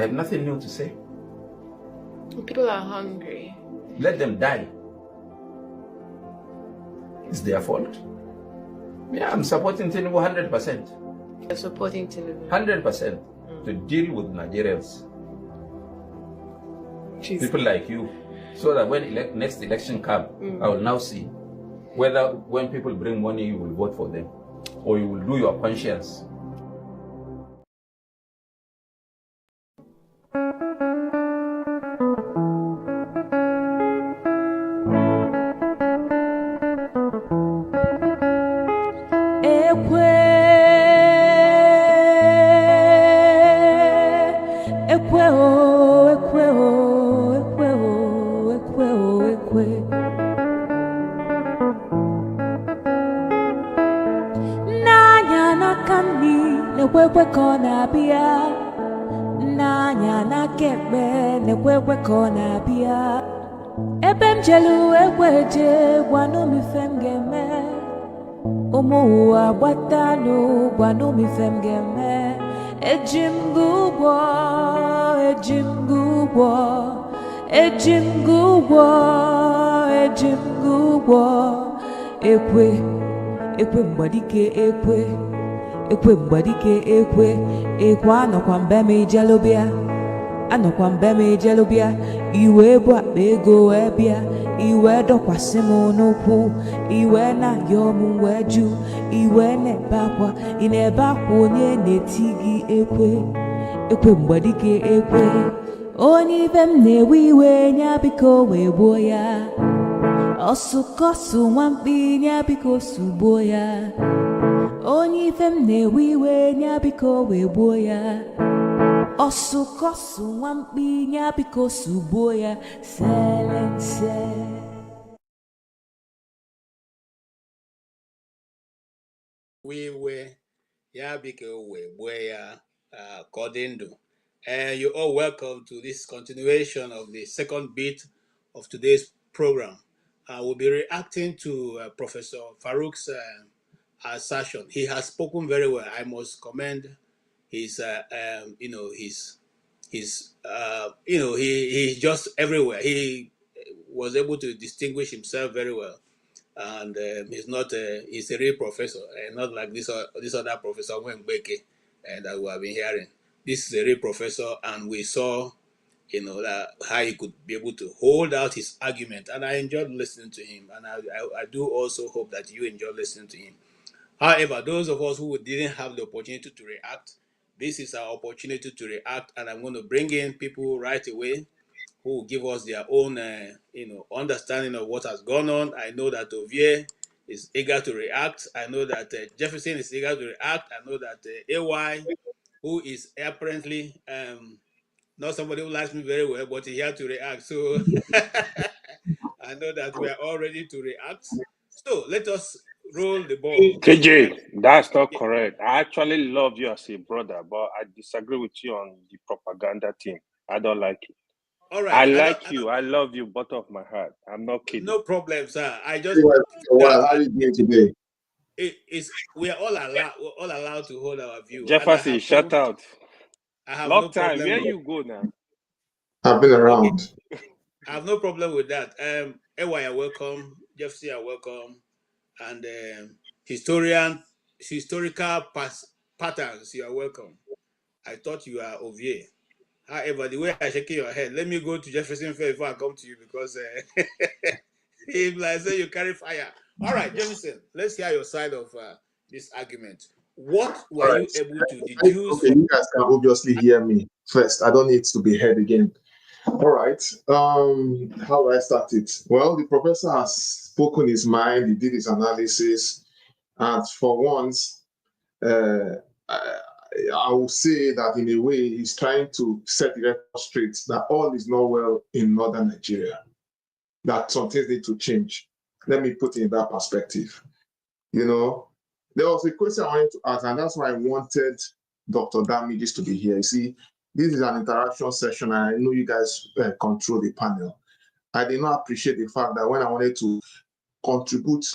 have nothing new to say. People are hungry. Let them die. It's their fault. Yeah, I'm supporting Tinubu 100%. You're supporting Tinubu? 100% to deal with Nigerians. Jeez. People like you. So that when next election comes, I will now see whether when people bring money, you will vote for them or you will do your conscience. Ebem jelu ekweje gwanu mi fem geme Omo agbatalu gwanu mi fem geme Ejim gugwo ekwe mbadike ekwe mbadike ekwe anokwa mbeme ijelobia anokwa mbeme ijelobia iwe bụ akpa ego ebia iwe dokwasị m n'ụkwụ iwe na yom weju iwe na-ebe akwa ị na-ebe akwa onye na-eti gị ekwe mgbadike ekwe onye ibe m na-ewe iwe nya biko wee gbuo ya ọsụkọsụ nwamkpi nya biko sugbuo ya onye ibe m na-ewe iwe nya biko wee gbuo ya ọsụkọsụ nwamkpi nya biko sugbuo ya selense. We ya biko wee gbuo ya Kodindu. You're all welcome to this continuation of the second bit of today's program. We'll be reacting to Professor Farooq's assertion. He has spoken very well. I must commend his, he's just everywhere. He was able to distinguish himself very well, and he's a real professor, and not like this other professor Wengbeke that we have been hearing. This is a real professor, and we saw, that how he could be able to hold out his argument, and I enjoyed listening to him, and I do also hope that you enjoyed listening to him. However, those of us who didn't have the opportunity to react, this is our opportunity to react, and I'm going to bring in people right away who will give us their own, understanding of what has gone on. I know that Ovie is eager to react. I know that Jefferson is eager to react. I know that AY, who is apparently not somebody who likes me very well, but he had to react. So I know that we are all ready to react. So let us roll the ball. KJ, that's not correct. I actually love you as a brother, but I disagree with you on the propaganda team. I don't like it. All right. I like you. I love you, bottom of my heart. I'm not kidding. No problem, sir. I just. How are you doing today? We are all allowed to hold our view. Jefferson, shut out. I have Long no time. problem. Where you go now? I've been around. Okay. I have no problem with that. AY, you're welcome. Jefferson, you're welcome. And historical patterns, you are welcome. I thought you are Ovie. However, the way I shaking your head, let me go to Jefferson first before I come to you, because if like say you carry fire. All right, Jefferson, let's hear your side of this argument. What were you able to deduce? Okay, you guys can obviously hear me first. I don't need to be heard again. All right. How do I start it? Well, the professor has spoken his mind. He did his analysis, and for once, I will say that in a way he's trying to set the record straight that all is not well in northern Nigeria, that some things need to change. Let me put it in that perspective. There was a question I wanted to ask, and that's why I wanted Dr. Damages to be here. You see, this is an interaction session, and I know you guys control the panel. I did not appreciate the fact that when I wanted to contribute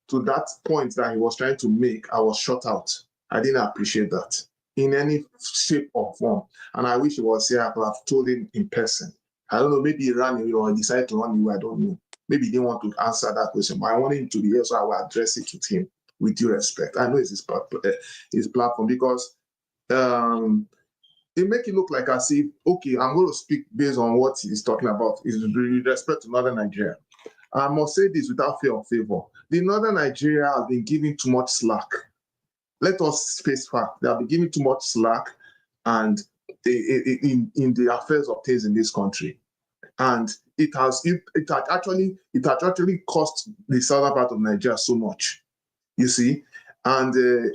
to that point that he was trying to make, I was shut out. I didn't appreciate that. in any shape or form. And I wish he was here. I could have told him in person. I don't know, maybe he ran away or he decided to run away. I don't know. Maybe he didn't want to answer that question, but I wanted him to be here, so I will address it with him with due respect. I know it's his platform because it make it look like as if, okay, I'm going to speak based on what he's talking about, is with respect to Northern Nigeria. I must say this without fear or favor. The Northern Nigeria has been giving too much slack. Let us face fact. They have been giving too much slack and in the affairs of things in this country. And it has actually cost the southern part of Nigeria so much, you see. And the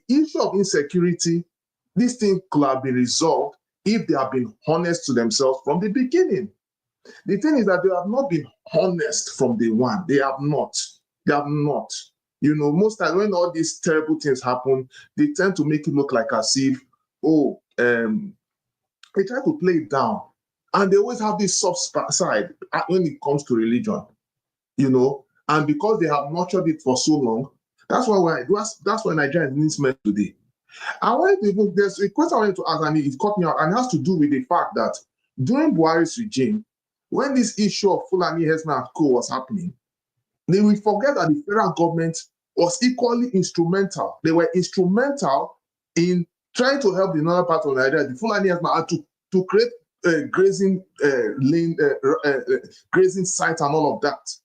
issue of insecurity, this thing could have been resolved if they have been honest to themselves from the beginning. The thing is that they have not been honest from day one. They have not. They have not. You know, most times when all these terrible things happen, they tend to make it look like as if, they try to play it down. And they always have this soft side when it comes to religion, you know. And because they have nurtured it for so long, that's why Nigeria needs men today. There's a question I wanted to ask, and it caught me out, and it has to do with the fact that during Buhari's regime, when this issue of Fulani herdsmen and co was happening, they will forget that the federal government was equally instrumental. They were instrumental in trying to help the northern part of Nigeria, the Fulani herdsmen, to create grazing sites and all of that.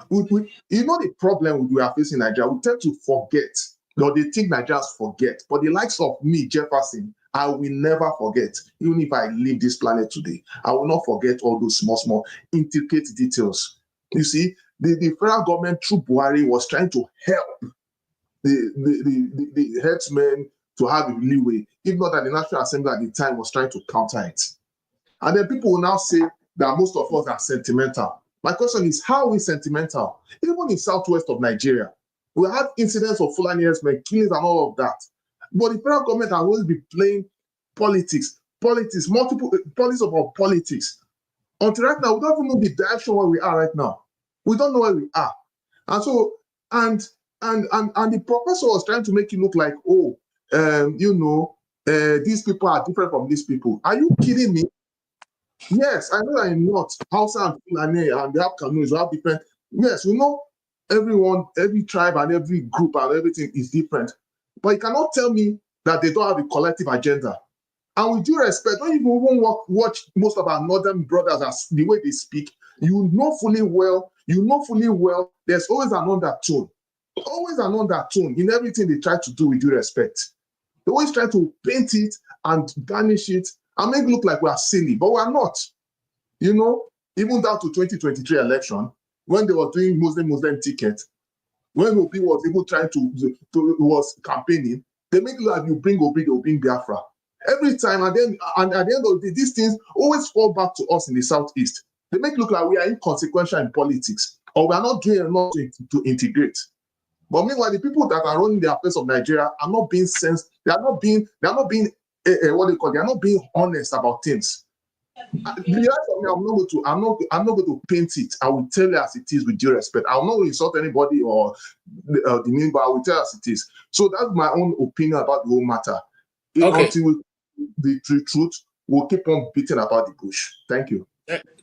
You know the problem we are facing in Nigeria, we tend to forget, or they think Nigerians forget. But the likes of me, Jefferson, I will never forget. Even if I leave this planet today, I will not forget all those small, intricate details. You see, the federal government through Buhari was trying to help the herdsmen to have a leeway, if not that the National Assembly at the time was trying to counter it. And then people will now say that most of us are sentimental. My question is, how are we sentimental? Even in southwest of Nigeria, we had incidents of Fulani herdsmen, killings and all of that. But the federal government has always been playing politics, multiple about politics. Until right now, we don't even know the direction where we are right now. We don't know where we are. And so, and the professor was trying to make it look like, these people are different from these people. Are you kidding me? Yes, I know I'm not. Hausa and Fulani and they have canoes, they have different. Yes, we know everyone, every tribe and every group and everything is different. But you cannot tell me that they don't have a collective agenda. And with due respect, when you even watch most of our northern brothers as the way they speak, you know fully well, there's always an undertone. Always an undertone in everything they try to do with due respect. They always try to paint it and garnish it and make it look like we are silly, but we are not. You know, even down to 2023 election, when they were doing Muslim ticket, when Obi was even trying was campaigning, they make it look like you bring Obi, they'll bring Biafra. Every time, and at the end of the day, these things always fall back to us in the Southeast. They make it look like we are inconsequential in politics, or we are not doing enough to integrate. But meanwhile, the people that are running the affairs of Nigeria are not being they are not being honest about things. I'm not going to paint it. I will tell you as it is with due respect. I will not insult anybody or the name, but I will tell you as it is. So that's my own opinion about the whole matter. Okay. Until the truth, we'll keep on beating about the bush. Thank you.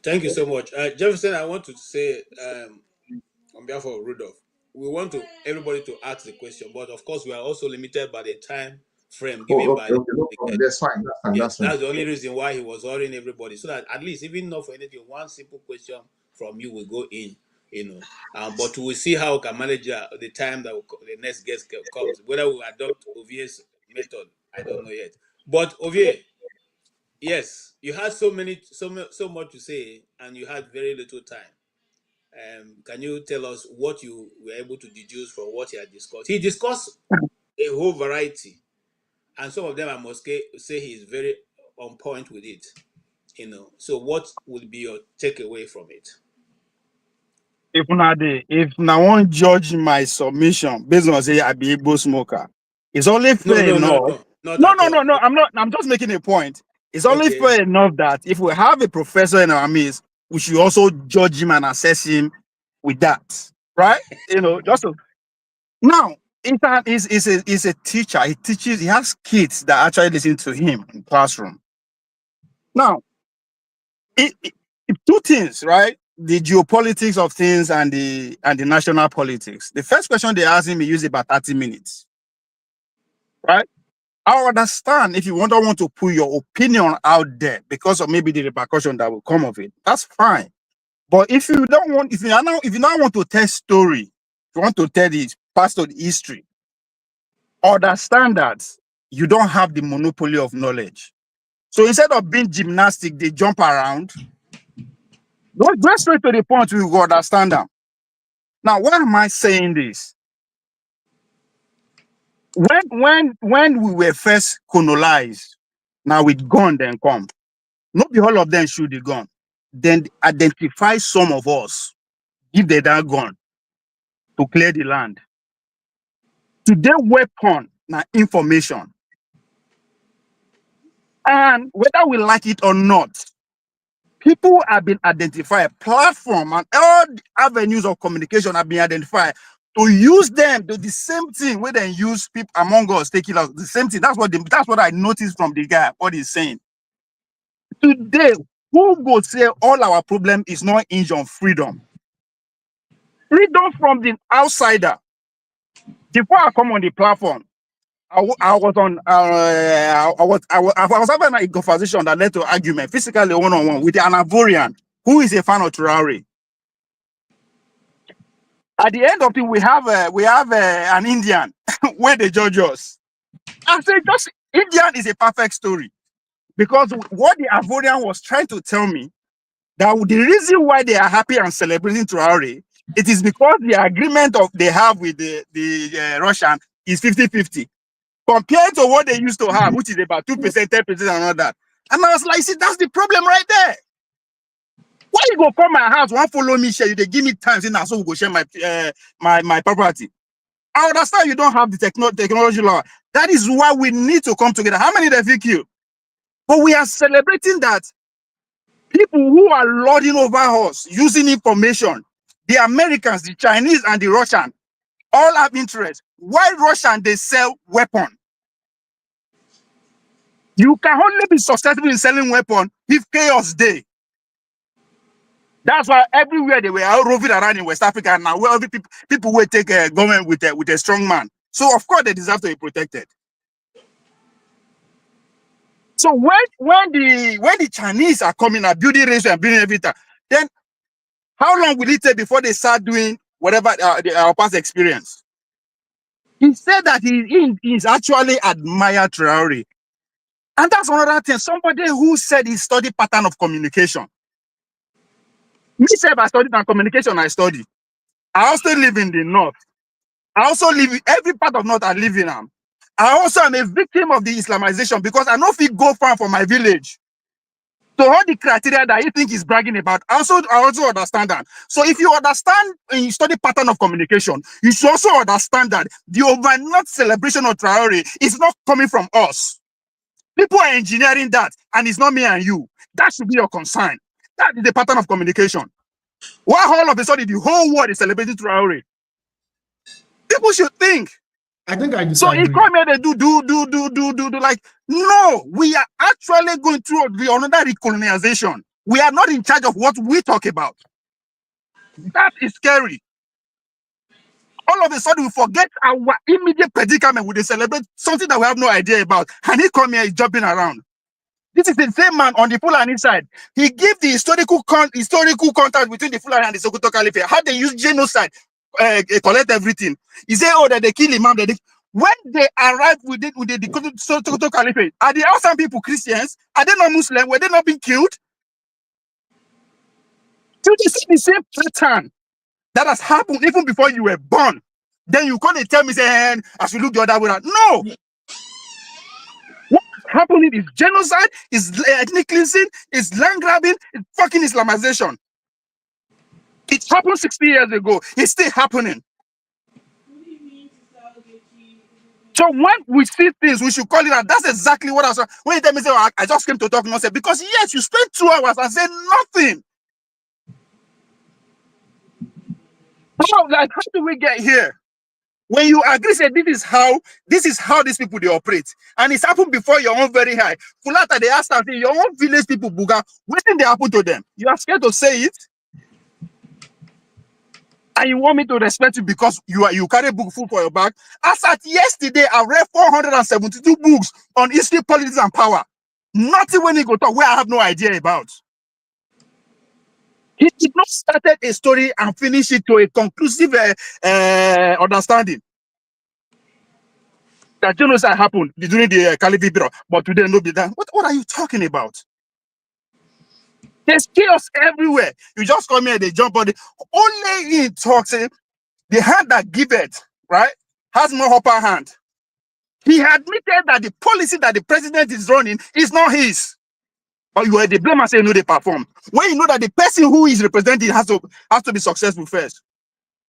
Thank you so much. Jefferson, I want to say on behalf of Rudolph, we want everybody to ask the question, but of course we are also limited by the time frame given by the That's fine. That's the only reason why he was ordering everybody, so that at least, even not for anything, one simple question from you will go in, but we'll see how we can manage the time that the next guest comes. Whether we adopt Ovie's method, I don't know yet. But Ovie, yes, you had so much to say, and you had very little time. Can you tell us what you were able to deduce from what he had discussed? He discussed a whole variety, and some of them I must say he is very on point with it. So what would be your takeaway from it? If now one judge my submission based on say I be a smoker, it's only fair enough. No. I'm just making a point. It's only fair enough that if we have a professor in our midst, we should also judge him and assess him with that, right? Just now He's a teacher. He teaches. He has kids that actually listen to him in classroom. Now, two things, right? The geopolitics of things and the national politics. The first question they asked him, he used about 30 minutes, right? I understand if you don't want to put your opinion out there because of maybe the repercussion that will come of it. That's fine. But if you don't want, if you now want to tell story, if you want to tell the past of the history, understand that you don't have the monopoly of knowledge. So instead of being gymnastic, they jump around. Go straight to the point. We will understand them. Now, why am I saying this? When we were first colonized, now with gun then come. Not be all of them shoot the gun. Then identify some of us, give them that gun to clear the land. Today, weapon now information. And whether we like it or not, people have been identified, platform and all the avenues of communication have been identified to use them to the same thing where they use people among us, take it out. The same thing. That's what I noticed from the guy, what he's saying. Today, who go say all our problem is not hinged on freedom? Freedom from the outsider. Before I come on the platform, I was having a conversation that led to argument, physically one-on-one with an Ivorian who is a fan of Traore. At the end of it, we have an Indian where they judge us. I say, just Indian is a perfect story because what the Ivorian was trying to tell me that the reason why they are happy and celebrating Traore, it is because the agreement they have with the Russian is 50-50 compared to what they used to have, which is about 2%, 10%, and all that. And I was like, see, that's the problem right there. Why you go come my house, want follow me, share you, they give me time, say, now so we go share my property. I understand you don't have the technology law. That is why we need to come together. How many they think you? But we are celebrating that people who are lording over us, using information, the Americans, the Chinese, and the Russian, all have interest. Why Russian, they sell weapon? You can only be successful in selling weapon if chaos day. That's why everywhere they were roving around in West Africa now, where people will take a government with a strong man. So of course they deserve to be protected. So when the Chinese are coming and building race and building everything, then how long will it take before they start doing whatever our past experience? He said that he's actually admired Traore. And that's another thing. Somebody who said he studied pattern of communication. Me said I studied and communication I study. I also live in the north. I also live in every part of north I live in. I also am a victim of the Islamization because I know if you go far from my village. So all the criteria that you think is bragging about, I also understand that. So if you understand and you study pattern of communication, you should also understand that the overnight celebration of Traore is not coming from us. People are engineering that, and it's not me and you. That should be your concern. That is the pattern of communication. Why all of a sudden the whole world is celebrating Traore? People should think. I think I disagree. So he come here, they do like, no, we are actually going through another recolonization. We are not in charge of what we talk about. That is scary. All of a sudden we forget our immediate predicament when they celebrate something that we have no idea about. And he come here, he's jumping around. This is the same man on the Fulani side. He gave the historical contact between the Fulani and the Sokoto Caliphate. How they use genocide, collect everything. He said, oh, that they kill Imam. When they arrived with the Sokoto Caliphate, are the outside people Christians? Are they not Muslim? Were they not being killed? So they see the same pattern that has happened even before you were born. Then you come and tell me, say, I should look the other way around. No. What's happening is genocide, is ethnic cleansing, is land grabbing, it's fucking Islamization. It happened 60 years ago. It's still happening. So when we see things, we should call it out. That's exactly what I was. When you tell me, say, oh, I just came to talk nonsense, because yes, you spent 2 hours and said nothing. So, like, how do we get here? When you agree, say this is how these people they operate, and it's happened before your own very high. Fulata they ask us, your own village people, Buga, what thing they happen to them? You are scared to say it, and you want me to respect you because you carry book full for your back. As at yesterday, I read 472 books on history, politics, and power. Nothing when he go talk where I have no idea about. He did not start a story and finish it to a conclusive understanding that genocide happened during the Caliphate period, but today no be done. What are you talking about? There's chaos everywhere. You just come here, they jump on the only he talks. The hand that giveth, right, has more upper hand. He admitted that the policy that the president is running is not his. But you are the blame and say no, they perform. When you know that the person who is representing has to be successful first.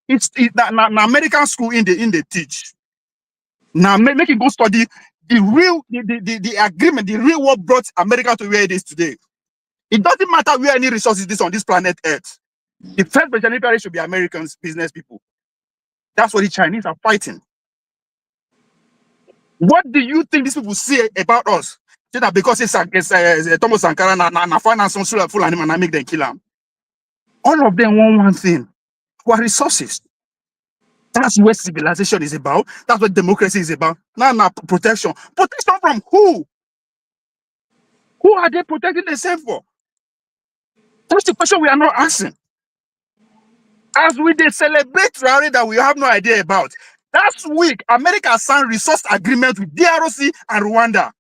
It's an American school in the teach. Now make it go study the agreement, the real what brought America to where it is today. It doesn't matter where any resources is on this planet Earth. The first beneficiary should be Americans, business people. That's what the Chinese are fighting. What do you think these people say about us? Say that because it's Thomas Sankara na finance on full animal and make them kill them. All of them want one thing: our resources. That's what civilization is about. That's what democracy is about. Now protection. Protection from who? Who are they protecting themselves for? That's the question we are not answering. As we celebrate Traore that we have no idea about. Last week, America signed resource agreement with DRC and Rwanda.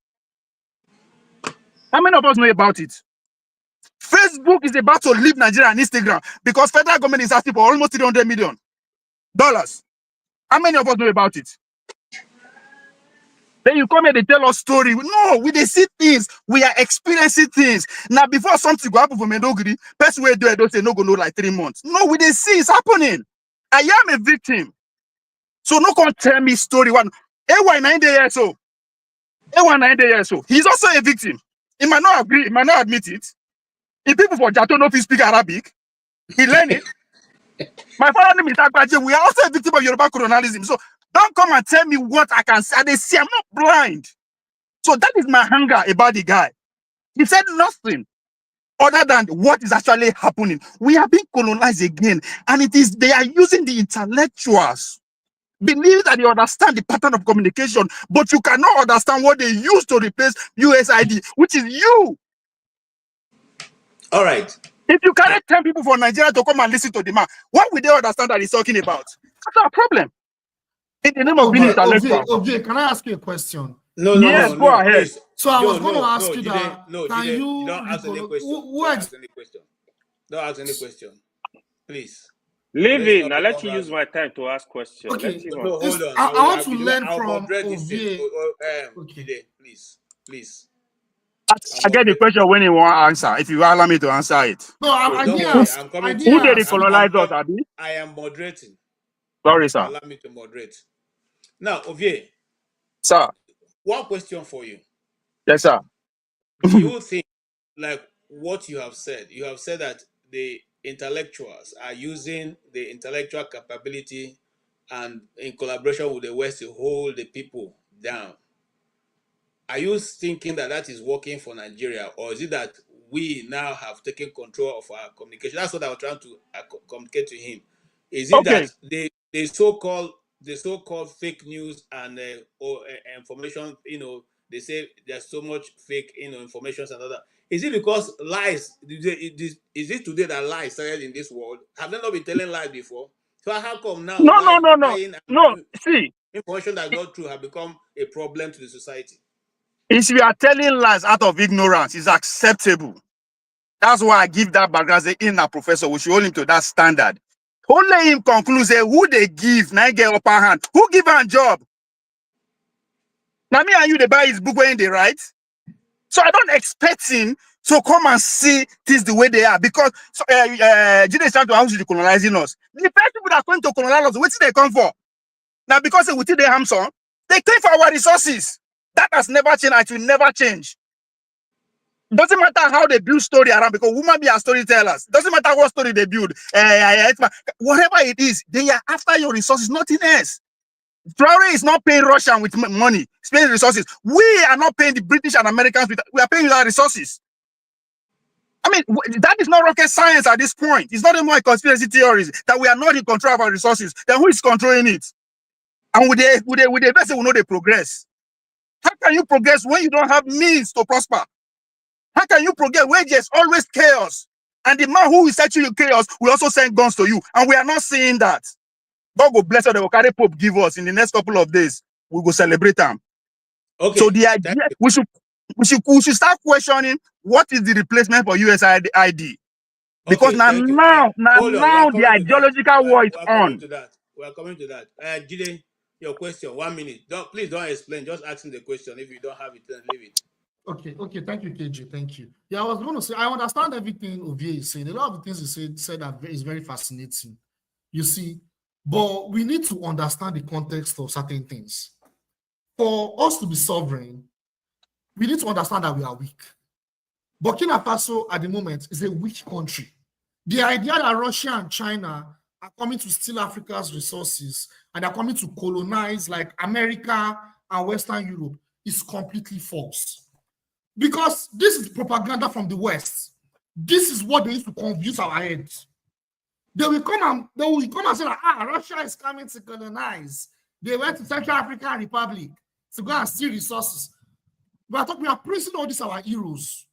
How many of us know about it? Facebook is about to leave Nigeria and Instagram because federal government is asking for almost $300 million. How many of us know about it? Then you come here, they tell us story. No, we they see things. We are experiencing things. Now, before something go happen for Mendogiri, person will do it, don't say no go no like 3 months. No, we they see it's happening. I am a victim. So no can tell me story one. AY 90 years old. AY 90 years old. He's also a victim. He might not agree, he might not admit it. If people for Jato know if he speak Arabic, he learn it. My father name is Akbaje. We are also a victim of Yoruba colonialism. So don't come and tell me what I can say. They see I'm not blind. So that is my anger about the guy. He said nothing other than what is actually happening. We are being colonized again, and they are using the intellectuals. Believe that you understand the pattern of communication, but you cannot understand what they use to replace USID, which is you. All right. If you carry 10 people from Nigeria to come and listen to the man, what will they understand that he's talking about? That's our problem. In the name of being intellectual. OJ, can I ask you a question? No, go ahead. Please. So I was going to ask you that. You don't ask any question. Don't ask any question. Don't ask any question. Please. Leave it. Now let you use my time to ask questions. Okay. No, hold on. I want to learn from OJ. Okay. Please. I get the question when you want to answer. If you allow me to answer it. No, I didn't ask. Who did they colonize us, Abi? I am moderating. Sorry, sir. Allow me to moderate. Now, Ovie. Sir. One question for you. Yes, sir. Do you think, like what you have said that the intellectuals are using the intellectual capability and in collaboration with the West to hold the people down? Are you thinking that is working for Nigeria, or is it that we now have taken control of our communication? That's what I was trying to communicate to him. Is it that the so-called fake news and information, they say there's so much fake, information and all that. Is it because lies? Is it today that lies started in this world? Have they not been telling lies before? So how come now? No. See, information that's not true have become a problem to the society. If you are telling lies out of ignorance, it's acceptable. That's why I give that background. Say, in a professor, we should hold him to that standard. Only him conclude, say, who they give, now get upper hand. Who give him a job? Now me and you, they buy his book when they write. So I don't expect him to come and see things the way they are, because Jide is trying to house the colonizing us. The first people that are going to colonize us, where did they come for? Now because we did the Hamson, they came for our resources. That has never changed, and it will never change. Doesn't matter how they build story around, because women be our storytellers. Doesn't matter what story they build. Whatever it is, they are after your resources, nothing else. Traore is not paying Russia with money, spending resources. We are not paying the British and Americans with. We are paying with our resources. I mean, that is not rocket science at this point. It's not anymore conspiracy theories that we are not in control of our resources. Then who is controlling it? And with the best, we know they progress. How can you progress when you don't have means to prosper? How can you progress when there's always chaos? And the man who is setting you chaos will also send guns to you. And we are not seeing that. God will bless us. The carry Pope give us in the next couple of days. We will celebrate them. Okay. So the idea we should start questioning what is the replacement for USID. Because now the ideological war is on. We are coming to that. Jide, your question, 1 minute. Please don't explain. Just asking the question. If you don't have it, then leave it. Okay. Thank you, KG. Thank you. Yeah, I was going to say I understand everything Ovie is saying. A lot of the things he said is very fascinating. You see, but we need to understand the context of certain things. For us to be sovereign, we need to understand that we are weak. Burkina Faso at the moment is a weak country. The idea that Russia and China are coming to steal Africa's resources and are coming to colonize like America and Western Europe is completely false. Because this is propaganda from the West. This is what they used to confuse our heads. They will come and say that Russia is coming to colonize. They went to Central African Republic to go and steal resources. We are praising all these our heroes.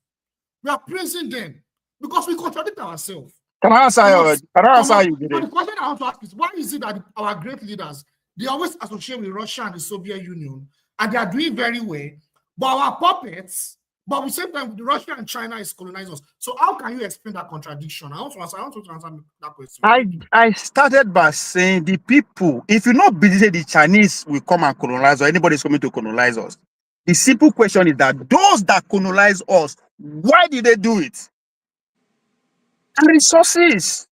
We are praising them because we contradict ourselves. Can I answer you? But the question I want to ask is, why is it that our great leaders, they always associate with Russia and the Soviet Union, and they are doing very well, but our puppets, but at the same time, Russia and China is colonizing us. So how can you explain that contradiction? I want to answer that question. I started by saying the people, if you not believe the Chinese will come and colonize or anybody is coming to colonize us, the simple question is that those that colonize us, why did they do it? And resources.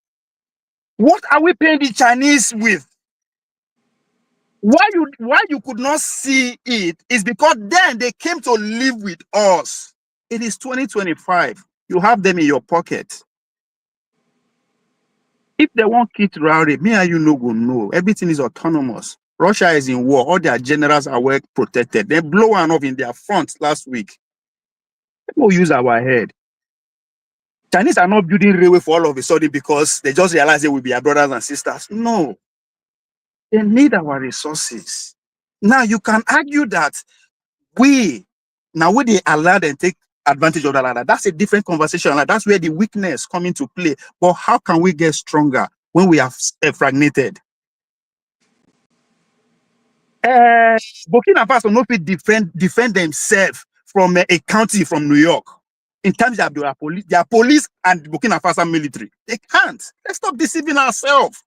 What are we paying the Chinese with? Why you could not see it is because then they came to live with us. It is 2025. You have them in your pocket. If they want to kill Traore, me and you no go know. Everything is autonomous. Russia is in war. All their generals are well protected. They blow one off in their front last week. They will use our head. Chinese are not building railway for all of a sudden because they just realize they will be our brothers and sisters. No. They need our resources. Now, you can argue that we they allow them take advantage of that. That's a different conversation. That's where the weakness come into play. But how can we get stronger when we are fragmented? Burkina Faso not defend themselves from a county from New York. In terms of their police and Burkina Faso military. They can't. Let's stop deceiving ourselves.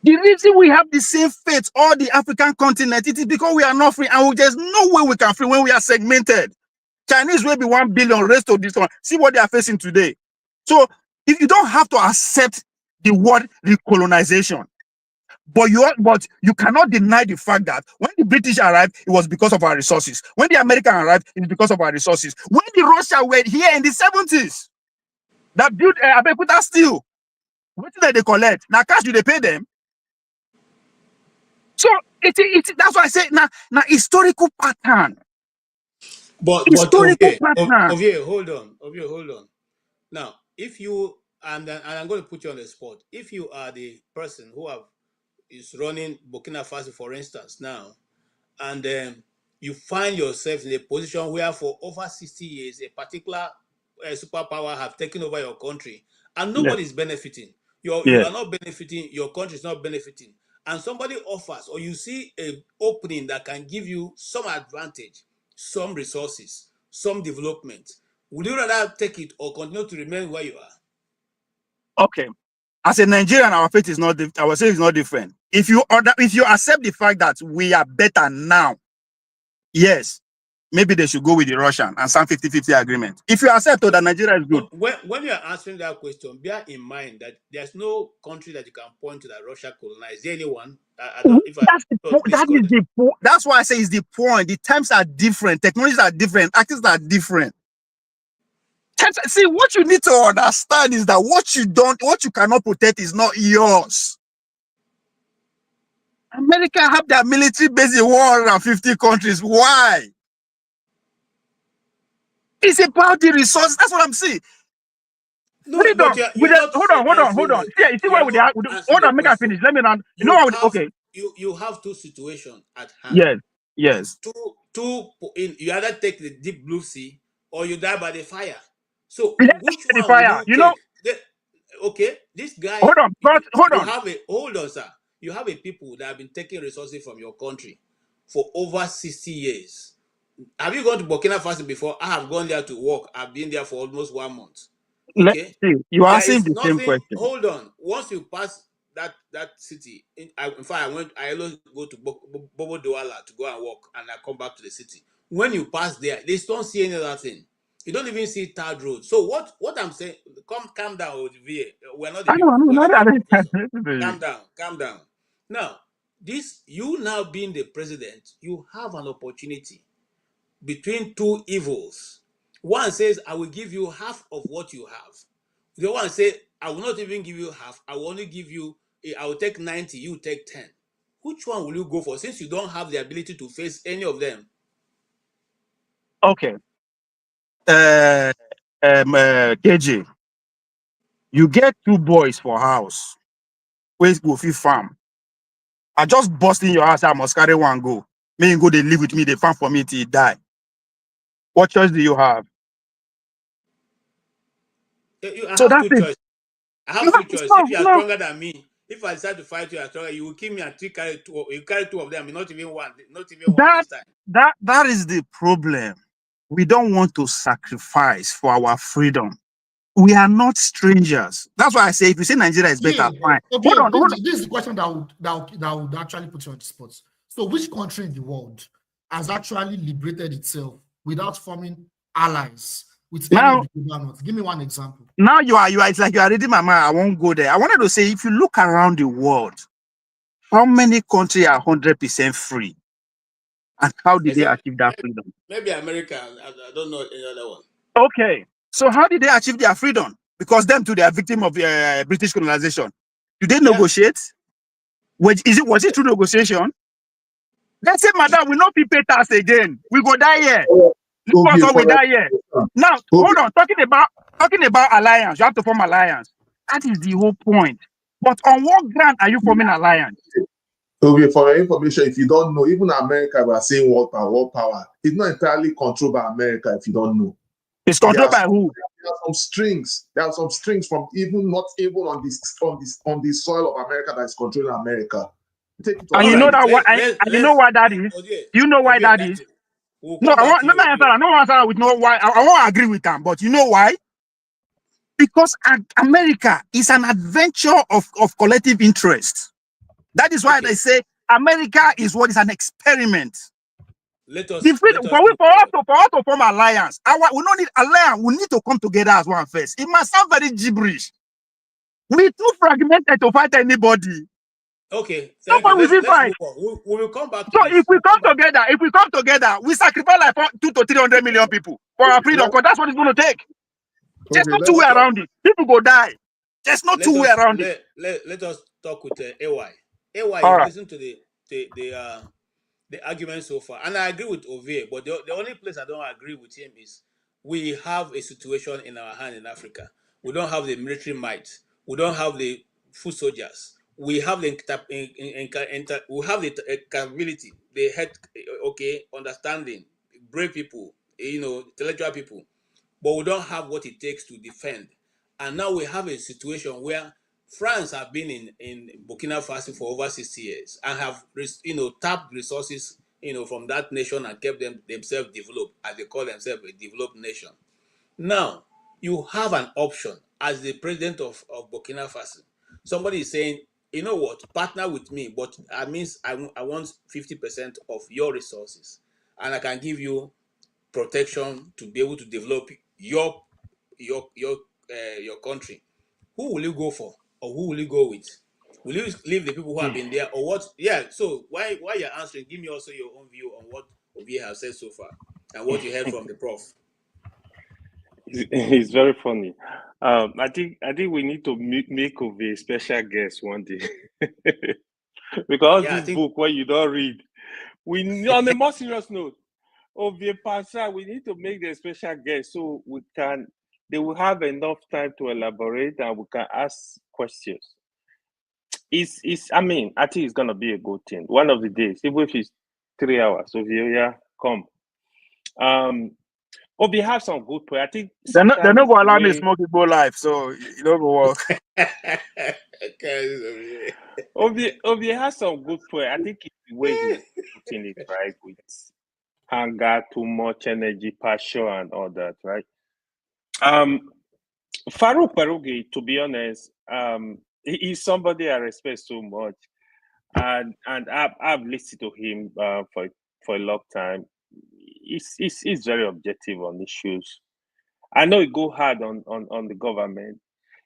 The reason we have the same fate all the African continent, it is because we are not free, and there's no way we can free when we are segmented. Chinese will be 1 billion, rest of this one. See what they are facing today. So if you don't have to accept the word recolonization, but you cannot deny the fact that when the British arrived, it was because of our resources. When the American arrived, it is because of our resources. When the Russia were here in the 70s, that built Abeokuta steel, what did they collect? Now cash, do they pay them? So that's why I say now historical pattern. But Ovie, hold on. Now, if you and I'm going to put you on the spot. If you are the person who is running Burkina Faso, for instance, now, and you find yourself in a position where for over 60 years a particular superpower have taken over your country, and nobody is benefiting. You are not benefiting. Your country is not benefiting. And somebody offers, or you see an opening that can give you some advantage, some resources, some development, would you rather take it or continue to remain where you are? Okay. As a Nigerian, our faith is not our faith is not different. If you accept the fact that we are better now, yes, maybe they should go with the Russian and sign 50-50 agreement. If you accept that Nigeria is good. When you are answering that question, bear in mind that there's no country that you can point to that Russia colonized. Is there anyone? That's why I say it's the point. The times are different. Technologies are different. Actors are different. See, what you need to understand is that what you cannot protect is not yours. America have their military base in 150 countries. Why? It's about the resources. That's what I'm saying. No, but you're not Hold on. See where we are. Hold on, make I finish. Let me run. You know what? Okay. You have two situations at hand. Yes. You either take the deep blue sea or you die by the fire. So which the one fire. will you take? Okay, this guy. Hold on. Hold on, sir. You have a people that have been taking resources from your country for over 60 years. Have you gone to Burkina Faso before? I have gone there to work. I've been there for almost 1 month. Okay. Let's see. You are asking the nothing, same question. Hold on. Once you pass that city, in fact, I always go to Bobo Douala to go and work, and I come back to the city. When you pass there, they don't see any other thing. You don't even see tarred road. So what I'm saying, calm down, Olivier. We're not calm down. Now, you now being the president, you have an opportunity between two evils. One says, I will give you half of what you have. The other one says, I will not even give you half. I will only give you, I will take 90, you take 10. Which one will you go for, since you don't have the ability to face any of them? Okay. KJ, you get two boys for house. Where's go fit farm? I just bust in your house. I must carry one go. Me go, they live with me. They farm for me till he die. What choice do you have? I have two choices. I have two choices. If you are stronger than me, if I decide to fight you, stronger, you will kill me and carry two. You carry two of them, not even one. Not even one this time. That is the problem. We don't want to sacrifice for our freedom. We are not strangers. That's why I say, if you say Nigeria is better, fine. Okay, hold on. This is the question that would actually put you on the spot. So, which country in the world has actually liberated itself without forming allies with any of the global north? Give me one example. Now it's like you are reading my mind. I won't go there. I wanted to say, if you look around the world, how many countries are 100% free? And how did they achieve that freedom? Maybe America. I don't know any other one. Okay. So how did they achieve their freedom? Because them too, they are victim of British colonization. Do they negotiate? Was it through negotiation? Let's say, madam, we not pay tax again. We go die here. We die here. Now, hold on. Talking about alliance, you have to form alliance. That is the whole point. But on what ground are you forming alliance? Okay, for your information, if you don't know, even America, we are saying world power. It's not entirely controlled by America. If you don't know, it's controlled by who? There are some strings. There are some strings from not even on the soil of America that is controlling America. And you know that you know why that is. You know why that is. No, I want answer with no why. I won't agree with them, but you know why? Because America is an adventure of collective interest. That is why they say America is what is an experiment. For us to form alliance, we don't need alliance. We need to come together as one first. It must sound very gibberish. We're too fragmented to fight anybody. Okay, thank you. Let's move on. We will come back to this. If we come together, we sacrifice like 200 to 300 million people for our freedom, because that's what it's going to take. There's no two way around it. People go die. There's no two way around it. Let us talk with AY. AY, listen to the argument so far, and I agree with Ovie, but the only place I don't agree with him is we have a situation in our hand in Africa. We don't have the military might. We don't have the foot soldiers. We have the capability, the head, understanding, brave people, intellectual people, but we don't have what it takes to defend. And now we have a situation where France have been in Burkina Faso for over 60 years and have tapped resources from that nation and kept themselves developed, as they call themselves a developed nation. Now you have an option as the president of Burkina Faso. Somebody is saying, you know what, partner with me, but that means I want 50% of your resources, and I can give you protection to be able to develop your country. Who will you go for, or who will you go with? Will you leave the people who have been there, or what? Yeah. So while you're answering, give me also your own view on what Ovie has said so far and what you heard from the prof. It's very funny. I think we need to make Ovie a special guest one day. because this book where you don't read. We on a more serious note, we need to make the special guest so they will have enough time to elaborate and we can ask questions. I think it's gonna be a good thing. One of the days, even if it's 3 hours, come. Obi have some good point. I think they're not gonna allow me to smoke Igbo life, so you don't go work. Obi has some good point. I think it's the way he's putting it, right? With anger, too much energy, passion, and all that, right? Farooq Kperogi, to be honest, he's somebody I respect so much, and I've listened to him for a long time. He's very objective on issues. I know he go hard on the government.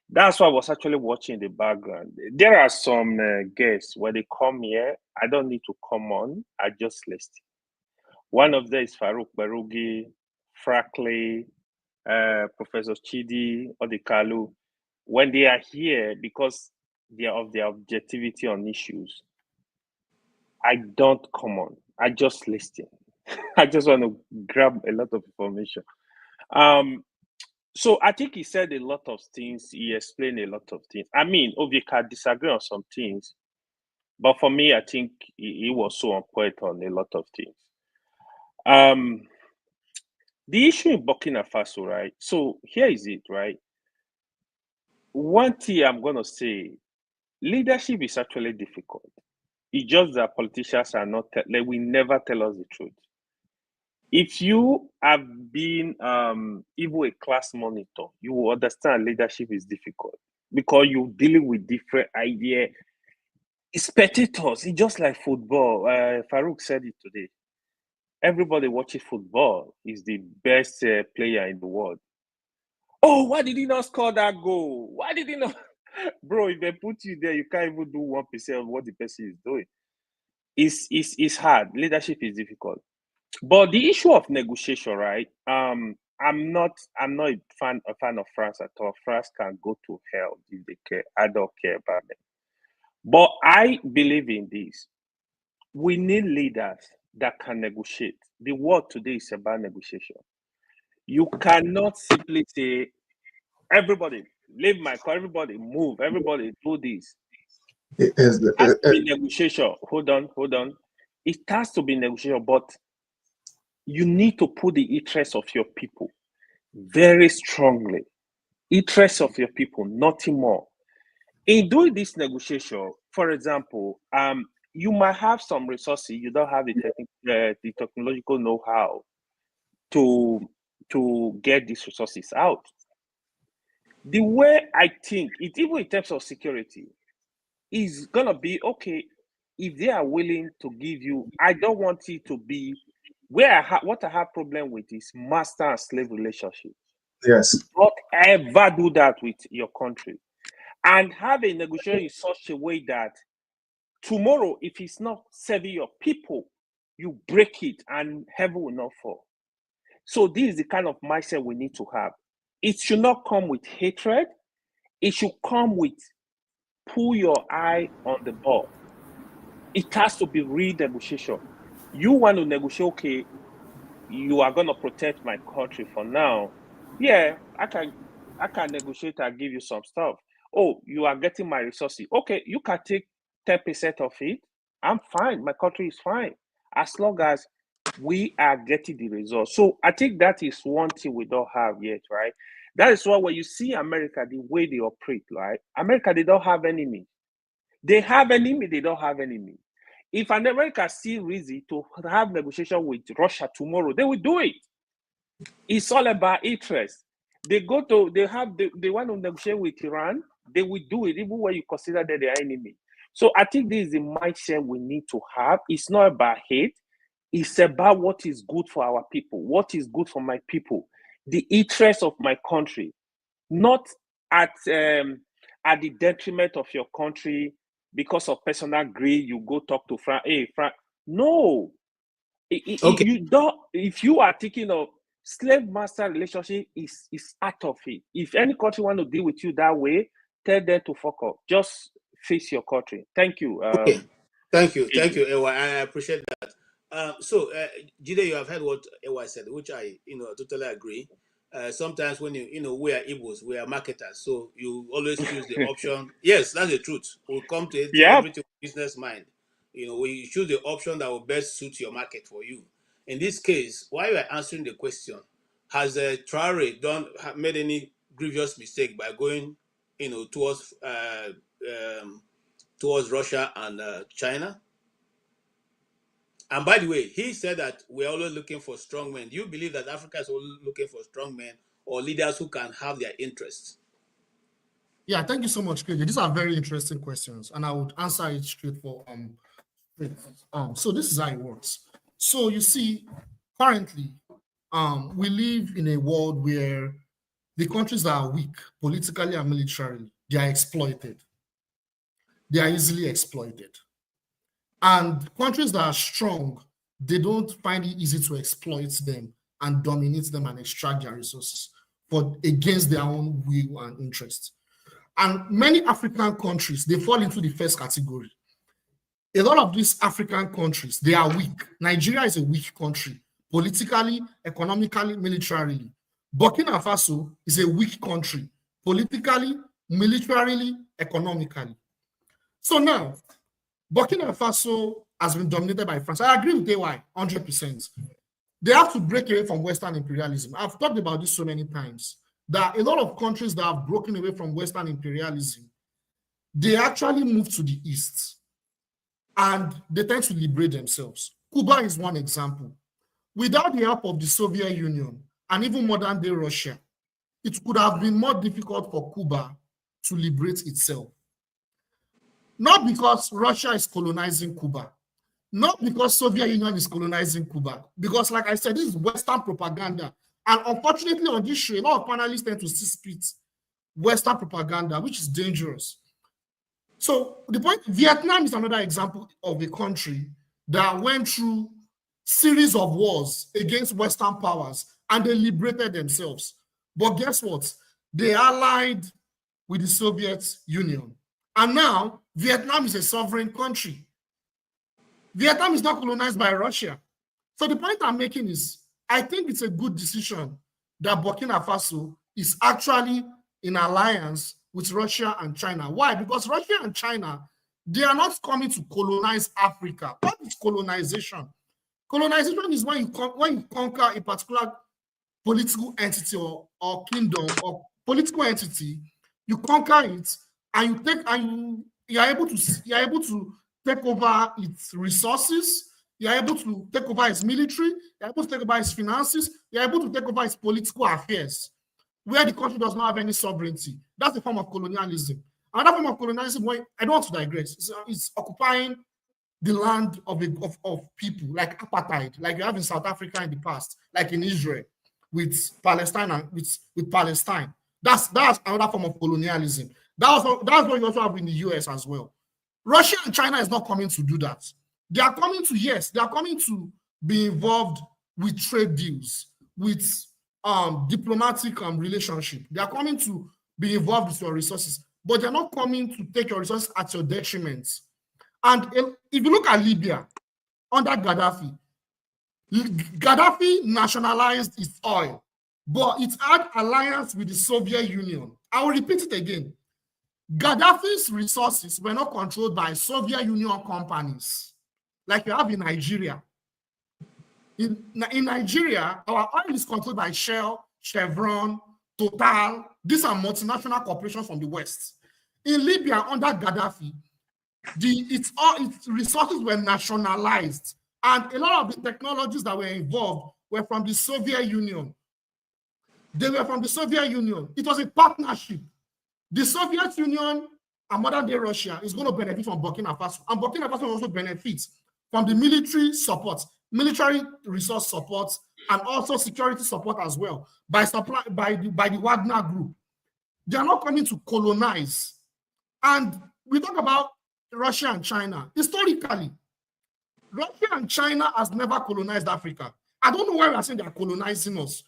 That's why I was actually watching the background. There are some guests when they come here, I don't need to come on. I just listen. One of them is Farooq Kperogi, Frackley, Professor Chidi, Odikalu. When they are here, because they are of their objectivity on issues, I don't come on. I just listen. I just want to grab a lot of information. So I think he said a lot of things. He explained a lot of things. I mean, Obi can disagree on some things, but for me, I think he was so on point on a lot of things. The issue in Burkina Faso, right? So here is it, right? One thing I'm going to say, leadership is actually difficult. It's just that politicians are not, they will never tell us the truth. If you have been even a class monitor, you will understand leadership is difficult because you're dealing with different ideas. Spectators, it's just like football. Farooq said it today. Everybody watching football is the best player in the world. Oh, why did he not score that goal? Why did he not? Bro, if they put you there, you can't even do 1% of what the person is doing. It's hard. Leadership is difficult. But the issue of negotiation, right? I'm not a fan of France at all. France can go to hell if they care. I don't care about them. But I believe in this. We need leaders that can negotiate. The world today is about negotiation. You cannot simply say, everybody, leave my car, everybody move, everybody do this. It has to be negotiation. Hold on. It has to be negotiation, but you need to put the interest of your people very strongly. Interest of your people, nothing more. In doing this negotiation, for example, you might have some resources, you don't have the technological know-how to get these resources out. The way I think, it even in terms of security, is gonna be okay if they are willing to give you. I don't want it to be what I have problem with is master and slave relationship. Yes. Don't ever do that with your country, and have a negotiation in such a way that tomorrow, if it's not serving your people, you break it and heaven will not fall. So this is the kind of mindset we need to have. It should not come with hatred. It should come with pull your eye on the ball. It has to be real negotiation. You want to negotiate, okay, you are going to protect my country for now. Yeah, I can negotiate and give you some stuff. Oh, you are getting my resources. Okay, you can take 10% of it. I'm fine. My country is fine. As long as we are getting the results. So I think that is one thing we don't have yet, right? That is why when you see America, the way they operate, right? America, they don't have enemy. They have enemy, they don't have enemy. If an America see reason to have negotiation with Russia tomorrow, they will do it. It's all about interest. They want to negotiate with Iran, they will do it, even when you consider that they are enemy. So I think this is the mindset we need to have. It's not about hate. It's about what is good for our people, what is good for my people, the interest of my country, not at the detriment of your country because of personal greed. You go talk to Frank. Hey, Frank. No. Okay. If you are thinking of slave master relationship, is out of it. If any country want to deal with you that way, tell them to fuck up. Just face your country. Thank you. Okay. Thank you, Ewa. I appreciate that. So, Jide, you have heard what Ewa said, which I, totally agree. Sometimes when we are Igbos, we are marketers, so you always choose the option. Yes, that's the truth. We'll come to everything with business mind. We choose the option that will best suit your market for you. In this case, while you are answering the question, has Traore made any grievous mistake by going, towards Russia and China? And by the way, he said that we're always looking for strong men. Do you believe that Africa is always looking for strong men or leaders who can have their interests? Yeah, thank you so much, KJ. These are very interesting questions, and I would answer it straight for so this is how it works. So you see, currently, we live in a world where the countries that are weak politically and militarily, they are exploited. They are easily exploited. And countries that are strong, they don't find it easy to exploit them and dominate them and extract their resources against their own will and interest. And many African countries, they fall into the first category. A lot of these African countries, they are weak. Nigeria is a weak country, politically, economically, militarily. Burkina Faso is a weak country, politically, militarily, economically. So now, Burkina Faso has been dominated by France. I agree with AY, 100%. They have to break away from Western imperialism. I've talked about this so many times, that a lot of countries that have broken away from Western imperialism, they actually move to the East and they tend to liberate themselves. Cuba is one example. Without the help of the Soviet Union and even modern day Russia, it could have been more difficult for Cuba to liberate itself. Not because Russia is colonizing Cuba, not because Soviet Union is colonizing Cuba, because like I said, this is Western propaganda. And unfortunately on this show, a lot of panelists tend to spit Western propaganda, which is dangerous. So the point, Vietnam is another example of a country that went through series of wars against Western powers and they liberated themselves. But guess what? They allied with the Soviet Union. And now Vietnam is a sovereign country. Vietnam is not colonized by Russia. So the point I'm making is, I think it's a good decision that Burkina Faso is actually in alliance with Russia and China. Why? Because Russia and China, they are not coming to colonize Africa. What is colonization? Colonization is when you conquer a particular political entity or kingdom or political entity, you conquer it and you are able to take over its resources, you are able to take over its military, you are able to take over its finances, you are able to take over its political affairs, where the country does not have any sovereignty. That's a form of colonialism. Another form of colonialism, I don't want to digress, it's occupying the land of people, like apartheid, like you have in South Africa in the past, like in Israel, with Palestine and with Palestine. That's another form of colonialism. That's what you also have in the US as well. Russia and China is not coming to do that. They are coming to be involved with trade deals, with diplomatic relationship. They are coming to be involved with your resources, but they're not coming to take your resources at your detriment. And if you look at Libya, under Gaddafi nationalized its oil, but it had alliance with the Soviet Union. I will repeat it again. Gaddafi's resources were not controlled by Soviet Union companies, like you have in Nigeria. In Nigeria, our oil is controlled by Shell, Chevron, Total. These are multinational corporations from the West. In Libya, under Gaddafi, its resources were nationalized, and a lot of the technologies that were involved were from the Soviet Union. They were from the Soviet Union. It was a partnership. The Soviet Union and modern day Russia is going to benefit from Burkina Faso, and Burkina Faso also benefits from the military support, military resource support, and also security support as well by the Wagner Group. They are not coming to colonize. And we talk about Russia and China. Historically, Russia and China has never colonized Africa. I don't know why we are saying they are colonizing us.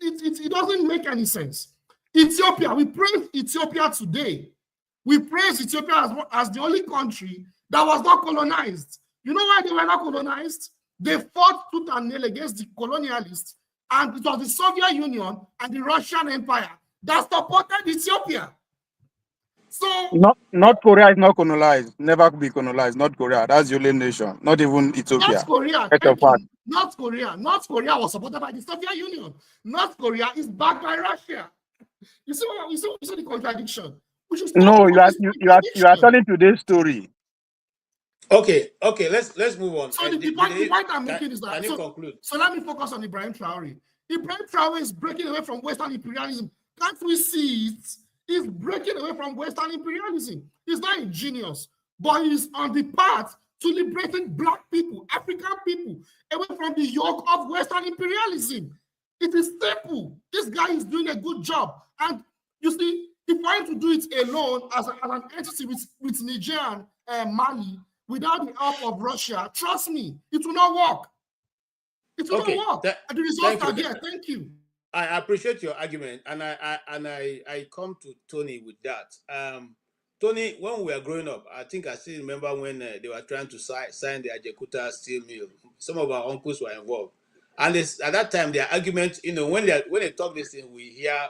It doesn't make any sense. Ethiopia, we praise Ethiopia today. We praise Ethiopia as the only country that was not colonized. You know why they were not colonized? They fought tooth and nail against the colonialists, and it was the Soviet Union and the Russian Empire that supported Ethiopia. So North Korea is not colonized, never be colonized. North Korea, that's the only nation, not even Ethiopia. North Korea, North Korea was supported by the Soviet Union. North Korea is backed by Russia. You see the contradiction. No, you are telling today's story. Okay, let's move on. So the point I'm making is that, can you conclude? So let me focus on Ibrahim Traore. Ibrahim Traore is breaking away from Western imperialism. Can't we see it? He's breaking away from Western imperialism. He's not a genius, but he's on the path to liberating Black people, African people, away from the yoke of Western imperialism. It is simple. This guy is doing a good job. And you see, if I to do it alone as an entity with Niger and Mali, without the help of Russia, trust me, it will not work. It will not work. And the results are there. Thank you. I appreciate your argument, and I come to Tony with that. Tony, when we were growing up, I think I still remember when they were trying to sign the Ajekuta steel mill. Some of our uncles were involved, and at that time their argument, when they talk this thing, we hear,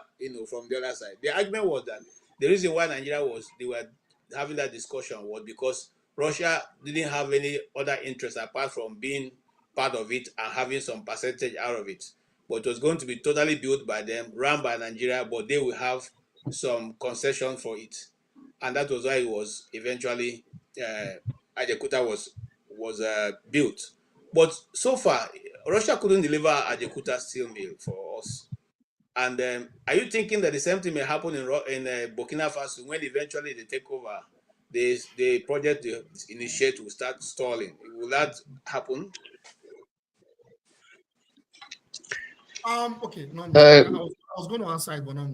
from the other side. The argument was that the reason why they were having that discussion was because Russia didn't have any other interest apart from being part of it and having some percentage out of it. But it was going to be totally built by them, run by Nigeria, but they will have some concession for it. And that was why it was eventually, Ajekuta was built. But so far, Russia couldn't deliver Ajekuta steel mill for us. And are you thinking that the same thing may happen in Burkina Faso when eventually they take over? The project they initiate will start stalling. Will that happen? Okay. No, I was going to answer it, but no.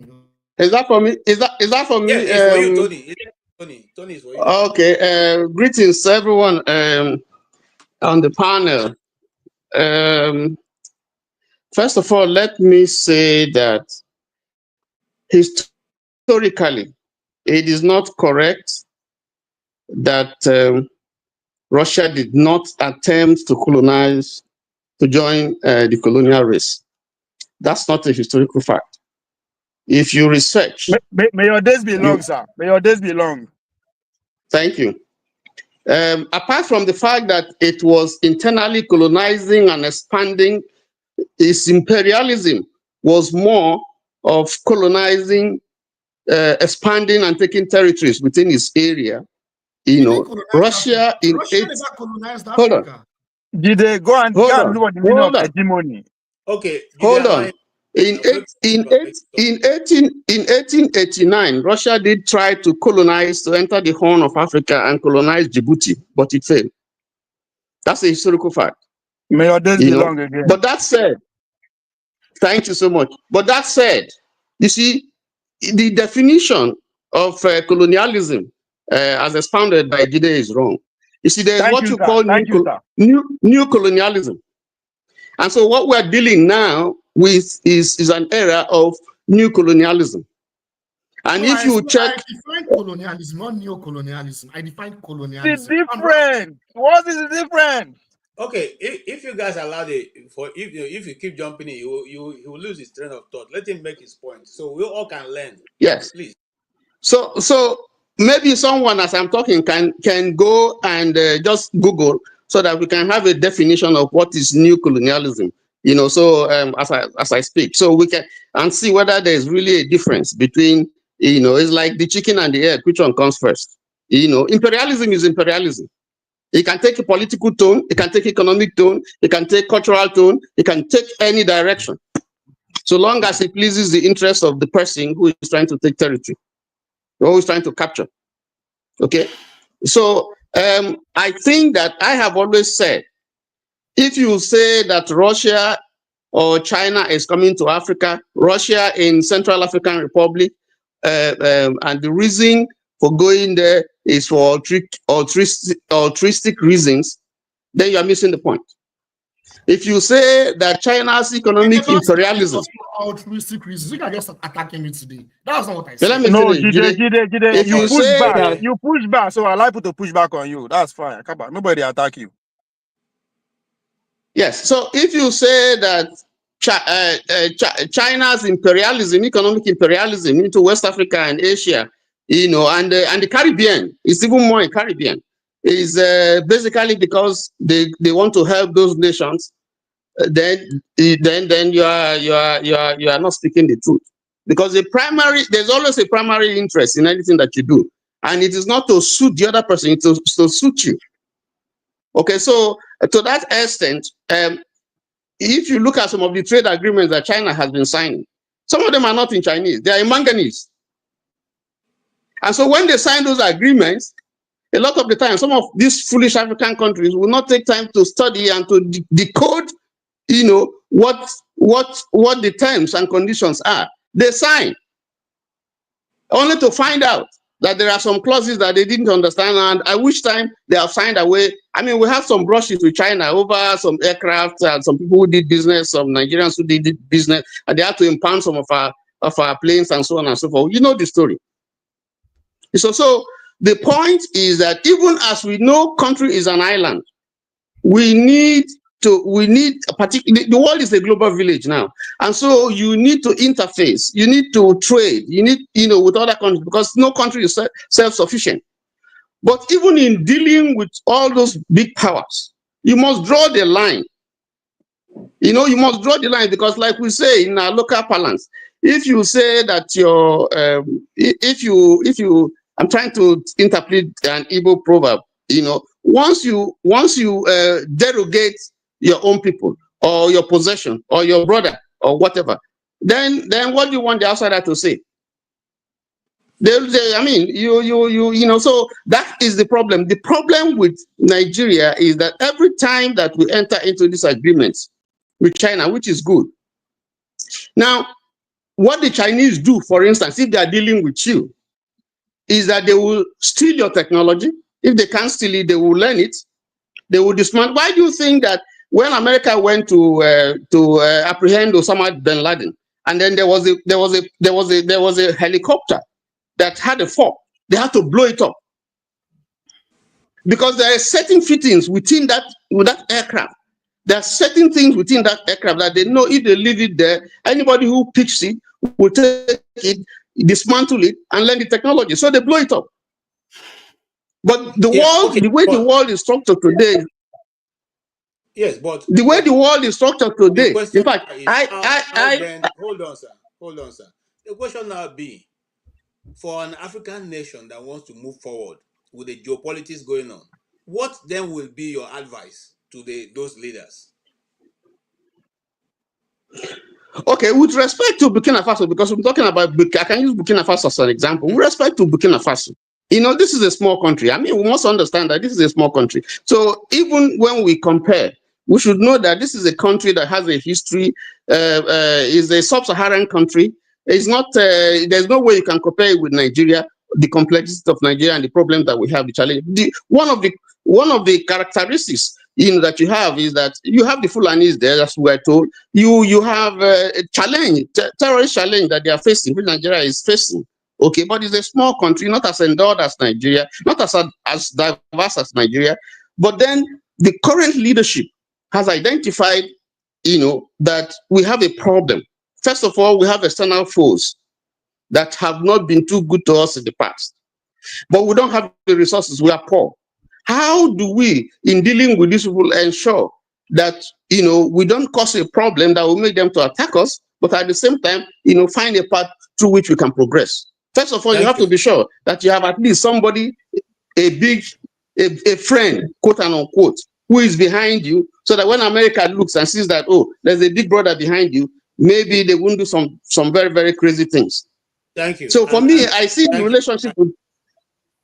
Is that for me? Is that for me? Yeah, it's for you, Tony. Tony is for you. Okay. Greetings, everyone on the panel. First of all, let me say that historically, it is not correct that Russia did not attempt to colonize, to join the colonial race. That's not a historical fact. If you research... May your days be long, sir. May your days be long. Thank you. Apart from the fact that it was internally colonizing and expanding, its imperialism was more of colonizing, expanding and taking territories within its area. Russia in hold on. Did they go and look at the meaning of hegemony? Okay. Hold on. In 1889, Russia did try to colonize, to enter the Horn of Africa and colonize Djibouti, but it failed. That's a historical fact. May your days be long again. But that said, thank you so much. But that said, you see, the definition of colonialism as expounded by Gide is wrong. You see, there's what you call new colonialism. And so what we're dealing now with is an era of new colonialism. And if you check... I define colonialism, not neo-colonialism. I define colonialism. It's different. What is the difference? Okay, if you guys allow if you keep jumping in, he will lose his train of thought. Let him make his point, so we all can learn. Yes, please. So maybe someone, as I'm talking, can go and just Google so that we can have a definition of what is new colonialism. So as I speak, so we can and see whether there is really a difference between, it's like the chicken and the egg, which one comes first? Imperialism is imperialism. It can take a political tone, it can take economic tone, it can take cultural tone, it can take any direction, so long as it pleases the interest of the person who is trying to take territory, or who is trying to capture. Okay, so I think that I have always said, if you say that Russia or China is coming to Africa, Russia in Central African Republic, and the reason for going there is for altruistic reasons, then you are missing the point. If you say that China's economic imperialism, altruistic reasons, you can just attacking me today. That's not what I said. Let me no, finish. Jide, If you push say back, that, you push back, so I like to push back on you. That's fine. Come on, nobody attack you. yes. So if you say that China's imperialism, economic imperialism into West Africa and Asia, and the Caribbean, it's even more in Caribbean, is basically because they want to help those nations. Then you are not speaking the truth, because there's always a primary interest in anything that you do, and it is not to suit the other person, it's to suit you. Okay, so to that extent, if you look at some of the trade agreements that China has been signing, some of them are not in Chinese, they are in manganese. And so when they sign those agreements, a lot of the time, some of these foolish African countries will not take time to study and to decode, what the terms and conditions are. They sign, only to find out that there are some clauses that they didn't understand, and at which time they have signed away. I mean, we have some brushes with China over some aircraft and some people who did business, some Nigerians who did business, and they had to impound some of our planes and so on and so forth. You know the story. So the point is that even as we know country is an island, we need particularly, the world is a global village now, and so you need to interface, you need to trade, you need, with other countries, because no country is self-sufficient. But even in dealing with all those big powers, you must draw the line. You must draw the line, because like we say in our local parlance, if you say that I'm trying to interpret an Igbo proverb, once you derogate your own people or your possession or your brother or whatever, then what do you want the outsider to say? So that is the problem. The problem with Nigeria is that every time that we enter into these agreements with China, which is good. Now, what the Chinese do, for instance, if they are dealing with you, is that they will steal your technology. If they can't steal it, they will learn it. They will dismantle. Why do you think that when America went to apprehend Osama bin Laden, and then there was a helicopter that had a fault, they had to blow it up, because there are certain fittings within that aircraft. There are certain things within that aircraft that they know if they leave it there, anybody who picks it will take it, dismantle it, and learn the technology. So they blow it up. But the way the world is structured today. Yes, but the way the world is structured today. In fact, hold on, sir. The question now be, for an African nation that wants to move forward with the geopolitics going on, what then will be your advice to those leaders? Okay, with respect to Burkina Faso, because I'm talking about, I can use Burkina Faso as an example. With respect to Burkina Faso, this is a small country. I mean, we must understand that this is a small country. So even when we compare, we should know that this is a country that has a history, is a sub-Saharan country. It's not, there's no way you can compare it with Nigeria, the complexity of Nigeria and the problems that we have, the challenge. One of the characteristics that you have is that you have the Fulanis there, as we are told. You have a challenge, terrorist challenge that they are facing, which Nigeria is facing. Okay, but it's a small country, not as endowed as Nigeria, not as diverse as Nigeria. But then the current leadership has identified, that we have a problem. First of all, we have external foes that have not been too good to us in the past. But we don't have the resources, we are poor. How do we, in dealing with these people, ensure that, we don't cause a problem that will make them to attack us, but at the same time, find a path through which we can progress? First of all, you have to be sure that you have at least somebody, a friend, quote and unquote, who is behind you, so that when America looks and sees that, oh, there's a big brother behind you, maybe they won't do some very, very crazy things. Thank you. So for me, I see the relationship with...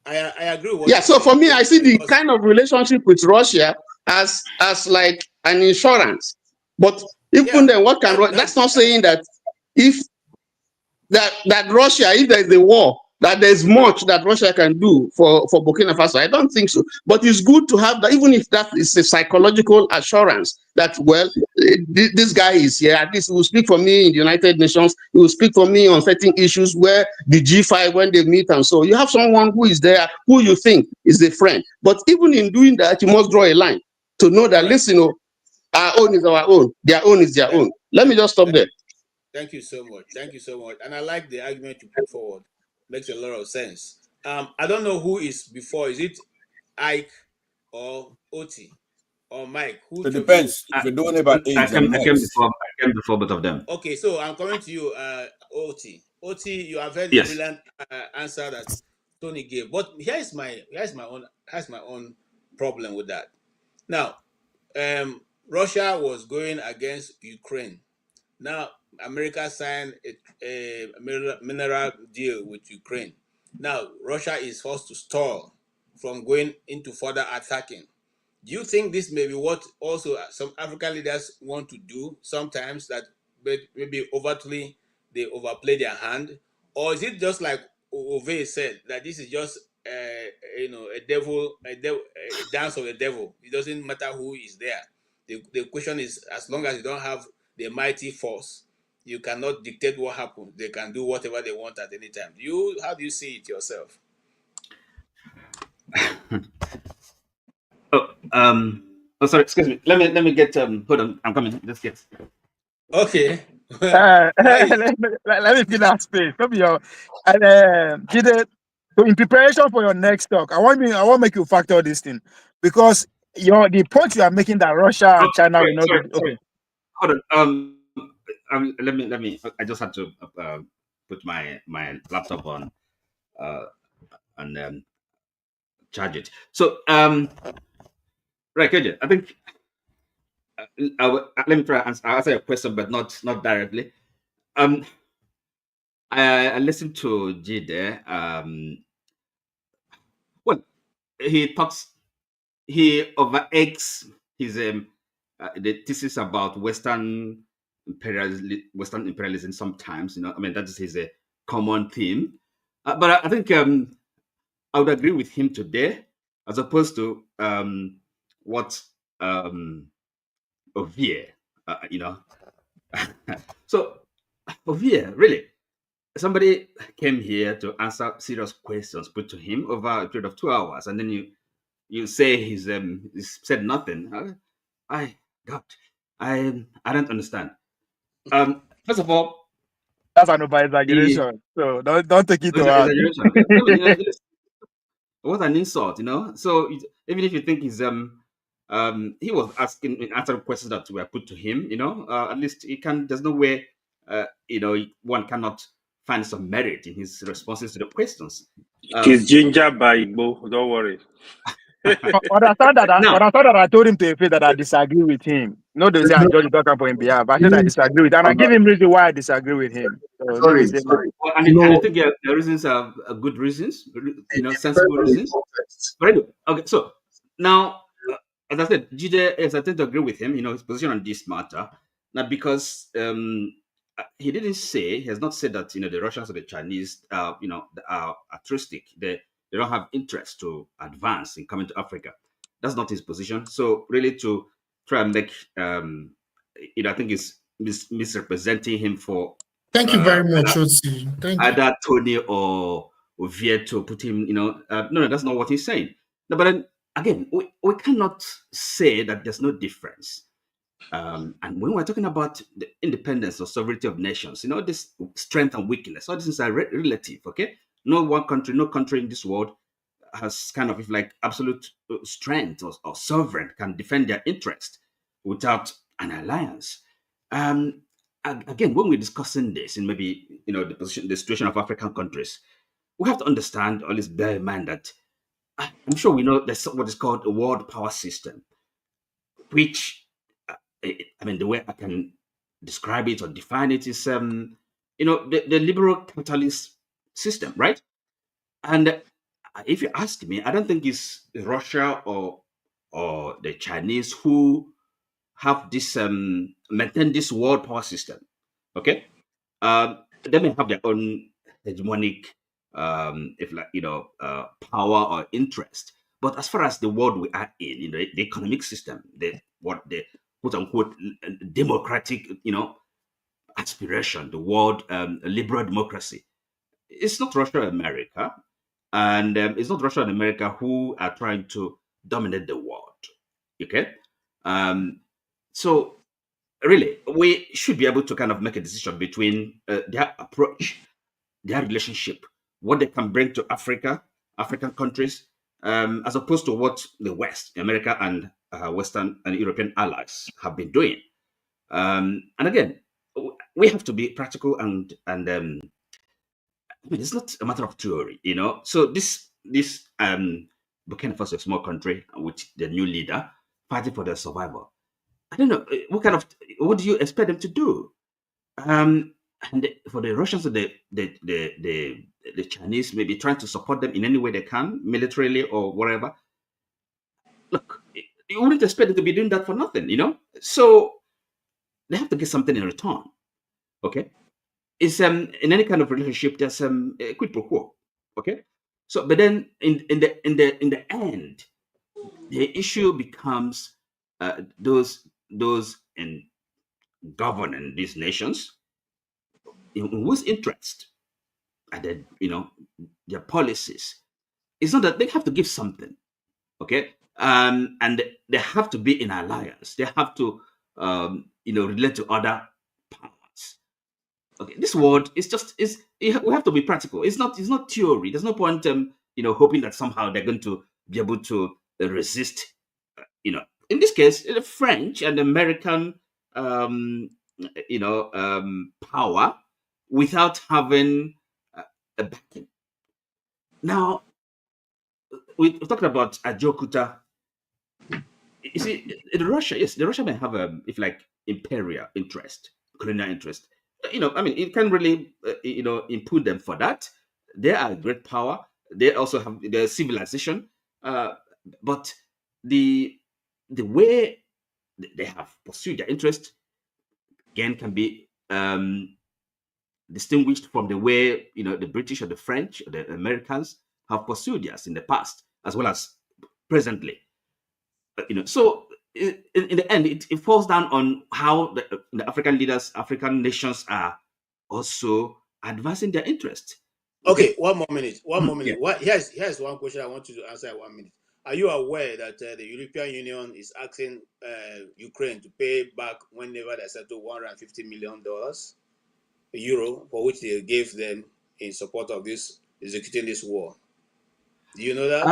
I agree with yeah, so for me, I see the kind of relationship with Russia as like an insurance. But even then, what can... That's not saying that if that Russia, if there is a war, that there's much that Russia can do for Burkina Faso. I don't think so. But it's good to have that, even if that is a psychological assurance that, well, this guy is here. At least he will speak for me in the United Nations. He will speak for me on certain issues where the G5, when they meet and so. You have someone who is there, who you think is a friend. But even in doing that, you must draw a line to know that, listen, our own is our own. Their own is their own. Let me just stop there. Thank you so much. Thank you so much. And I like the argument you put forward. Makes a lot of sense. I don't know who is before. Is it Ike or Oti or Mike? Who it depends. If you're doing it by age, I came before both of them. Okay, so I'm coming to you, Oti. Oti, you have heard Yes. the brilliant answer that Tony gave. But here's my own problem with that. Now, Russia was going against Ukraine. Now, America signed a mineral deal with Ukraine. Now, Russia is forced to stall from going into further attacking. Do you think this may be what also some African leaders want to do sometimes, that maybe overtly they overplay their hand? Or is it just like Ove said, that this is just a dance of the devil? It doesn't matter who is there. The question is, as long as you don't have the mighty force, you cannot dictate what happens. They can do whatever they want at any time. How do you see it yourself? Sorry, excuse me. Let me get hold on. I'm coming. Just get. Okay. let me fill that space. Come here. And Jide, so in preparation for your next talk, I want to make you factor this thing, because the point you are making that Russia and China will not be okay. Hold on. Let me. I just had to put my laptop on and charge it. So right, KJ, I think let me try to answer your question, but not directly. I listened to Jide. Well, he overeggs his the thesis about Western imperialism sometimes. I mean, that is his common theme. But I think I would agree with him today, as opposed to what Ovie, So Ovie, really, somebody came here to answer serious questions put to him over a period of 2 hours, and then you say he's said nothing. I don't understand. First of all, that's an over exaggeration. So don't take it to heart. It was an insult, So even if you think he's he was answering questions that were put to him, at least he can. There's no way, one cannot find some merit in his responses to the questions. He's ginger by Igbo, don't worry. Understand that I told him to a face that I disagree with him. No, they say I'm just talking for him behalf, but I said I disagree with him, and I give him reason why I disagree with him. So, Sorry. I think the reasons are good reasons, sensible reasons. But anyway, okay, so now, as I said, Jide, yes, I tend to agree with him, his position on this matter. Now, because he didn't say, he has not said that, the Russians or the Chinese, are altruistic. They don't have interest to advance in coming to Africa. That's not his position. So really to try and make, I think it's misrepresenting him for... Thank you very much, Otsi. Either Tony or Ovie to put him, no, that's not what he's saying. No, but then, again, we cannot say that there's no difference. And when we're talking about the independence or sovereignty of nations, this strength and weakness, all these are relative, okay? No country in this world has kind of absolute strength or sovereign can defend their interest without an alliance. Again, when we're discussing this in maybe the situation of African countries, we have to understand, or at least bear in mind that I'm sure we know there's what is called a world power system, which the way I can describe it or define it is the liberal capitalist system, right? And if you ask me, I don't think it's Russia or the Chinese who have this maintain this world power system. Okay, they may have their own hegemonic if like power or interest. But as far as the world we are in, the economic system, the quote unquote democratic, aspiration, the world liberal democracy, it's not Russia or America, and it's not Russia and America who are trying to dominate the world. Okay, so really, we should be able to kind of make a decision between their approach, their relationship, what they can bring to African countries, as opposed to what the West, America, and Western and European allies have been doing. And again, we have to be practical and it's not a matter of theory, So this Burkina Faso, a small country with the new leader fighting for their survival. I don't know what do you expect them to do? And for the Russians and the Chinese, maybe trying to support them in any way they can, militarily or whatever. Look, you wouldn't expect them to be doing that for nothing, So they have to get something in return. Okay, it's in any kind of relationship there's a quid pro quo. Okay, so but then in the end, the issue becomes those in governing these nations, in whose interest and then their policies. It's not that they have to give something, okay, and they have to be in alliance. They have to relate to other powers. Okay, this world is we have to be practical. It's not theory. There's no point hoping that somehow they're going to be able to resist. In this case, the French and American power without having a backing. Now, we're talking about Ajokuta. You see, the Russia may have if like imperial interest, colonial interest. It can really input them for that. They are a great power. They also have their civilization, but the way they have pursued their interest again can be distinguished from the way the British or the French or the Americans have pursued theirs in the past as well as presently. So in the end, it falls down on how the African leaders, African nations are also advancing their interest. Okay, one more minute. Yeah. Here's one question I want you to answer in 1 minute. Are you aware that the European Union is asking Ukraine to pay back whenever they settle $150 million euro, for which they gave them in support of this executing this war? Do you know that?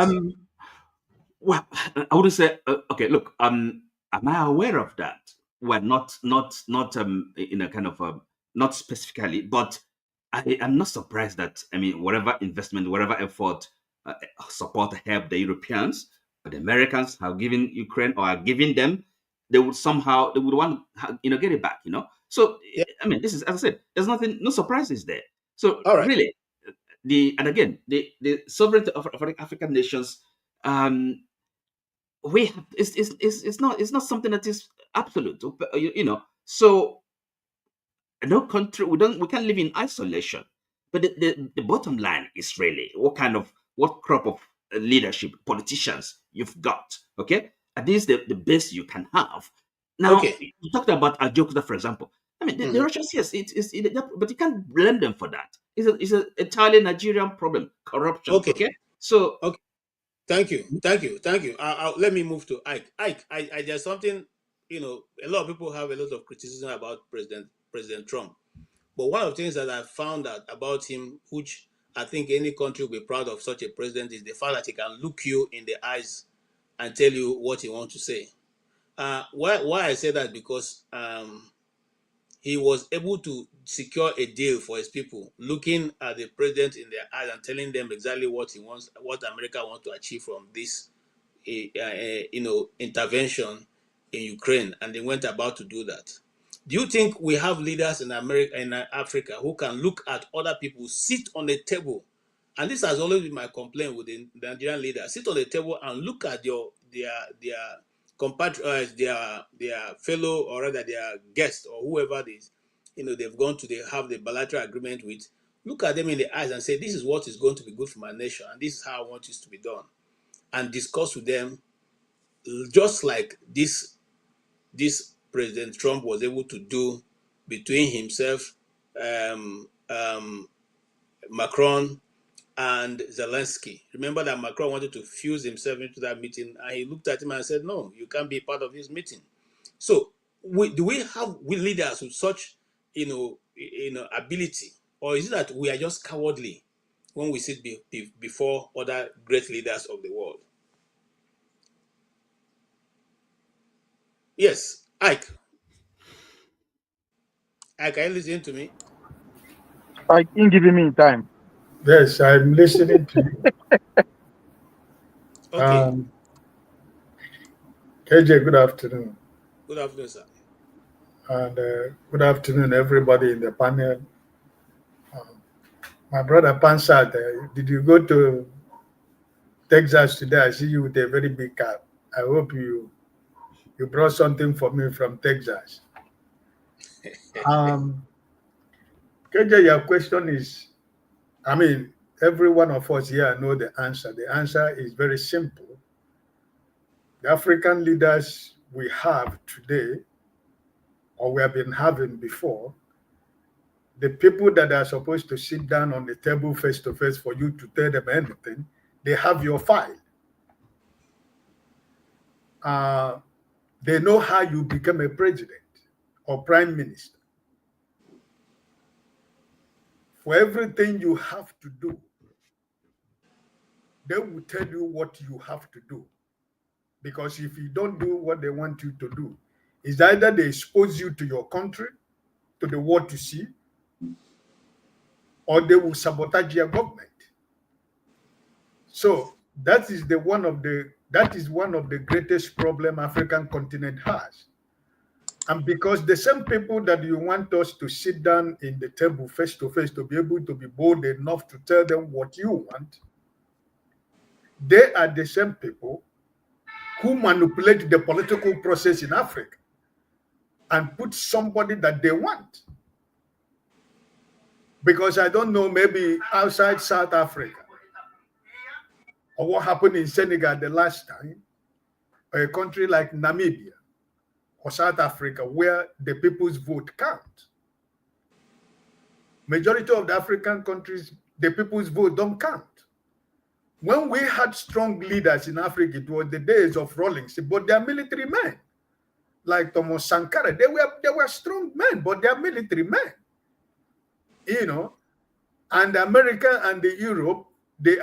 Well, I wouldn't say. Okay, look. Am I aware of that? Well, not in a kind of not specifically, but I am not surprised that whatever investment, whatever effort, support, help the Europeans, or the Americans have given Ukraine or are giving them, they would want get it back. So Yeah. this is, as I said, there's no surprises there. So All right. really, the sovereignty of African nations. We have it's not something that is absolute, So no country we can't live in isolation. But the bottom line is really what crop of leadership, politicians you've got. Okay, and this is the best you can have. Now, Okay. you talked about Ajokuta, for example. The Russians, yes, but you can't blame them for that. It's an entirely Nigerian problem, corruption. Okay, so okay. Thank you. Let me move to Ike. I there's something, a lot of people have a lot of criticism about President Trump. But one of the things that I found out about him, which I think any country will be proud of such a president, is the fact that he can look you in the eyes and tell you what he wants to say. Why I say that? Because he was able to secure a deal for his people, looking at the president in their eyes and telling them exactly what he wants, what America wants to achieve from this, intervention in Ukraine, and they went about to do that. Do you think we have leaders in America and Africa who can look at other people, sit on the table, and this has always been my complaint with the Nigerian leaders, sit on the table and look at their compatriots, their fellow, or rather their guests, or whoever it is, they've gone to have the bilateral agreement with, look at them in the eyes and say, this is what is going to be good for my nation, and this is how I want it to be done, and discuss with them, just like this President Trump was able to do between himself, Macron, and Zelensky. Remember that Macron wanted to fuse himself into that meeting, and he looked at him and said, no, you can't be part of this meeting. So do we have leaders with such ability, or is it that we are just cowardly when we sit before other great leaders of the world? Yes, Ike. Ike, are you listening to me? Ike, in giving me time. Yes, I'm listening to you. Okay. KJ, good afternoon. Good afternoon, sir. And good afternoon, everybody in the panel. My brother Pansat, did you go to Texas today? I see you with a very big cap. I hope you brought something for me from Texas. KJ, your question is, I mean, every one of us here know the answer. The answer is very simple. The African leaders we have today, or we have been having before, the people that are supposed to sit down on the table face to face for you to tell them anything, they have your file. They know how you become a president or prime minister. For everything you have to do, they will tell you what you have to do. Because if you don't do what they want you to do, it's either they expose you to your country, to the world to see, or they will sabotage your government. So that is one of the greatest problem African continent has. And because the same people that you want us to sit down in the table face to face to be able to be bold enough to tell them what you want, they are the same people who manipulate the political process in Africa and put somebody that they want. Because I don't know, maybe outside South Africa, or what happened in Senegal the last time, or a country like Namibia or South Africa, where the people's vote counts. Majority of the African countries, the people's vote don't count. When we had strong leaders in Africa, it was the days of Rawlings, but they are military men. Like Thomas Sankara, they were strong men, but they are military men. And America and the Europe, they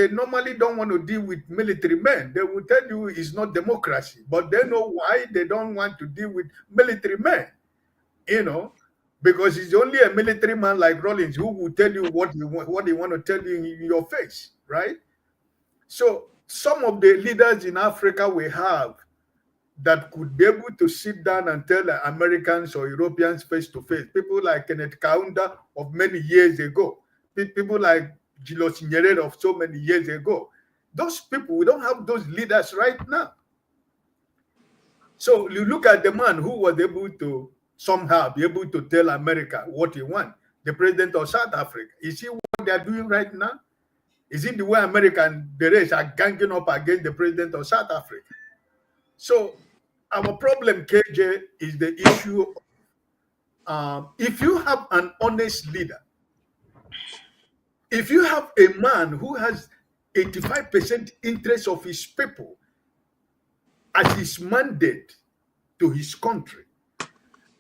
normally don't want to deal with military men. They will tell you it's not democracy, but they know why they don't want to deal with military men, because it's only a military man like Rawlings who will tell you what they want to tell you in your face, right? So some of the leaders in Africa we have that could be able to sit down and tell the Americans or Europeans face to face, people like Kenneth Kaunda of many years ago, people like Julius Nyerere of so many years ago. Those people, we don't have those leaders right now. So you look at the man who was able to somehow be able to tell America what he wants, the president of South Africa. Is he what they are doing right now? Is it the way America and the rest are ganging up against the president of South Africa? So our problem, KJ, is the issue. If you have an honest leader, if you have a man who has 85% interest of his people as his mandate to his country,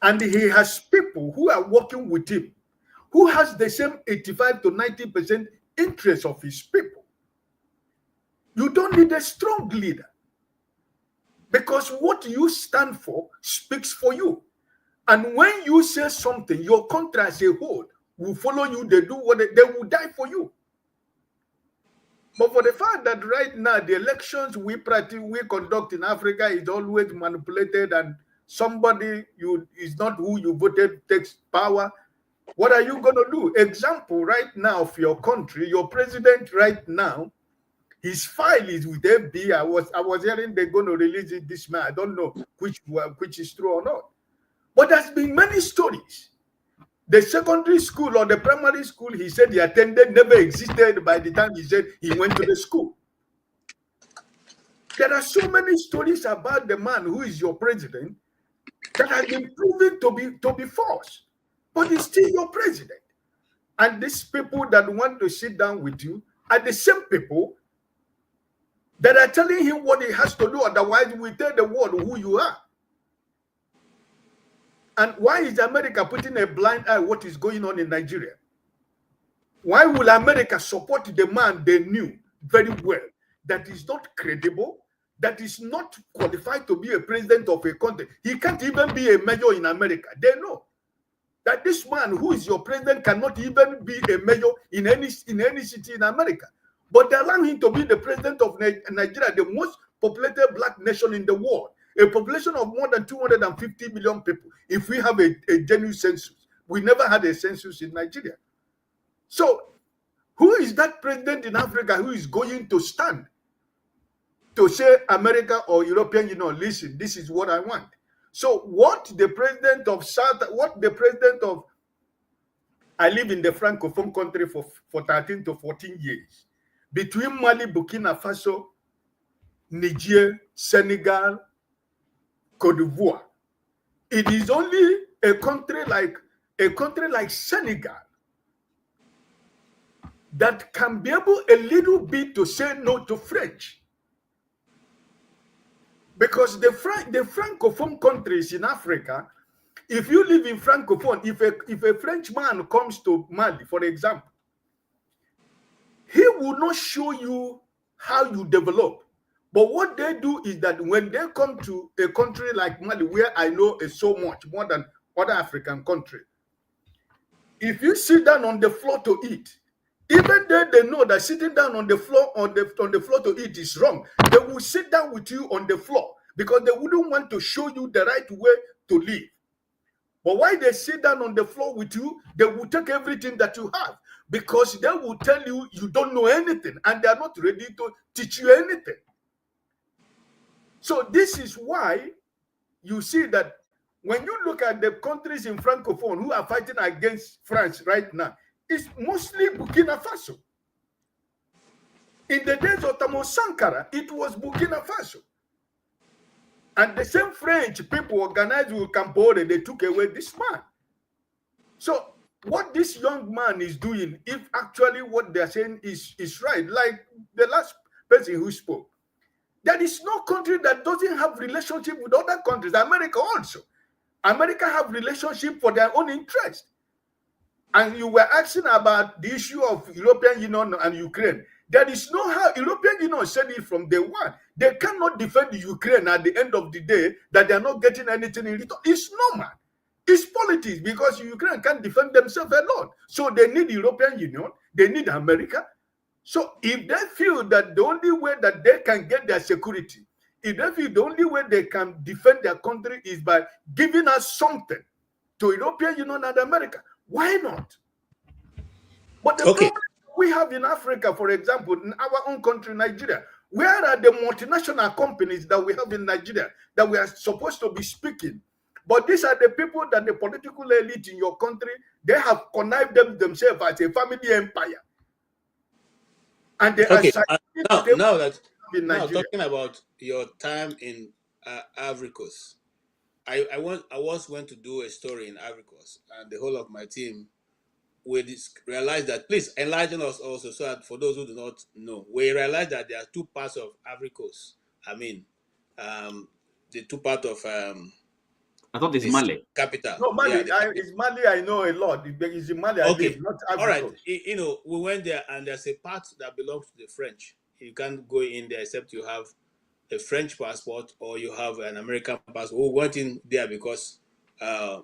and he has people who are working with him, who has the same 85 to 90% interest of his people, you don't need a strong leader. Because what you stand for speaks for you. And when you say something, your country as a whole will follow you. They do what they will die for you. But for the fact that right now the elections we conduct in Africa is always manipulated, and somebody is not who you voted takes power, what are you going to do? Example right now of your country, your president right now, his file is with FBI. I was hearing they're going to release it this month. I don't know which is true or not. But there's been many stories The secondary school or the primary school he said he attended never existed by the time he said he went to the school. There are so many stories about the man who is your president that has been proven to be false, but he's still your president. And these people that want to sit down with you are the same people that are telling him what he has to do, otherwise we tell the world who you are. And why is America putting a blind eye what is going on in Nigeria? Why will America support the man they knew very well that is not credible, that is not qualified to be a president of a country? He can't even be a mayor in America. They know that this man who is your president cannot even be a mayor in any city in America. But they allow him to be the president of Nigeria, the most populated black nation in the world, a population of more than 250 million people. If we have a genuine census, we never had a census in Nigeria. So who is that president in Africa who is going to stand to say America or European Union, listen, this is what I want? So what the president of I live in the Francophone country for 13 to 14 years. Between Mali, Burkina Faso, Niger, Senegal, Cote d'Ivoire, it is only a country like Senegal that can be able a little bit to say no to French. Because the Francophone countries in Africa, if you live in Francophone, if a Frenchman comes to Mali, for example, he will not show you how you develop. But what they do is that when they come to a country like Mali, where I know is so much more than other African countries, if you sit down on the floor to eat, even though they know that sitting down on the floor to eat is wrong, they will sit down with you on the floor because they wouldn't want to show you the right way to live. But why they sit down on the floor with you, they will take everything that you have because they will tell you you don't know anything and they are not ready to teach you anything. So this is why you see that when you look at the countries in Francophone who are fighting against France right now, it's mostly Burkina Faso. In the days of Thomas Sankara, it was Burkina Faso. And the same French people organized with Cambodia, they took away this man. So what this young man is doing, if actually what they're saying is right, like the last person who spoke, there is no country that doesn't have relationship with other countries. America also. America have relationship for their own interest. And you were asking about the issue of European Union and Ukraine. There is no how European Union said it from day one. They cannot defend Ukraine at the end of the day that they are not getting anything in return. It's normal. It's politics because Ukraine can't defend themselves alone. So they need European Union. They need America. So if they feel that the only way that they can get their security, if they feel the only way they can defend their country is by giving us something to European Union and America, why not? But the problem we have in Africa, for example, in our own country, Nigeria, where are the multinational companies that we have in Nigeria that we are supposed to be speaking? But these are the people that the political elite in your country, they have connived themselves as a family empire. And they are now talking about your time in Ivory Coast, I once went to do a story in Ivory Coast, and the whole of my team we realized that, please enlighten us also, so that for those who do not know, we realized that there are two parts of Ivory Coast. I mean, the two parts of I thought it's Mali. Capital. No, Mali. It's Mali. I know a lot. It's in Mali. Okay. Not Ivory all right. Coast. You know, we went there, and there's a part that belongs to the French. You can't go in there except you have a French passport or you have an American passport. We went in there because of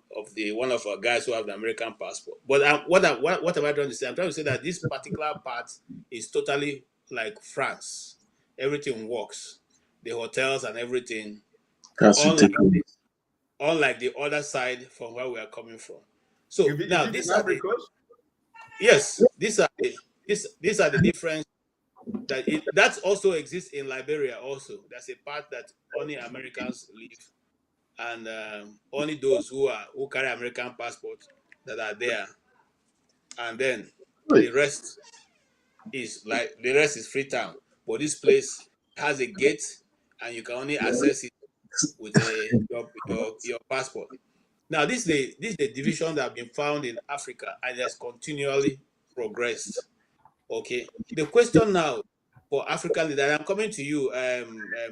one of our guys who have the American passport. But what am I trying to say? I'm trying to say that this particular part is totally like France. Everything works, the hotels and everything. Unlike the other side from where we are coming from. So now these are the, yes, these are the difference that also exists in Liberia. Also, there's a part that only Americans live, and only those who carry American passports that are there, and then Right. the rest is free town. But this place has a gate, and you can only access it with your passport. Now, this is the division that have been found in Africa, and it has continually progressed. Okay. The question now for African leaders, I'm coming to you,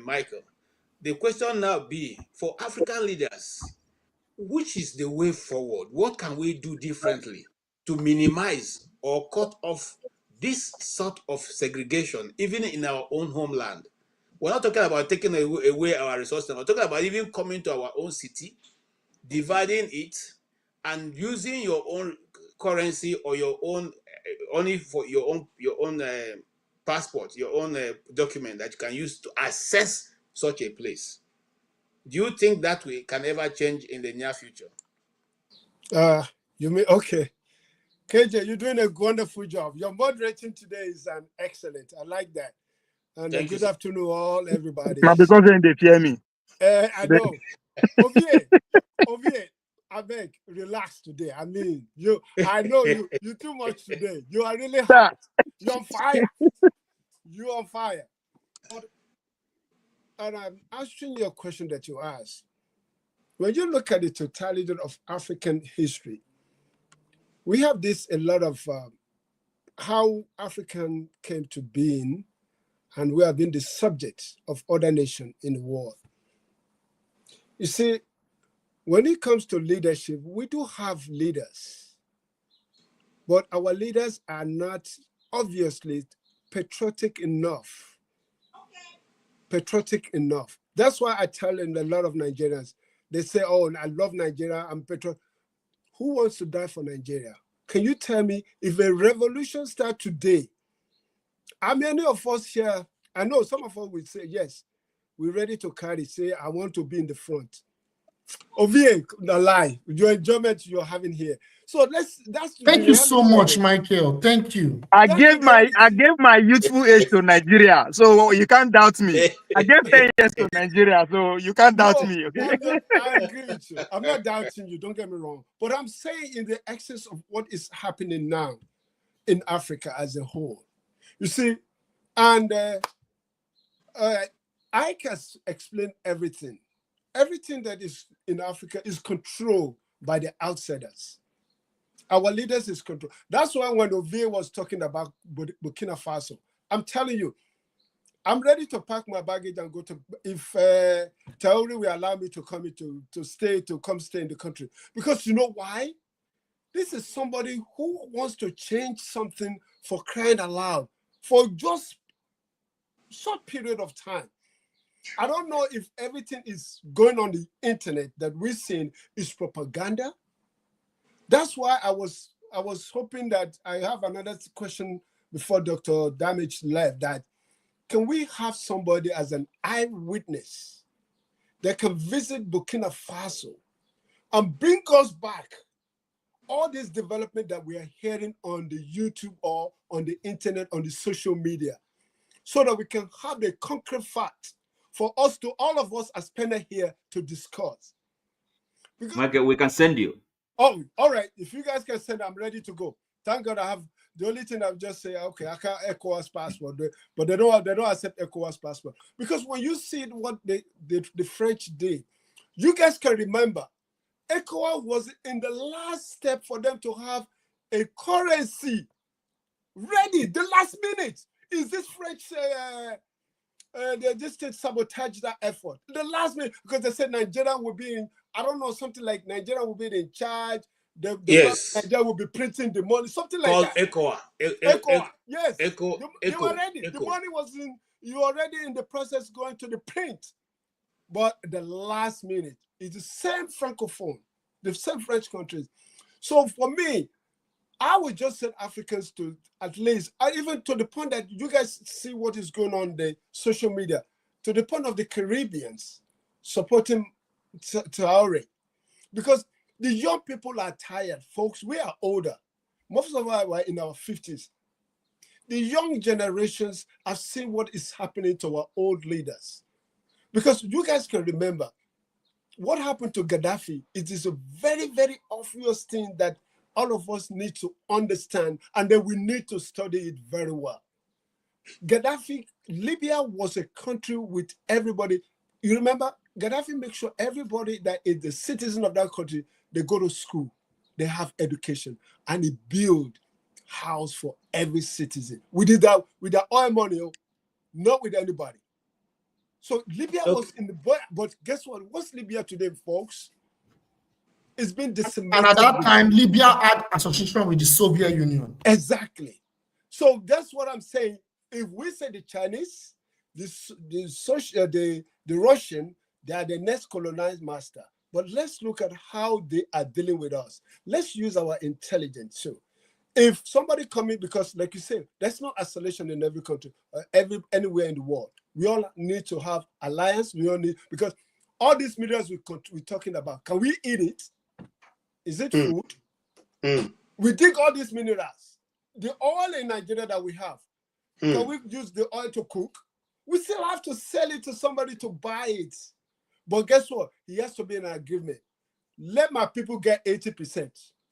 Michael. The question now be for African leaders, which is the way forward? What can we do differently to minimize or cut off this sort of segregation, even in our own homeland? We're not talking about taking away our resources. We're talking about even coming to our own city, dividing it, and using your own currency or your own only for your own passport, your own document that you can use to access such a place. Do you think that way can ever change in the near future? You mean okay? KJ, you're doing a wonderful job. Your moderating today is an excellent. I like that. And good afternoon, all everybody. Now because they fear me. I know. Ovie, I beg, relax today. I mean, I know you too much today. You are really hot. You're on fire. You're on fire. And I'm answering your question that you asked. When you look at the totality of African history, we have a lot of how African came to being, and we have been the subject of other nations in the world. You see, when it comes to leadership, we do have leaders, but our leaders are not obviously patriotic enough. Patriotic enough. That's why I tell a lot of Nigerians, they say, oh, I love Nigeria, I'm patriotic. Who wants to die for Nigeria? Can you tell me if a revolution starts today, how many of us here, I know some of us will say, yes, we're ready to carry, say, I want to be in the front. Ovie, the lie, your enjoyment you're having here. So thank you so much, Michael. Thank you. I gave my youthful age to Nigeria, so you can't doubt me. I gave 10 years to Nigeria, so you can't doubt me. Okay? I agree with you. I'm not doubting you, don't get me wrong. But I'm saying in the excess of what is happening now in Africa as a whole. You see, and I can explain everything. Everything that is in Africa is controlled by the outsiders. Our leaders is controlled. That's why when Ovie was talking about Burkina Faso, I'm telling you, I'm ready to pack my baggage and go to, if Traore will allow me to come to come stay in the country. Because you know why? This is somebody who wants to change something for crying aloud for just short period of time. I don't know if everything is going on the internet that we're seeing is propaganda. That's why I was hoping that I have another question before Dr. Damage left, that can we have somebody as an eyewitness that can visit Burkina Faso and bring us back all this development that we are hearing on the YouTube or on the internet, on the social media, so that we can have a concrete fact for us to, all of us as panel here, to discuss. Because, Michael, we can send you. Oh, all right. If you guys can send, I'm ready to go. Thank God I have, the only thing I've just say, okay, I can't ECOWAS passport, but they don't accept ECOWAS passport. Because when you see what the French did, you guys can remember, ECOWAS was in the last step for them to have a currency ready. The last minute is this French, they just sabotage that effort. The last minute, because they said Nigeria will be in, I don't know, something like Nigeria will be in charge. Yes. Nigeria will be printing the money, something like that. ECOWAS. Yes. You were ready. The money was in, you were already in the process going to the print. But the last minute is the same Francophone, the same French countries. So for me, I would just send Africans to at least, even to the point that you guys see what is going on the social media, to the point of the Caribbeans supporting Traore. Because the young people are tired, folks. We are older. Most of us are in our 50s. The young generations have seen what is happening to our old leaders. Because you guys can remember what happened to Gaddafi. It is a very, very obvious thing that all of us need to understand, and then we need to study it very well. Gaddafi, Libya was a country with everybody. You remember, Gaddafi made sure everybody that is the citizen of that country, they go to school, they have education, and he built house for every citizen. We did that with the oil money, not with anybody. So Libya was in the but guess what? What's Libya today, folks? It's been decimated. And at that time, Libya had association with the Soviet Union. Exactly. So that's what I'm saying. If we say the Chinese, the Russian, they are the next colonized master. But let's look at how they are dealing with us. Let's use our intelligence too. If somebody coming, because like you said, there's no isolation in every country, anywhere in the world. We all need to have alliance. We all need, because all these minerals we're talking about, can we eat it? Is it food? We dig all these minerals. The oil in Nigeria that we have, can we use the oil to cook? We still have to sell it to somebody to buy it. But guess what? He has to be in an agreement. Let my people get 80%.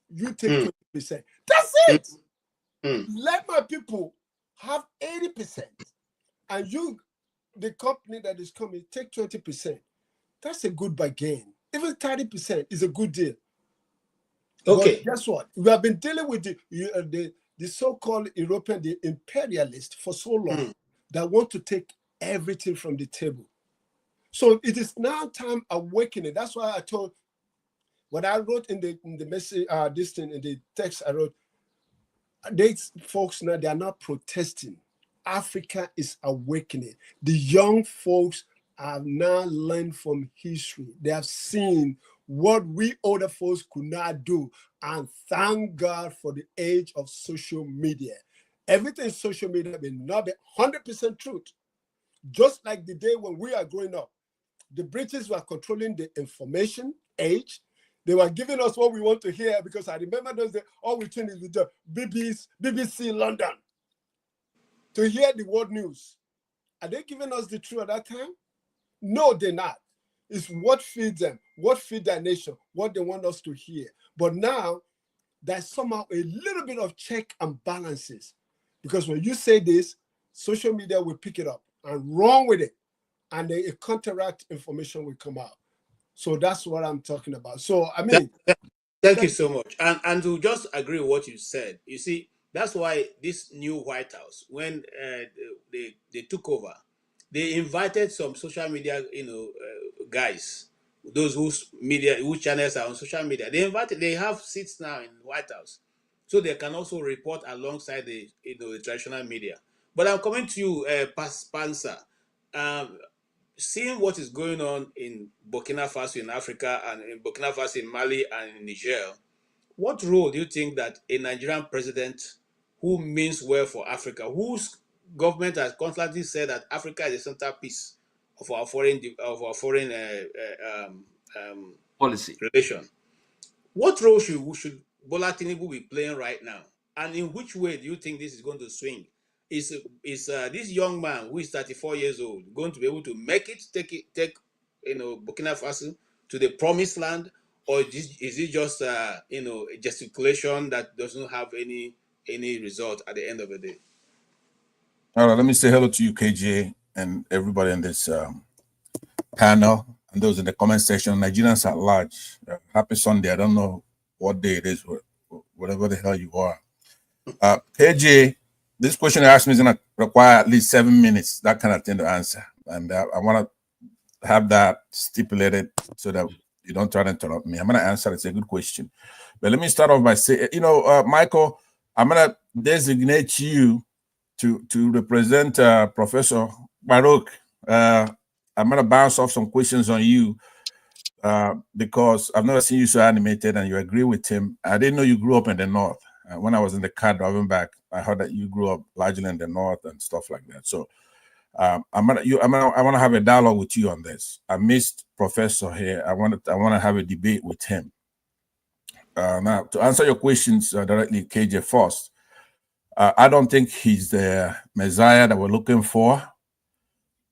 You take 20%. That's it. Let my people have 80%. And you, the company that is coming, take 20%. That's a good bargain. Even 30% is a good deal. Okay. But guess what? We have been dealing with the so-called European, the imperialists for so long that want to take everything from the table. So it is now time awakening. That's why I told, what I wrote in the message, this thing in the text I wrote, these folks now, they are not protesting. Africa is awakening. The young folks have now learned from history. They have seen what we older folks could not do. And thank God for the age of social media. Everything social media may not be 100% truth. Just like the day when we are growing up, the British were controlling the information age. They were giving us what we want to hear, because I remember those days, all we tuned is with the BBC London to hear the world news. Are they giving us the truth at that time? No, they're not. It's what feeds them, what feeds their nation, what they want us to hear. But now, there's somehow a little bit of check and balances. Because when you say this, social media will pick it up and run with it. And then a counteract information will come out. So that's what I'm talking about. So, I mean... Thank you so much. And to just agree with what you said, you see, that's why this new White House, when they took over, they invited some social media, guys, those whose channels are on social media. They have seats now in the White House, so they can also report alongside the traditional media. But I'm coming to you, Pansa. Seeing what is going on in Burkina Faso in Africa, and in Burkina Faso in Mali and in Niger, what role do you think that a Nigerian president who means well for Africa, whose government has constantly said that Africa is the centerpiece of our foreign policy relation, what role should Bola Tinubu be playing right now? And in which way do you think this is going to swing? Is this young man who is 34 years old going to be able to make it, take Burkina Faso to the promised land, or is it just a gesticulation that doesn't have any result at the end of the day? All right, let me say hello to you, KJ, and everybody in this panel, and those in the comment section, Nigerians at large. Happy Sunday. I don't know what day it is, whatever the hell you are. KJ, this question I asked me is going to require at least 7 minutes, that kind of thing to answer. And I want to have that stipulated so that you don't try to interrupt me. I'm going to answer. It's a good question. But let me start off by saying, Michael, I'm going to designate you to represent Professor Farooq. I'm going to bounce off some questions on you because I've never seen you so animated, and you agree with him. I didn't know you grew up in the North. When I was in the car driving back, I heard that you grew up largely in the North and stuff like that. So I want to have a dialogue with you on this. I missed Professor here. I want to have a debate with him. Now, to answer your questions directly, KJ, first, I don't think he's the Messiah that we're looking for.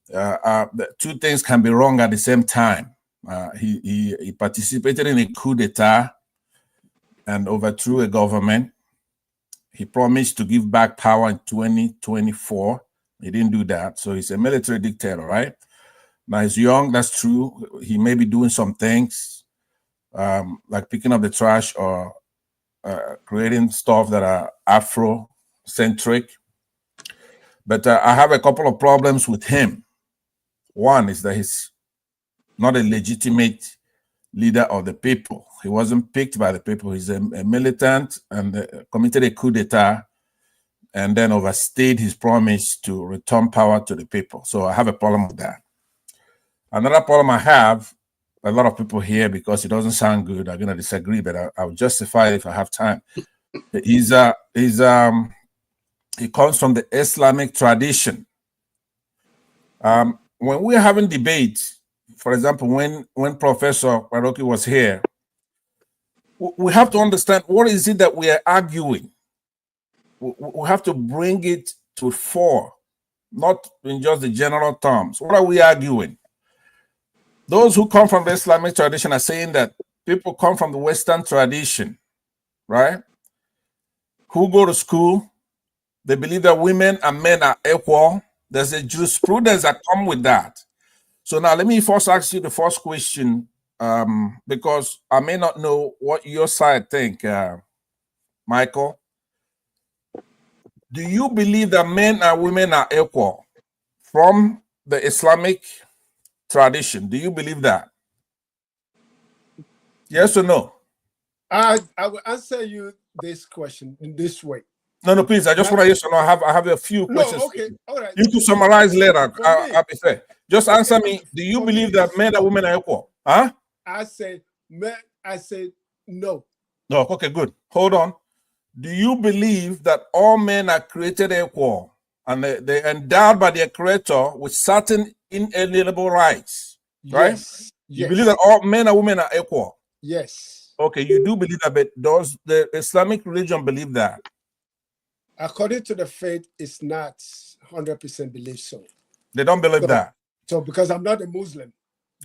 The two things can be wrong at the same time. He participated in a coup d'etat and overthrew a government. He promised to give back power in 2024. He didn't do that. So he's a military dictator, right? Now he's young, that's true. He may be doing some things like picking up the trash or creating stuff that are Afro-centric. But I have a couple of problems with him. One is that he's not a legitimate leader of the people. He wasn't picked by the people. He's a militant and committed a coup d'etat and then overstayed his promise to return power to the people. So I have a problem with that. Another problem I have, a lot of people here, because it doesn't sound good, are going to disagree, but I'll justify it if I have time. He comes from the Islamic tradition. When we're having debates, for example, when Professor Kperogi was here, we have to understand what is it that we are arguing. We have to bring it to fore, not in just the general terms. What are we arguing? Those who come from the Islamic tradition are saying that people come from the Western tradition, right? Who go to school, they believe that women and men are equal. There's a jurisprudence that comes with that. So now let me first ask you the first question, because I may not know what your side think, Michael. Do you believe that men and women are equal from the Islamic tradition? Do you believe that? Yes or no? I will answer you this question in this way. No, please. I just want to yes or no. I have a few questions. No, okay, all right. You can summarize later. I'll be fair. Just answer me. Do you believe that men and women are equal? Huh? I say no. No. Okay, good. Hold on. Do you believe that all men are created equal and they're endowed by their creator with certain inalienable rights? Right? Yes. You believe that all men and women are equal? Yes. Okay, you do believe that, but does the Islamic religion believe that? According to the faith, it's not 100% believe so. They don't believe that. So because I'm not a Muslim.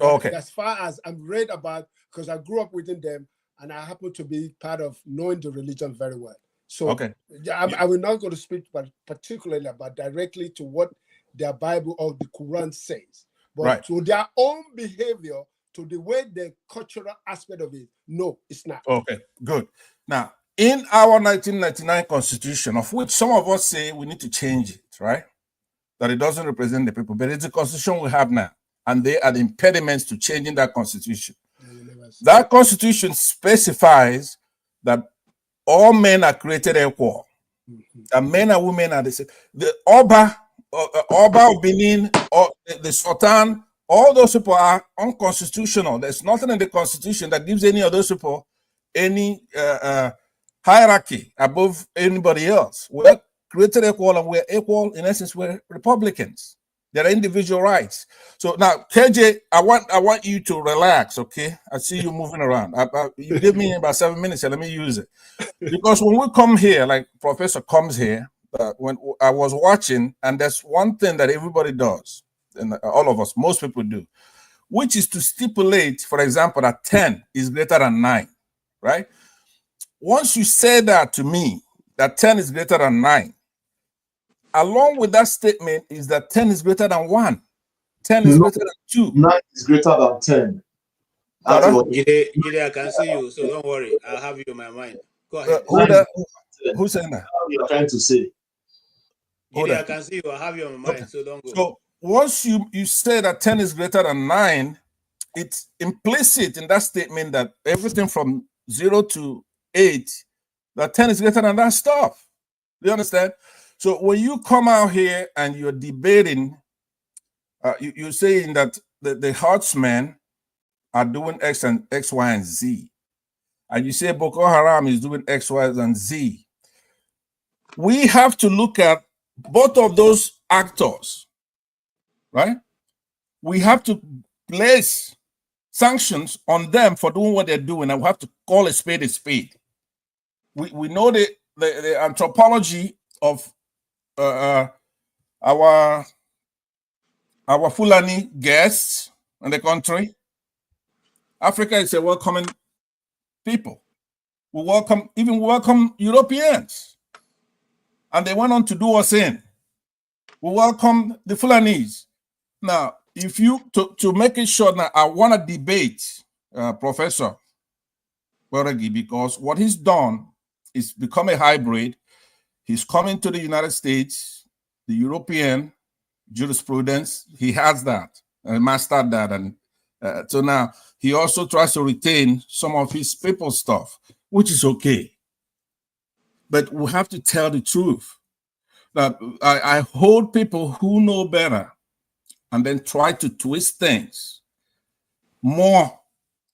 Okay. As far as I'm read about, because I grew up within them and I happen to be part of knowing the religion very well. So okay. I will not go to speak particularly about directly to what their Bible or the Quran says, but right. to their own behavior, to the way the cultural aspect of it, no, it's not. Okay, good. Now, in our 1999 Constitution, of which some of us say we need to change it, right? That it doesn't represent the people, but it's the Constitution we have now, and they are the impediments to changing that Constitution. That Constitution specifies that all men are created equal, and men and women are the same. The Oba of Benin, or the Sultan, all those people are unconstitutional. There's nothing in the Constitution that gives any of those people any hierarchy above anybody else. We're created equal, and we're equal. In essence, we're Republicans. There are individual rights. So now, KJ, I want you to relax, okay? I see you moving around. You give me about 7 minutes, and let me use it. Because when we come here, like Professor comes here, when I was watching, and there's one thing that everybody does, and all of us, most people do, which is to stipulate, for example, that 10 is greater than 9, right? Once you say that to me, that 10 is greater than 9, along with that statement is that 10 is greater than 1. 10 is greater than 2. 9 is greater than 10. Jide, I can see you, so don't worry. I'll have you in my mind. Go ahead. Who's saying that? What you're trying to say. Jide, I can see you. I'll have you in my mind, so don't go. So once you say that 10 is greater than 9, it's implicit in that statement that everything from 0 to 8, that 10 is greater than that stuff. Do you understand? So when you come out here and you're debating, you're saying that the herdsmen are doing X, Y, and Z. And you say Boko Haram is doing X, Y, and Z. We have to look at both of those actors, right? We have to place sanctions on them for doing what they're doing, and we have to call a spade a spade. We know the anthropology of our Fulani guests in the country. Africa is a welcoming people. We welcome Europeans. And they went on to do us in. We welcome the Fulanese. Now, if you, to make it short, now, I want to debate Professor Kperogi, because what he's done is become a hybrid. He's coming to the United States, the European jurisprudence. He has that and mastered that. And so now he also tries to retain some of his people stuff, which is okay. But we have to tell the truth. That I hold people who know better and then try to twist things more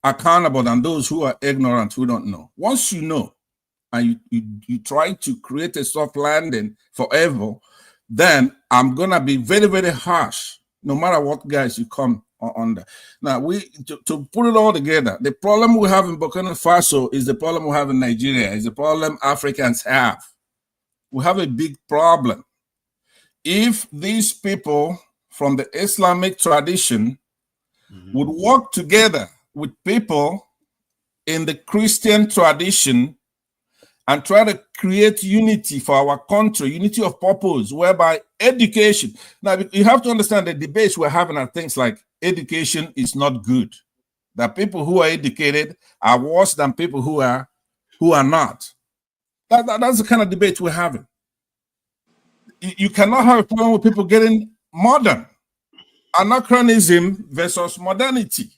accountable than those who are ignorant, who don't know. Once you know, and you try to create a soft landing forever, then I'm going to be very, very harsh, no matter what guys you come under. Now, to put it all together, the problem we have in Burkina Faso is the problem we have in Nigeria, is the problem Africans have. We have a big problem. If these people from the Islamic tradition would work together with people in the Christian tradition and try to create unity for our country, unity of purpose, whereby education. Now, you have to understand the debates we're having are things like education is not good. That people who are educated are worse than people who are not. That's the kind of debate we're having. You cannot have a problem with people getting modern. Anachronism versus modernity,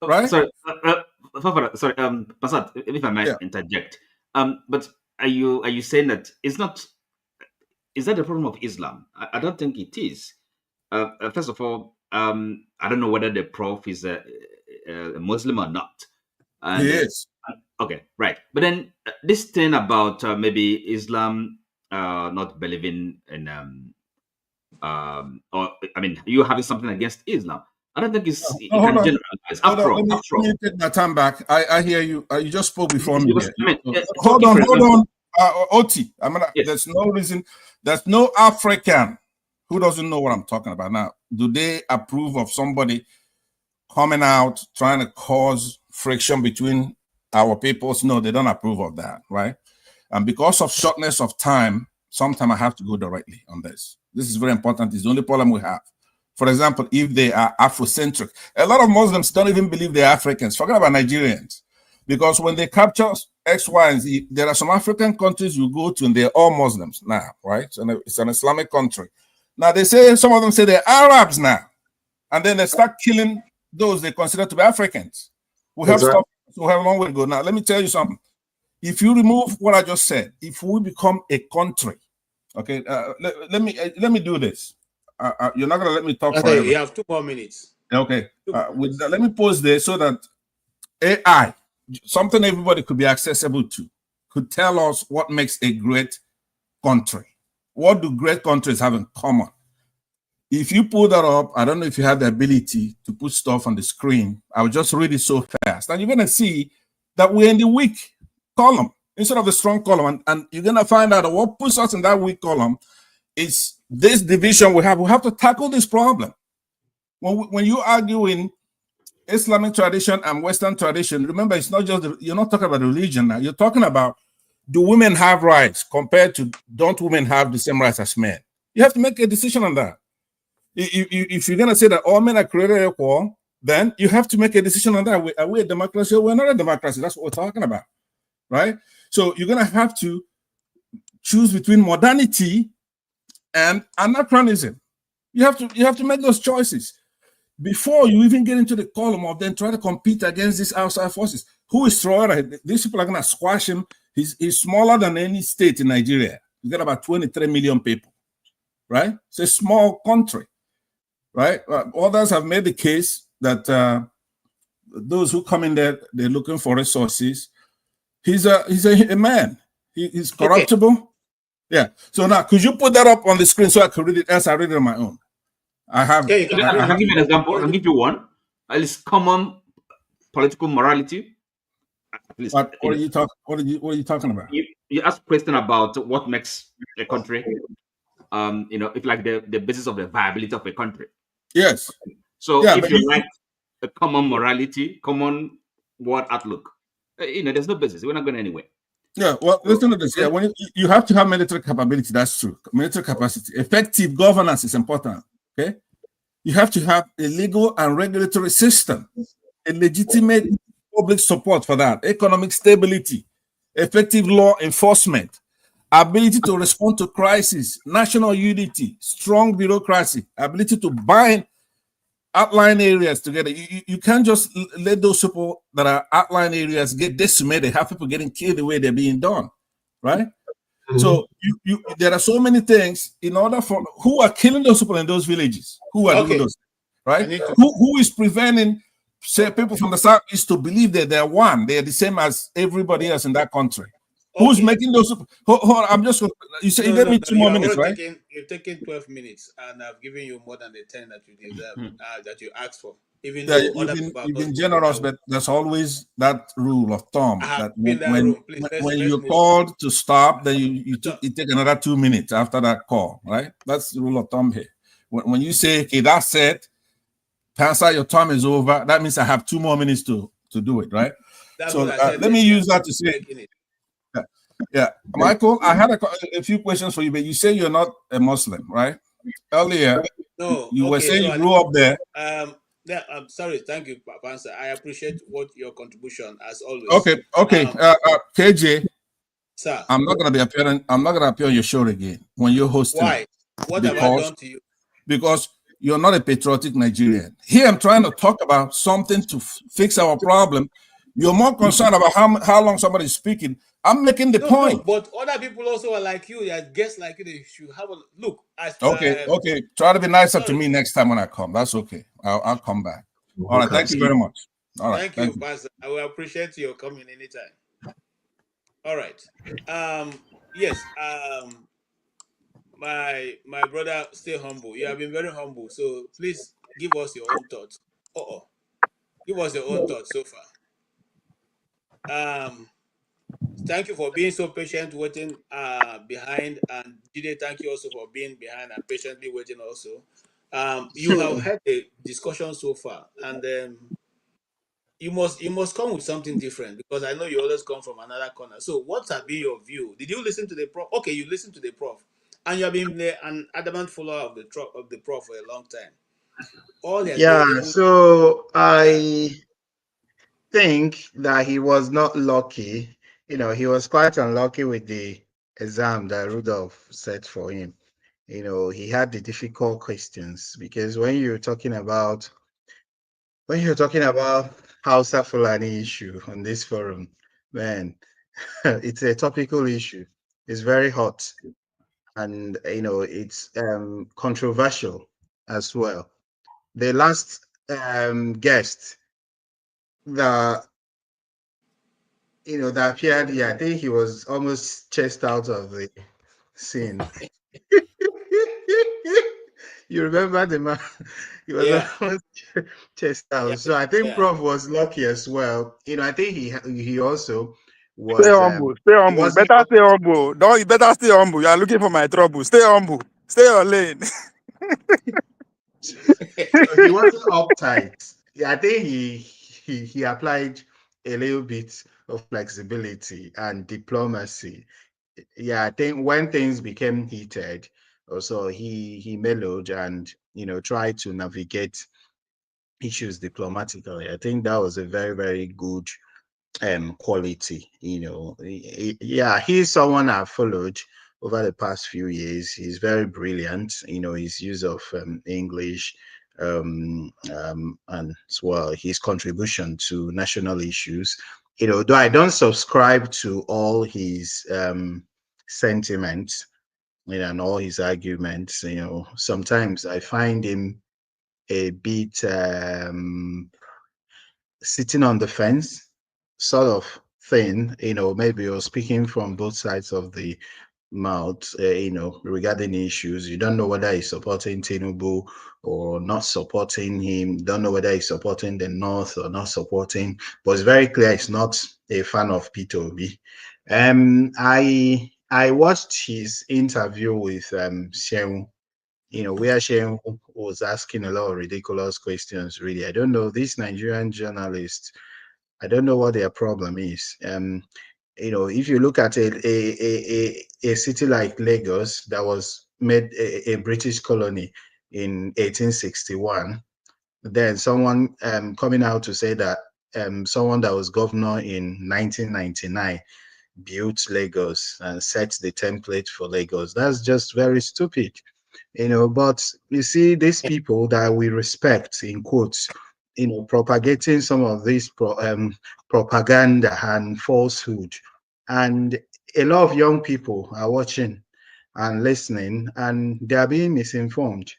right? Sorry, Pasad, if I might interject. But are you saying that it's not? Is that the problem of Islam? I don't think it is. First of all, I don't know whether the Prof is a Muslim or not. He is. Okay, right. But then this thing about maybe Islam not believing in or I mean, you having something against Islam. I don't think it's you can generalize. Let me take my time back. I hear you. You just spoke before me. Hold on. Oti. There's no reason. There's no African who doesn't know what I'm talking about. Now, do they approve of somebody coming out trying to cause friction between our peoples? No, they don't approve of that, right? And because of shortness of time, sometimes I have to go directly on this. This is very important. It's the only problem we have. For example, if they are Afrocentric, a lot of Muslims don't even believe they're Africans. Forget about Nigerians. Because when they capture X, Y, and Z, there are some African countries you go to and they're all Muslims now, right? So it's an Islamic country. Now they say, some of them say they're Arabs now. And then they start killing those they consider to be Africans. We have stuff, we have a long way to go. Now, let me tell you something. If you remove what I just said, if we become a country, okay, let me do this. You're not going to let me talk forever. You have 2 more minutes. Okay. Let me pause there so that AI, something everybody could be accessible to, could tell us what makes a great country. What do great countries have in common? If you pull that up, I don't know if you have the ability to put stuff on the screen. I'll just read it so fast. And you're going to see that we're in the weak column instead of the strong column. And you're going to find out that what puts us in that weak column is this division we have. We have to tackle this problem. When you argue in Islamic tradition and Western tradition, remember, it's not just, you're not talking about religion now. You're talking about, do women have rights compared to don't women have the same rights as men? You have to make a decision on that. If you're going to say that all men are created equal, then you have to make a decision on that. Are we a democracy or we're not a democracy? That's what we're talking about, right? So you're going to have to choose between modernity and anachronism. You have to make those choices before you even get into the column of then try to compete against these outside forces. Who is Traore? These people are going to squash him. He's smaller than any state in Nigeria. He's got about 23 million people, right? It's a small country, right? Others have made the case that those who come in there, they're looking for resources. He's a man. He's corruptible. Okay. Yeah. So now, could you put that up on the screen so I could read it as I read it on my own? I have. I can give you an example. I can give you one. It's common political morality. What are you talking about? You asked a question about what makes a country. If like the basis of the viability of a country. Yes. So if you like a common morality, common world outlook, There's no business. We're not going anywhere. Yeah, well, listen to this. Yeah, when you have to have military capability, that's true. Military capacity. Effective governance is important. Okay, you have to have a legal and regulatory system, a legitimate public support for that, economic stability, effective law enforcement, ability to respond to crisis, national unity, strong bureaucracy, ability to bind outlying areas together. You can't just let those people that are outlying areas get decimated, have people getting killed the way they're being done, right? Mm-hmm. So there are so many things in order for who are killing those people in those villages, who are doing those, right? Who is preventing, say, people from the southeast to believe that they're one, they're the same as everybody else in that country. Who's making those? Hold on, I'm just. You say you gave me 2 more minutes, right? You've taken 12 minutes, and I've given you more than the 10 that you deserve, that you asked for. Even though you've been generous, but there's always that rule of thumb that when you're called to stop, then you take another 2 minutes after that call, right? That's the rule of thumb here. When you say, okay, that's it, Pastor, your time is over, that means I have 2 more minutes to do it, right? So let me use that to say. Yeah, Michael, I had a few questions for you, but you say you're not a Muslim, right? Earlier, you were saying you grew up there. I'm sorry. Thank you, Pastor. I appreciate your contribution as always. Okay. KJ, sir, I'm not gonna appear on your show again when you're hosting. Why? What have I done to you? Because you're not a patriotic Nigerian. Here, I'm trying to talk about something to fix our problem. You're more concerned about how long somebody's speaking. I'm making the point. No, but other people also are like you. They are guests like you. They should have a look. Okay. Try to be nicer to me next time when I come. That's okay. I'll come back. All right. Thank you very much. All right. Thank you, Pastor. I will appreciate your coming anytime. All right. Yes. My brother, stay humble. You have been very humble. So please give us your own thoughts. Give us your own thoughts so far. Thank you for being so patient, waiting behind, and Jide, thank you also for being behind and patiently waiting also. You have had a discussion so far, and you must come with something different, because I know you always come from another corner. So what has been your view? Did you listen to the Prof? Okay, you listened to the Prof, and you have been an adamant follower of the Prof for a long time. So I think that he was not lucky. He was quite unlucky with the exam that Rudolph set for him. He had the difficult questions, because when you're talking about Hausa Fulani issue on this forum, man, it's a topical issue. It's very hot, and it's controversial as well. The last guest that appeared here, I think he was almost chased out of the scene. You remember the man? He was almost chased out. So I think Prof was lucky as well. I think he also was. Stay humble. Better stay humble. You better stay humble. You are looking for my trouble. Stay humble. Stay on lane. So he wasn't uptight. I think he applied a little bit of flexibility and diplomacy. I think when things became heated, also he mellowed and tried to navigate issues diplomatically. I think that was a very, very good quality. He's someone I've followed over the past few years. He's very brilliant. His use of English, and as well his contribution to national issues. Though I don't subscribe to all his sentiments, and all his arguments. Sometimes I find him a bit sitting on the fence sort of thing. Maybe you're speaking from both sides of the mouth, regarding issues. You don't know whether he's supporting Tinubu or not supporting him. Don't know whether he's supporting the North or not supporting. But it's very clear he's not a fan of P2B. I watched his interview with Shehu, where Shehu was asking a lot of ridiculous questions, really. I don't know, this Nigerian journalist, I don't know what their problem is. If you look at a city like Lagos that was made a British colony in 1861, then someone coming out to say that someone that was governor in 1999 built Lagos and set the template for Lagos. That's just very stupid. But you see, these people that we respect, in quotes, propagating some of this propaganda and falsehood. And a lot of young people are watching and listening, and they're being misinformed.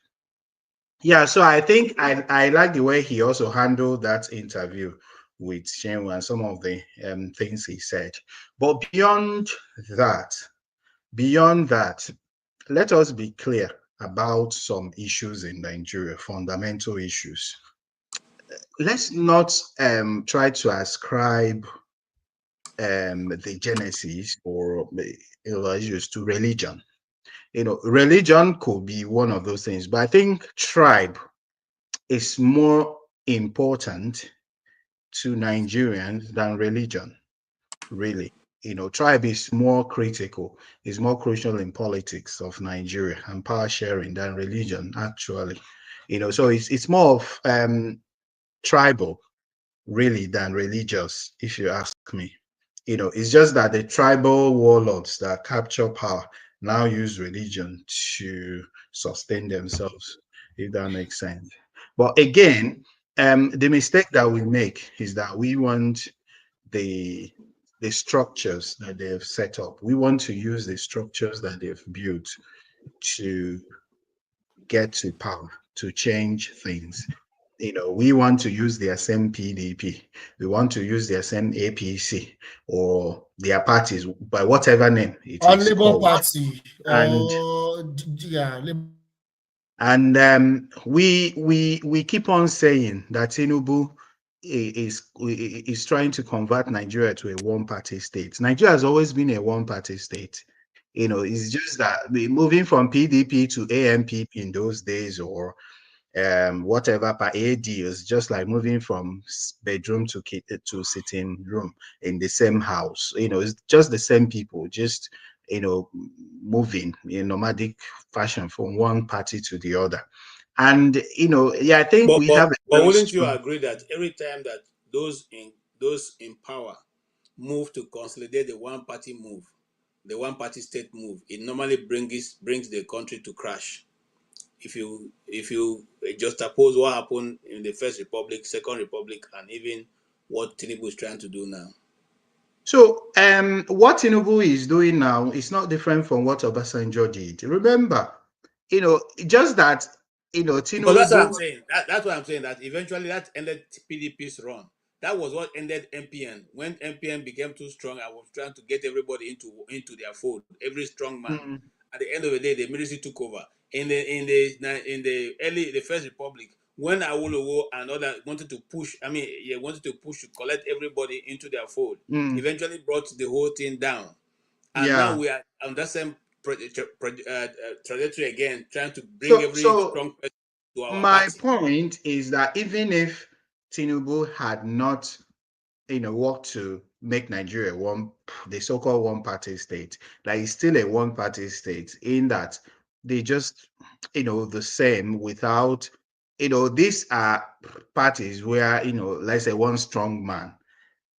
Yeah, so I think I like the way he also handled that interview with Shenwu and some of the things he said. But that, beyond that, let us be clear about some issues in Nigeria, fundamental issues. Let's not try to ascribe the genesis or issues to religion. Religion could be one of those things, but I think tribe is more important to Nigerians than religion, really. Tribe is more critical, is more crucial in politics of Nigeria and power sharing than religion, actually. So it's more of tribal, really, than religious, if you ask me. It's just that the tribal warlords that capture power now use religion to sustain themselves, if that makes sense. But again, the mistake that we make is that we want the structures that they've set up. We want to use the structures that they've built to get to power, to change things. We want to use their same PDP. We want to use their same APC or their parties by whatever name it is Labour called. Party. And we keep on saying that Tinubu is trying to convert Nigeria to a one-party state. Nigeria has always been a one-party state. It's just that moving from PDP to AMPP in those days, or whatever per AD, is just like moving from bedroom to sitting room in the same house. It's just the same people, just moving in nomadic fashion from one party to the other. And I think we have. But wouldn't you agree that every time that those in power move to consolidate the one-party move, the one-party state move, it normally brings the country to crash? If you just oppose what happened in the First Republic, Second Republic, and even what Tinubu is trying to do now. So what Tinubu is doing now is not different from what Obasanjo did. Remember, just that, Tinubu. But that's what I'm saying. That's what I'm saying. That eventually that ended PDP's run. That was what ended MPN. When MPN became too strong, I was trying to get everybody into their fold. Every strong man. At the end of the day, the military took over. In the First Republic, when Awolowo and others wanted to push, to collect everybody into their fold, eventually brought the whole thing down. And now we are on that same trajectory again, trying to bring every strong person to our my party. point is that even if Tinubu had not, worked to make Nigeria the so-called one-party state, like it's still a one-party state in that they just, the same without, these are parties where, let's say one strong man,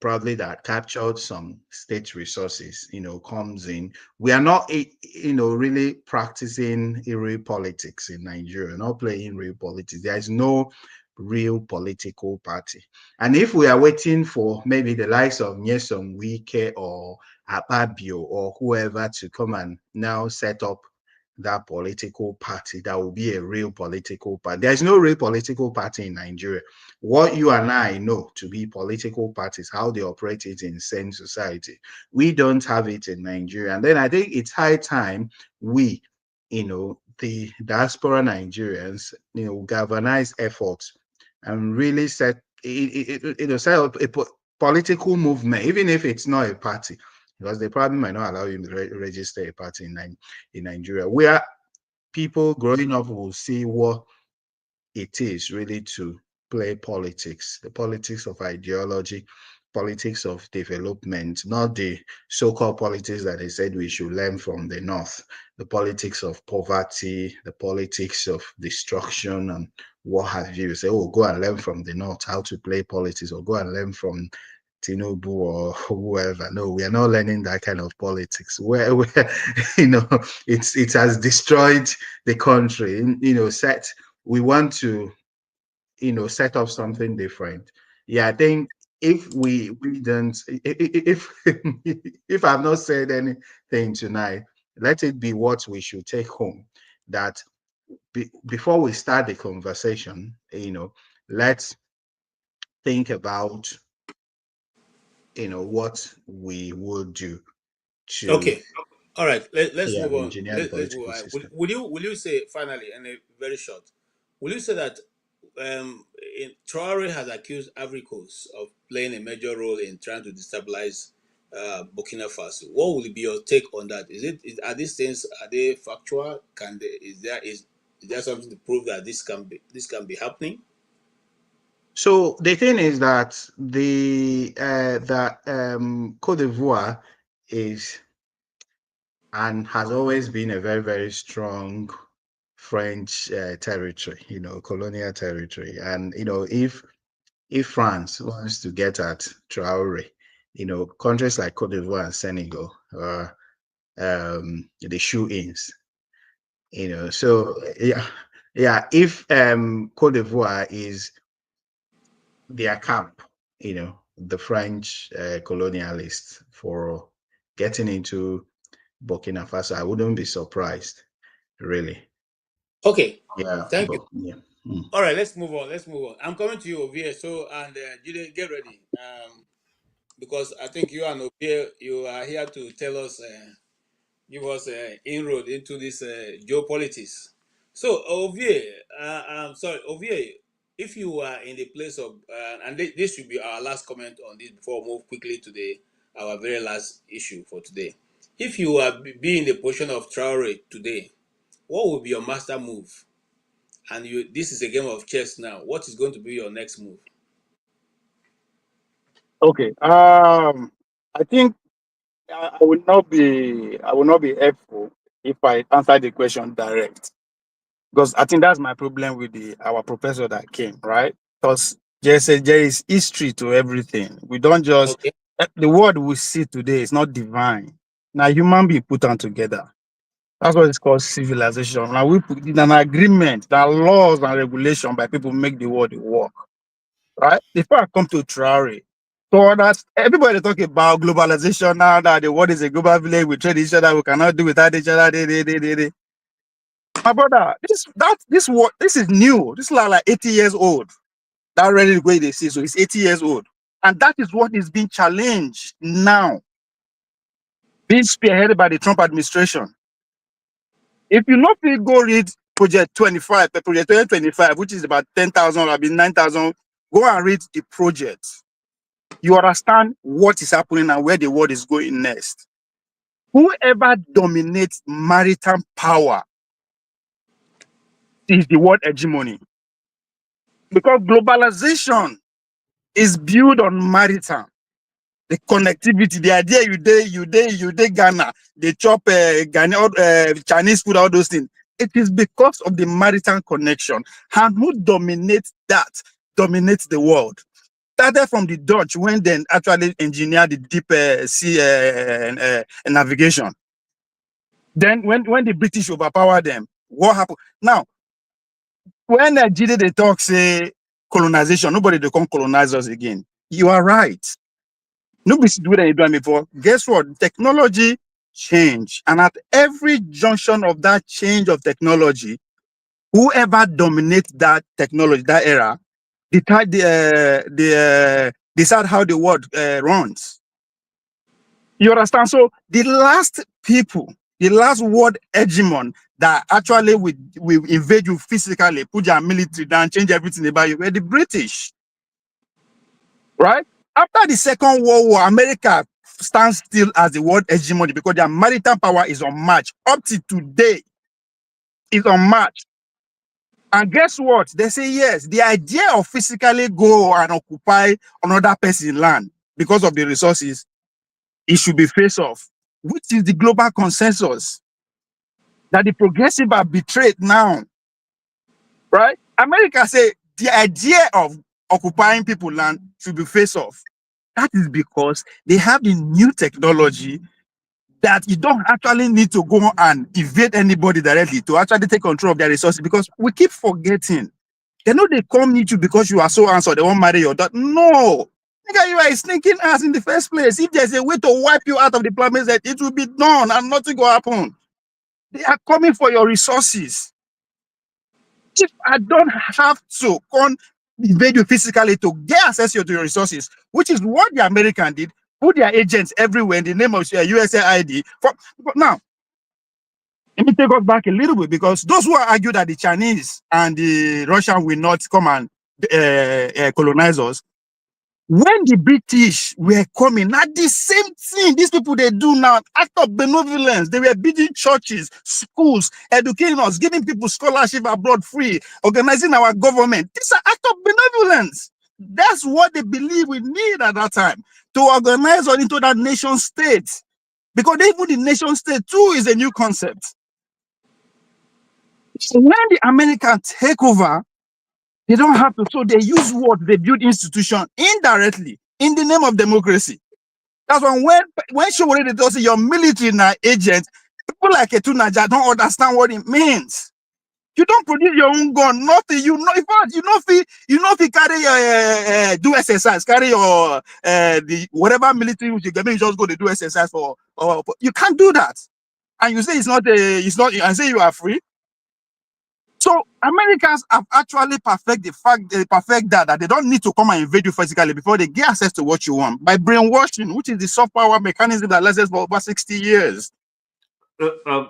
probably that captured some state resources, comes in. We are not, really practicing real politics in Nigeria, not playing real politics. There is no real political party. And if we are waiting for maybe the likes of Nyesom Wike or Akpabio or whoever to come and now set up that political party, that will be a real political party. There's no real political party in Nigeria. What you and I know to be political parties, how they operate it in sane society, we don't have it in Nigeria. And then I think it's high time we, the diaspora Nigerians, galvanize efforts and really set up a political movement, even if it's not a party, because they probably might not allow you to register a party in Nigeria, where people growing up will see what it is really to play politics, the politics of ideology, politics of development, not the so-called politics that they said we should learn from the North, the politics of poverty, the politics of destruction and what have you. Say, oh, go and learn from the North how to play politics, or go and learn from Tinubu or whoever. No, we are not learning that kind of politics. Where you know, it has destroyed the country. You know, we want to, you know, set up something different. Yeah, I think if we don't, if if I've not said anything tonight, let it be what we should take home. That before we start the conversation, you know, let's think about, you know, what we would do to, Okay. All right. Let's yeah, move on. engineer the Let's move political on. system. Will you say finally, and very short, will you say that Traore has accused Ivory Coast of playing a major role in trying to destabilize Burkina Faso? What will be your take on that? Are these things, are they factual? Is there something to prove that this can be happening? So the thing is that Cote d'Ivoire is and has always been a very, very strong French territory, you know, colonial territory. And you know, if France wants to get at Traore, you know, countries like Cote d'Ivoire and Senegal are the shoe-ins, you know. So yeah, if Cote d'Ivoire is their camp, you know, the French colonialists, for getting into Burkina Faso, I wouldn't be surprised, really. Okay. Yeah. Thank you. Yeah. All right, let's move on. I'm coming to you, Ovie. So, and Julian, get ready. Because I think you and Ovie, you are here to tell us, give us inroad into this geopolitics. So, Ovie, Ovie, if you are in the place of, and this should be our last comment on this before we move quickly to our very last issue for today. If you are be in the position of Traore today, what would be your master move? And this is a game of chess now. What is going to be your next move? Okay. I think I will not be helpful if I answer the question direct, because I think that's my problem with our professor that came, right? Because there is history to everything. We don't just the word we see today is not divine. Now human being put on together. That's what it's called civilization. Now we put in an agreement that laws and regulation by people make the world work. Right? Before I come to Traore, so that's everybody talk about globalization now, that the world is a global village, we trade each other, we cannot do without each other. My brother, this is new. This is like 80 years old. That already the way they see. So it's 80 years old. And that is what is being challenged now, being spearheaded by the Trump administration. If you not go read Project 2025, which is about 10,000, I mean 9,000, go and read the project. You understand what is happening and where the world is going next. Whoever dominates maritime power is the world hegemony. Because globalization is built on maritime. The connectivity, the idea you Ghana, they chop Ghana, Chinese food, all those things. It is because of the maritime connection. And who dominates that? Dominates the world. Started from the Dutch when they actually engineered the deep sea navigation. Then when the British overpowered them, what happened? Now, when Nigeria they talk say colonization, nobody they come colonize us again. You are right. Nobody's doing anything before. Guess what? Technology change, and at every junction of that change of technology, whoever dominates that technology, that era, decide how the world runs. You understand? So the last world hegemon that actually will invade you physically, put your military down, change everything about you, were the British. Right? After the Second World War, America stands still as the world hegemony because their maritime power is unmatched. Up to today, is unmatched. And guess what? They say yes. The idea of physically go and occupy another person's land because of the resources, it should be face off, which is the global consensus that the progressive are betrayed now, right? America say the idea of occupying people's land should be face off. That is because they have the new technology that you don't actually need to go and evade anybody directly to actually take control of their resources, because we keep forgetting. They know they come need you because you are so answered, they won't marry your daughter. No. Nigga, you are a sneaking ass in the first place. If there's a way to wipe you out of the planet, that it will be done and nothing will happen. They are coming for your resources. If I don't have to come invade you physically to get access to your resources, which is what the American did, put their agents everywhere in the name of USAID. But now, let me take us back a little bit, because those who argue that the Chinese and the Russian will not come and colonize us, when the British were coming, not the same thing these people they do now, act of benevolence. They were building churches, schools, educating us, giving people scholarship abroad free, organizing our government. These are act of benevolence. That's what they believe we need at that time, to organize us into that nation state. Because even the nation state too is a new concept. So when the Americans take over, they don't have to, so they use what they build institution indirectly in the name of democracy. That's when Showore does your military now agent, people like Etunaja don't understand what it means. You don't produce your own gun, nothing. You know, in fact, you know if you carry your do exercise, carry your the whatever military you get, you just go to do exercise for you can't do that. And you say it's not and say you are free. So Americans have actually perfect that they don't need to come and invade you physically before they get access to what you want by brainwashing, which is the soft power mechanism that lasts for over 60 years. Now,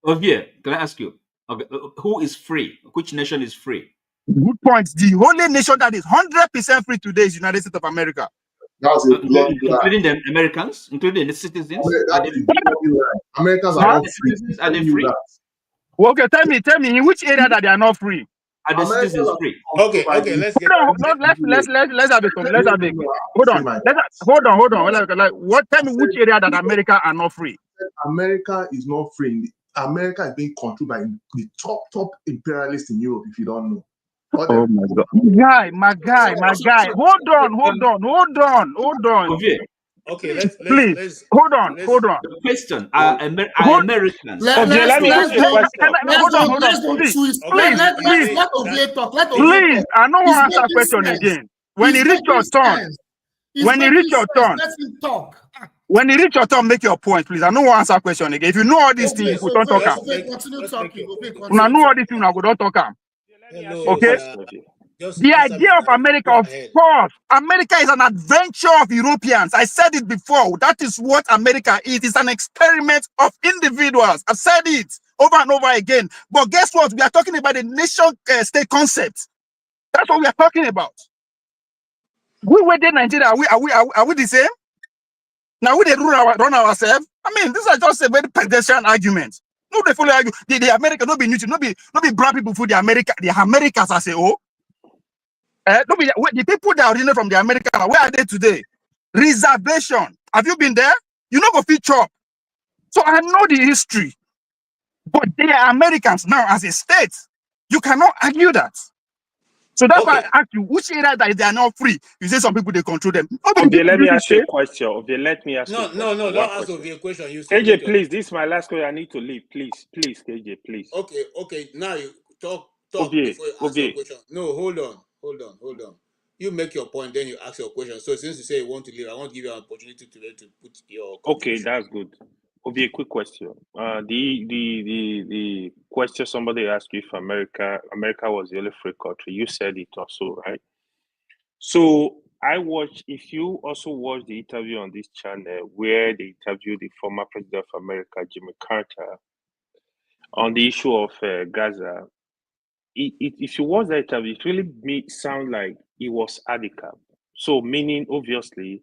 Ovie, can I ask you, okay, who is free? Which nation is free? Good point. The only nation that is 100% free today is United States of America. Including the Americans, including the citizens. Americans are not free. Are they free? Okay, tell me, in which area that they are not free? Are the citizens free? Okay, let's get. Let's have a hold on. Like, what? Tell me which area that America are not free. America is not free. America is being controlled by the top imperialists in Europe. If you don't know. Oh my God, my guy. Hold on. Okay, let's hold on. The question: Are Americans? Let Ovie talk. Please, I don't want to answer question again. When you reach your turn, let him talk. When you reach your turn, make your point, please. I don't want to answer question again. If you know all these things, we don't talk. Continue talking. When I know all these things, I will not talk. Okay. The idea of America, of course, America is an adventure of Europeans. I said it before. That is what America is. It's an experiment of individuals. I've said it over and over again. But guess what? We are talking about the nation-state concept. That's what we are talking about. We were in Nigeria. Are we the same? Now we run ourselves. I mean, these are just a very pedestrian argument. No, they fully argue. The America, no be neutral, no be brown people for the Americans as a whole. The people that originate from the America, where are they today? Reservation. Have you been there? You know go feature. So I know the history. But they are Americans now as a state. You cannot argue that. So that's why I ask you, which area that they are not free? You say some people they control them. Okay, let me ask you a question. Okay, let me ask you. No, don't ask a question. KJ, please, this is my last question. I need to leave. Please, KJ, please. Okay. Now you talk before you ask your question. No, hold on. You make your point, then you ask your question. So since you say you want to leave, I want to give you an opportunity to put your Okay, that's good. A quick question. The question somebody asked you if America was the only free country. You said it also, right? So if you also watch the interview on this channel where they interviewed the former president of America, Jimmy Carter, on the issue of Gaza, if you watch that interview, it really sound like it was handicapped. So meaning, obviously,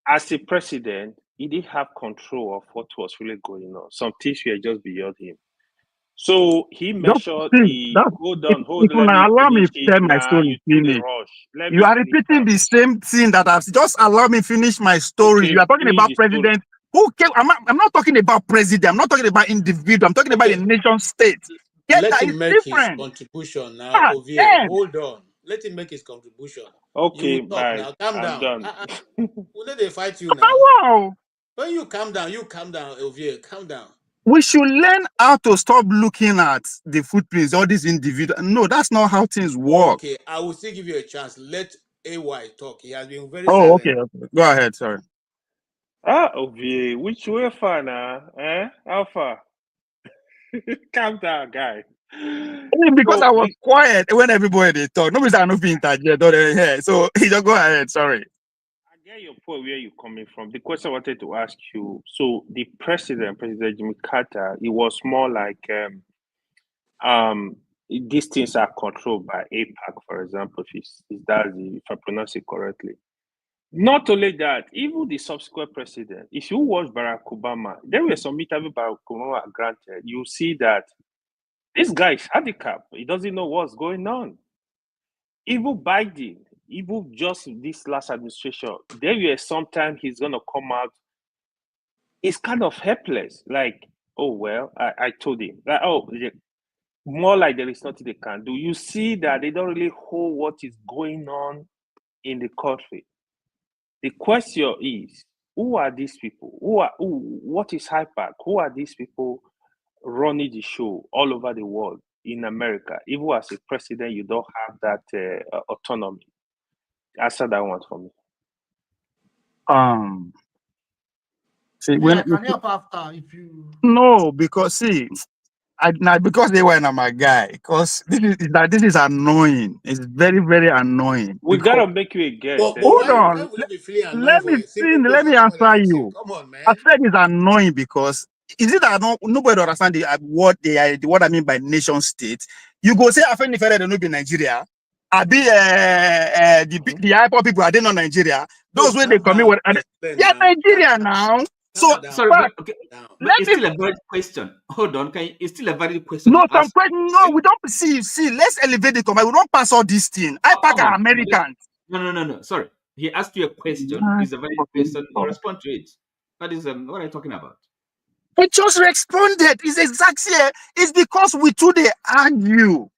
as a president, he didn't have control of what was really going on. Some things were just beyond him. So he measured. Hold on. If you Let me allow me finish to tell it. my story, You took the finish. rush. Let You me are finish repeating the same thing that I've just allow me finish my story. Okay, You are talking finish about the story. president. Who came? I'm not talking about president. I'm not talking about individual. I'm talking about the nation state. Yeah, Let that him is make his different. contribution now. Ah, Ovie, damn. hold on. Let him make his contribution. Okay, You will talk bye. now. Calm I'm down. done. Will they fight you now? Wow. When you calm down, Ovie. Calm down. We should learn how to stop looking at the footprints, all these individuals. No, that's not how things work. Okay, I will still give you a chance. Let AY talk. He has been very Oh, silent. okay. Go ahead. Sorry. Ovie, which way far now? How far? Calm down, guy. Because I was quiet when everybody they talk. Nobody's not being interjected. So you just go ahead. Sorry. I get your point where you're coming from. The question I wanted to ask you. So the President Jimmy Carter, it was more like these things are controlled by APAC, for example, if I pronounce it correctly. Not only that, even the subsequent president, if you watch Barack Obama, there were some interviews Barack Obama granted, you see that this guy is handicapped. He doesn't know what's going on. Even Biden, even just this last administration, there were sometimes he's going to come out. He's kind of helpless. Like, oh, well, I told him. Like, more like there is nothing they can do. You see that they don't really hold what is going on in the country. The question is, who are these people? What is HIPAC? Who are these people running the show all over the world in America? Even as a president, you don't have that autonomy. Answer that one for me. See, yeah, can help after if you. No, because see, because they were my guy. Because this is annoying. It's very, very annoying. We gotta make you a guest. Hold on. Let me answer you. Come on, man. I said it's annoying because is it that nobody understand what I mean by nation state? You go say Afeni Fere they no be Nigeria. I be the IPOP people are they not Nigeria. Those when they come in, yeah, Nigeria now. So sorry, but, okay. But it's still a valid question. Hold on, it's still a valid question. No, we don't see. Let's elevate the comment. We don't pass all these things. IPAC are Americans. No. Sorry. He asked you a question. It's a valid question. You respond to it. That is what are you talking about? I just responded. It's exactly. It's because we two they argue.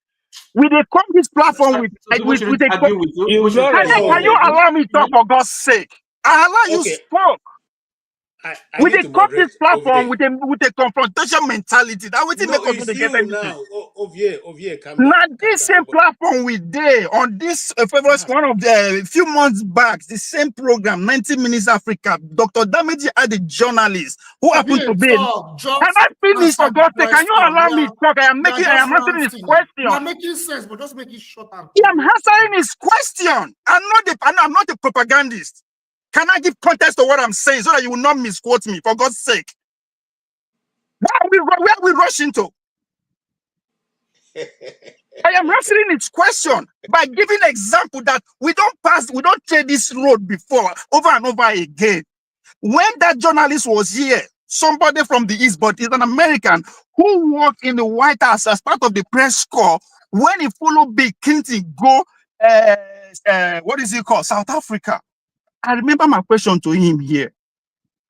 We they come this platform with a argue with you. Can you allow me to talk for God's sake? I allow you spoke. We they come this platform with a confrontation mentality. That would make us to get anything. Ovie, now this same platform we did on this one of the few months back, the same program, 90 Minutes Africa. Dr. Damiji had a journalist who happened to be. Can I finish for God's sake? Can you allow me to talk? I am answering his question. You are making sense, but just make it short. I am answering his question. I'm not a propagandist. Can I give context to what I'm saying so that you will not misquote me, for God's sake? Where are we rushing to? I am answering its question by giving an example that we don't take this road before, over and over again. When that journalist was here, somebody from the East, but is an American who worked in the White House as part of the press corps, when he followed Bill Clinton go, what is it called, South Africa. I remember my question to him here.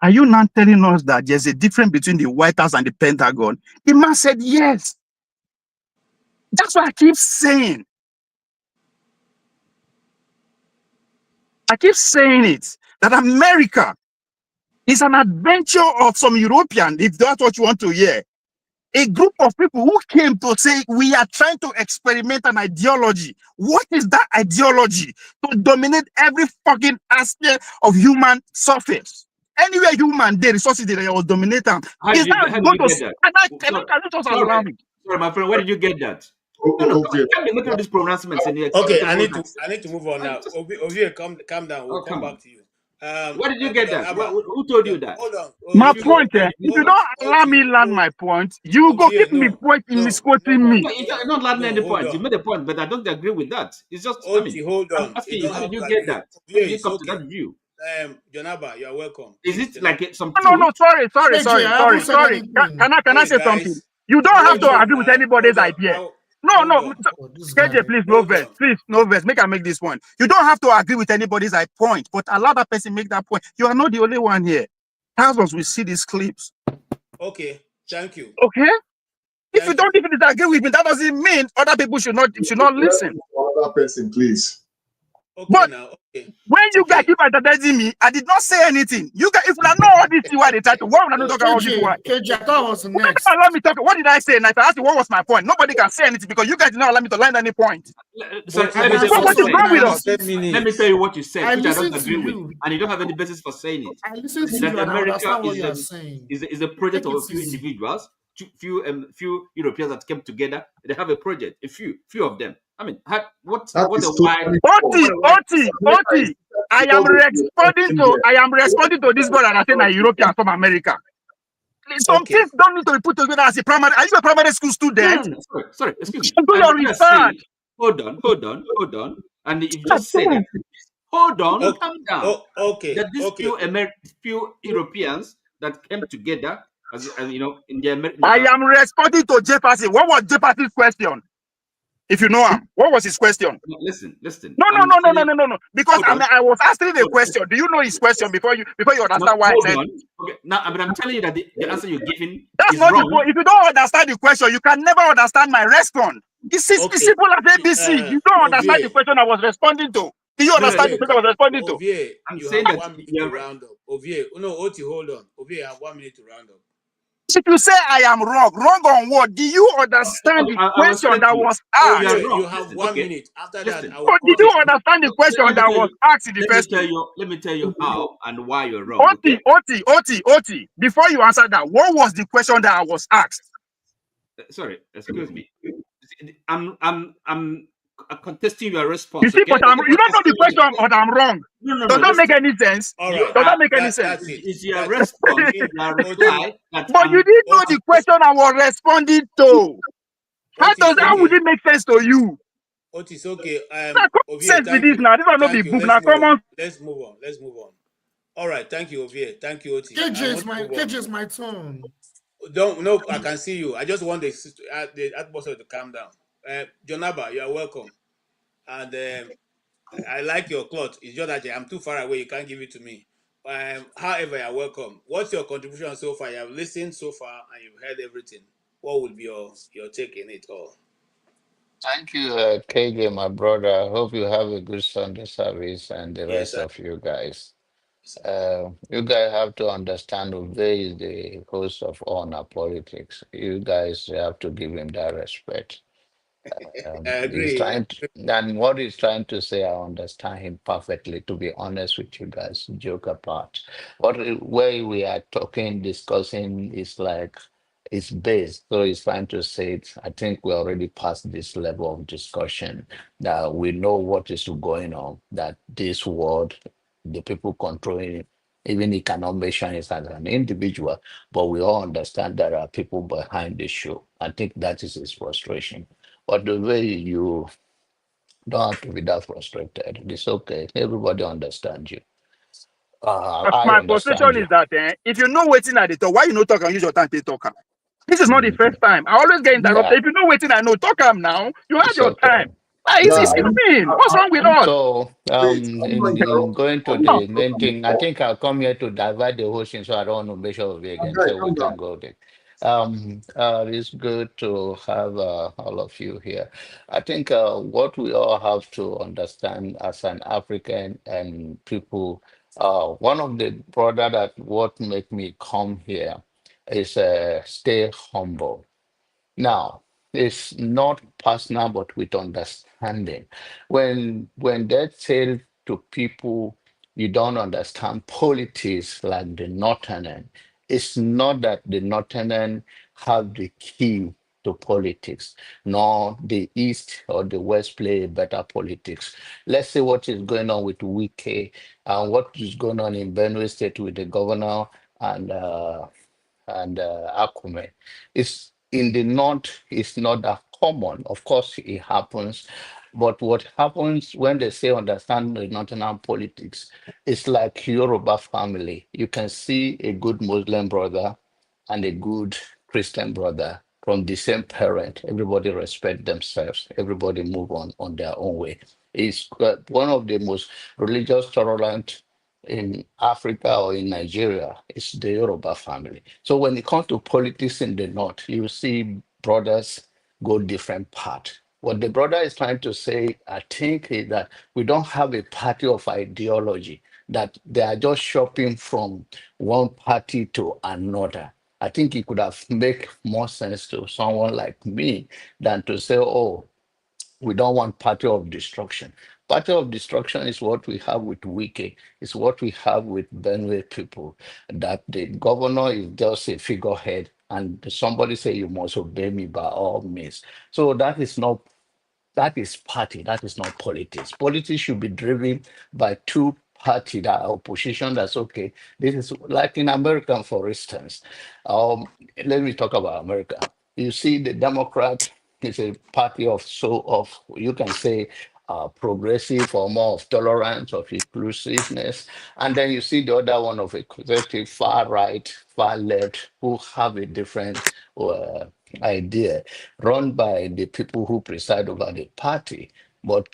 Are you not telling us that there's a difference between the White House and the Pentagon? The man said yes. That's what I keep saying. I keep saying it, that America is an adventure of some European, if that's what you want to hear. A group of people who came to say, we are trying to experiment an ideology. What is that ideology? To dominate every fucking aspect of human surface. Anywhere human, the resources that was dominating. Is that going to... Can you just allow me? Sorry, my friend, where did you get that? No, can't be making all these pronouncements in here. Okay, I need to move on now. Ovie, calm down. We'll come back to you. Where did you get that? Who told you that? Hold on. My point, if you don't allow me land my point, you go keep me point in misquoting me. You're not landing any point. You made a point, but I don't agree with that. It's just, hold on. I'm asking you, how did you get that? How did you come to that view? Jonaba, you're welcome. Is it like some? No, sorry. Can I say something? You don't have to Okay, agree with anybody's hold on. idea. No, no, KJ, please, no verse. Please, no verse. Make I make this point. You don't have to agree with anybody's point, but allow that person make that point. You are not the only one here. Thousands will see these clips. Okay, thank you. Okay? If you don't even disagree with me, that doesn't mean other people should not listen. Other person, please. Okay, but now, okay. When you guys keep entertaining me, I did not say anything. You guys, if you know all this why they try to, why would I not talk about this? Why? KJ, I thought was next. Allow me talk. What did I say? And I asked you what was my point. Nobody can say anything because you guys did not allow me to land any point. Sorry, let me tell you what you said, which I don't agree with, and you don't have any basis for saying it. I listen to that you and I America understand what you are saying. is a project of a few individuals, few Europeans that came together. They have a project, a few of them. I mean, what the wide? Oti. I am responding to this brother that saying a European from America. Some things don't need to be put together as a primary. Are you a primary school student? No. Sorry, excuse me. Do your research. Hold on. And if you just say that, hold on, calm down. Okay. That these few Europeans that came together, as you know, in the American. I am responding to Jefferson. What was Jefferson's question? If you know him, what was his question? Listen. No. Because I was asking the question. Do you know his question before you understand why I said? Okay, now I'm telling you that the answer you're giving is not wrong. If you don't understand the question, you can never understand my response. It's simple as ABC. You don't understand the question I was responding to. Do you understand the question I was responding to? I'm saying that 1 minute to round up. Oti, hold on. Ovie, I have 1 minute to round up. If you say I am wrong on what? Do you understand the question that was asked? You have 1 minute. After that, did you understand the question that was asked in the first place? Let me tell you how and why you're wrong. Oti. Before you answer that, what was the question that I was asked? Sorry, excuse me. I'm contesting your response. You see, but you don't know the question, but I'm wrong. No. Does that make any sense? Right. Does that make any sense? It's your response, your reply. But you didn't know the question I was responding to. How would it make sense to you? Otis, okay. Sense with this now. This will not be book now. Come on. Let's move on. All right. Thank you, Ovie. Thank you, Otis. KJ is my turn. No, I can see you. I just want the atmosphere to calm down. Jonaba, you are welcome. And I like your cloth. It's just that I'm too far away. You can't give it to me. However, you're welcome. What's your contribution so far? You have listened so far and you've heard everything. What would be your take in it all? Thank you, KJ, my brother. I hope you have a good Sunday service and the rest of you guys. You guys have to understand Uwe is the host of Honor Politics. You guys have to give him that respect. I agree. And what he's trying to say, I understand him perfectly, to be honest with you guys, joke apart. Where we are discussing is like, it's based. So he's trying to say it. I think we're already past this level of discussion, that we know what is going on, that this world, the people controlling it, even he cannot mention it as an individual, but we all understand there are people behind the show. I think that is his frustration. But the way you don't have to be that frustrated, it's okay. Everybody understands you. My frustration is that if you know waiting at the talk, why you not talk and use your time to talk? This is not the first time. I always get interrupted. Yeah. If you know waiting, I know talk now. You have your time. It's mean. What's wrong with us? So in going to the main thing, I think I'll come here to divide the whole thing, so I don't want to make sure we again, so we can go there. It's good to have all of you here. I think what we all have to understand as an African and people, one of the brother that what make me come here is stay humble. Now, it's not personal, but with understanding. When they tell to people you don't understand politics like the Northern end, it's not that the Northern end have the key to politics, nor the East or the West play better politics. Let's see what is going on with Wike and what is going on in Benue State with the governor and Akume. It's in the North, it's not that common. Of course, it happens. But what happens when they say understand the Northern politics, it's like Yoruba family. You can see a good Muslim brother and a good Christian brother from the same parent. Everybody respect themselves. Everybody move on their own way. It's one of the most religious tolerant in Africa or in Nigeria. It's the Yoruba family. So when it comes to politics in the north, you see brothers go different path. What the brother is trying to say, I think, is that we don't have a party of ideology, that they are just shopping from one party to another. I think it could have make more sense to someone like me than to say, oh, we don't want party of destruction. Party of destruction is what we have with Wike, it's what we have with Benue people, that the governor is just a figurehead and somebody say you must obey me by all means. So that is party, that is not politics. Politics should be driven by two party that are opposition. That's okay. This is like in America, for instance. Let me talk about America. You see, the Democrat is a party of you can say progressive or more of tolerance, of inclusiveness, and then you see the other one of a conservative, far right, far left, who have a different idea, run by the people who preside over the party. But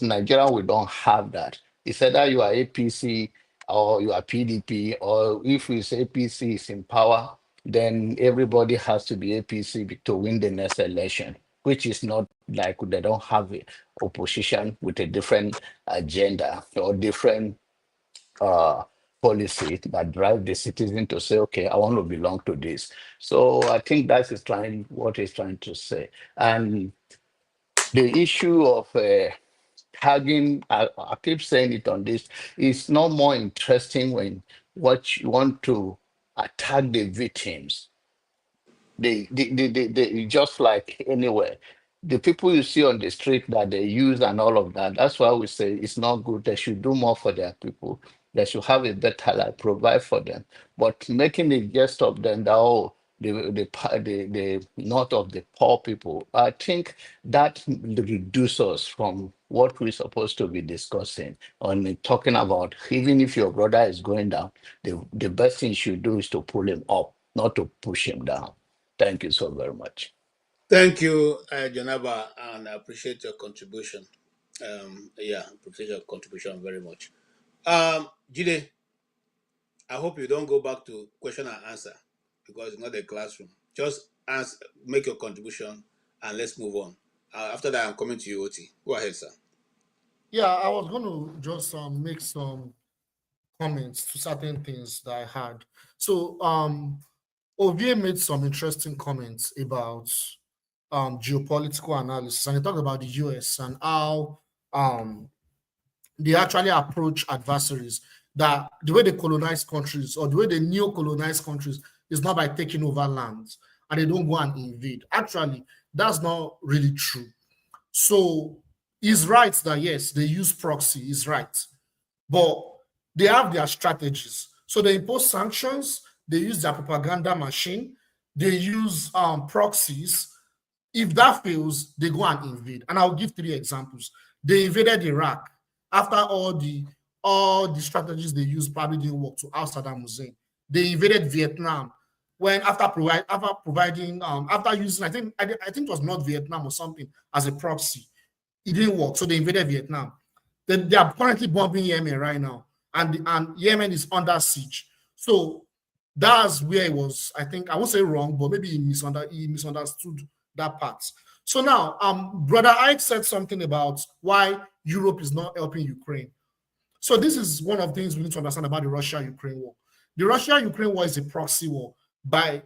Nigeria, we don't have that. It's either you are APC or you are PDP, or if it's APC is in power, then everybody has to be APC to win the next election, which is not like they don't have a opposition with a different agenda or different policy that drive the citizen to say, okay, I want to belong to this. So I think that is what he's trying to say. And the issue of tagging, I keep saying it on this, is no more interesting when what you want to attack the victims. They just like anywhere. The people you see on the street that they use and all of that, that's why we say it's not good. They should do more for their people. They should have a better life, provide for them. But making a jest of them that, oh, the not of the poor people, I think that reduces us from what we're supposed to be discussing on talking about. Even if your brother is going down, the best thing you should do is to pull him up, not to push him down. Thank you so very much. Thank you, Janaba, and I appreciate your contribution. Appreciate your contribution very much. Jide, I hope you don't go back to question and answer because it's not a classroom. Just make your contribution, and let's move on. After that, I'm coming to you, Oti. Go ahead, sir. Yeah, I was going to just make some comments to certain things that I had. So, Ovie made some interesting comments about geopolitical analysis, and he talked about the US and how they actually approach adversaries, that the way they colonize countries or the way they neo-colonize countries is not by taking over lands and they don't go and invade. Actually, that's not really true. So he's right that yes, they use proxy, he's right, but they have their strategies. So they impose sanctions, they use their propaganda machine, they use proxies. If that fails, they go and invade. And I'll give 3 examples. They invaded Iraq after all the strategies they used probably didn't work to oust Saddam Hussein. They invaded Vietnam when after using I think it was North Vietnam or something as a proxy. It didn't work, so they invaded Vietnam. They are currently bombing Yemen right now, and Yemen is under siege. So that's where it was. I think I won't say wrong, but maybe he misunderstood that part. So now, Brother Ike said something about why Europe is not helping Ukraine. So this is one of the things we need to understand about the Russia-Ukraine war. The Russia-Ukraine war is a proxy war by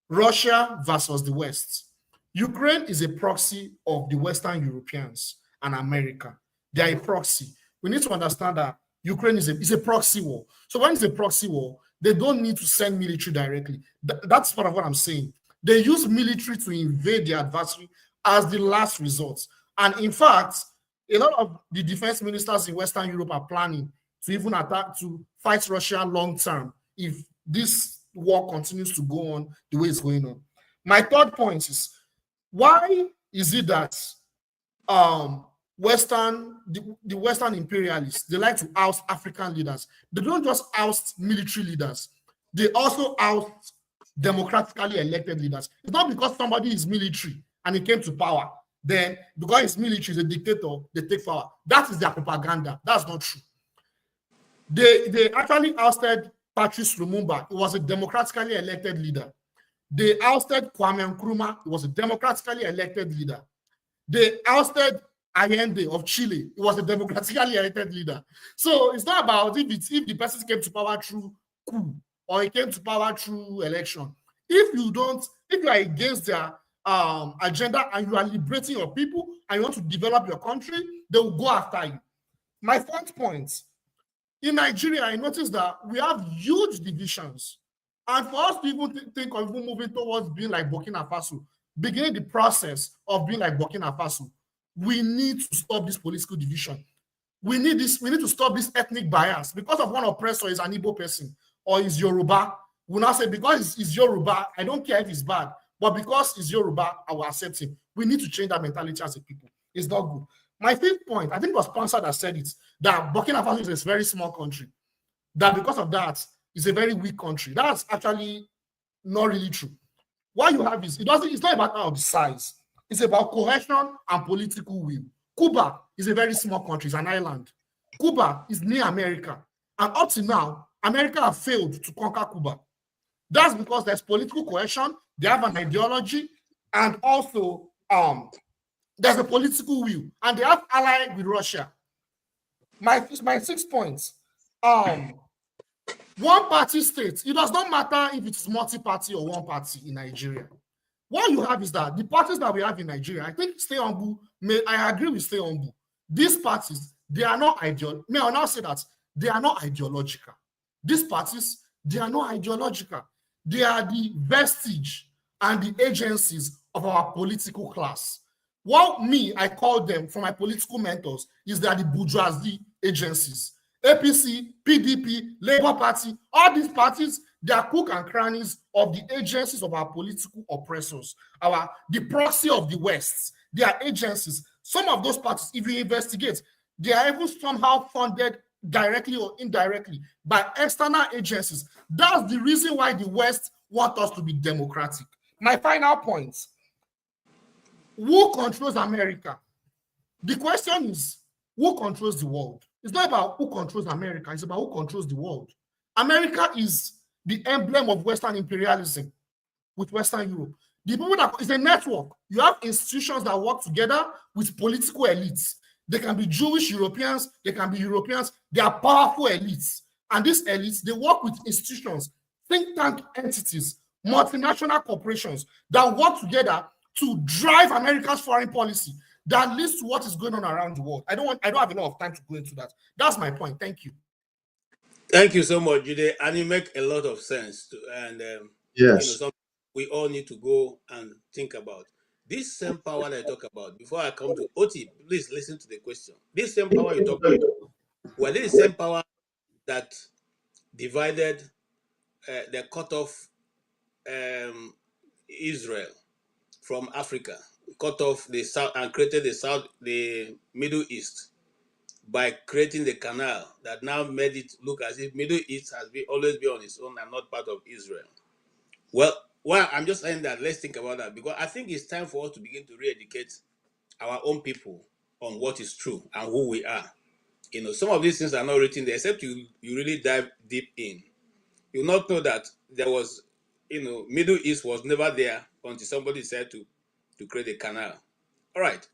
Russia versus the West. Ukraine is a proxy of the Western Europeans and America. They are a proxy. We need to understand that Ukraine is a proxy war. So when it's a proxy war, they don't need to send military directly. That's part of what I'm saying. They use military to invade the adversary as the last resort. And in fact, a lot of the defense ministers in Western Europe are planning to even to fight Russia long term if this war continues to go on the way it's going on. My third point is, why is it that the Western imperialists, they like to oust African leaders? They don't just oust military leaders. They also oust democratically elected leaders. It's not because somebody is military and he came to power, then because he's military, he's a dictator, they take power. That is their propaganda. That's not true. They actually ousted Patrice Lumumba. He was a democratically elected leader. They ousted Kwame Nkrumah. He was a democratically elected leader. They ousted Allende of Chile. He was a democratically elected leader. So it's not about if the person came to power through coup or he came to power through election. If you are against their agenda and you are liberating your people and you want to develop your country, they will go after you. My fourth point, in Nigeria, I noticed that we have huge divisions. And for us to even think of even moving towards being like Burkina Faso, beginning the process of being like Burkina Faso, we need to stop this political division. We need to stop this ethnic bias. Because of one oppressor is an Igbo person or is Yoruba, we now say because it's Yoruba, I don't care if it's bad, but because it's Yoruba, I will accept him. We need to change that mentality as a people. It's not good. My fifth point, I think it was Spencer that said it, that Burkina Faso is a very small country. That because of that, it's a very weak country. That's actually not really true. What you have is, it's not about the size. It's about cohesion and political will. Cuba is a very small country. It's an island. Cuba is near America. And up to now, America have failed to conquer Cuba. That's because there's political cohesion, they have an ideology, and also there's a political will. And they have allied with Russia. My 6 points. One party state, it does not matter if it's multi-party or one party in Nigeria. What you have is that the parties that we have in Nigeria, I think Stay Humble, I agree with Stay Humble. These parties, they are not ideological. May I now say that they are not ideological. These parties, they are not ideological. They are the vestige and the agencies of our political class. What I call them from my political mentors is that the bourgeoisie agencies. APC, PDP, Labour Party, all these parties, they are cook and crannies of the agencies of our political oppressors, the proxy of the West. They are agencies. Some of those parties, if you investigate, they are even somehow funded directly or indirectly by external agencies. That's the reason why the West want us to be democratic. My final point, who controls America? The question is, who controls the world? It's not about who controls America, it's about who controls the world. America is the emblem of Western imperialism with Western Europe. The people that is a network. You have institutions that work together with political elites. They can be Jewish Europeans, they can be Europeans, they are powerful elites. And these elites, they work with institutions, think tank entities, multinational corporations that work together to drive America's foreign policy that leads to what is going on around the world. I don't have enough time to go into that. That's my point. Thank you. Thank you so much, Jude. And you make a lot of sense. And yes, something we all need to go and think about. This same power that I talk about, before I come to Oti, please listen to the question. This same power you talk about, well, this is the same power that divided, that cut off Israel from Africa, cut off the South and created the Middle East by creating the canal that now made it look as if Middle East has always been on its own and not part of Israel. Well, I'm just saying that let's think about that, because I think it's time for us to begin to re-educate our own people on what is true and who we are. Some of these things are not written there, except you really dive deep in. You'll not know that there was, Middle East was never there until somebody said to create a canal. All right.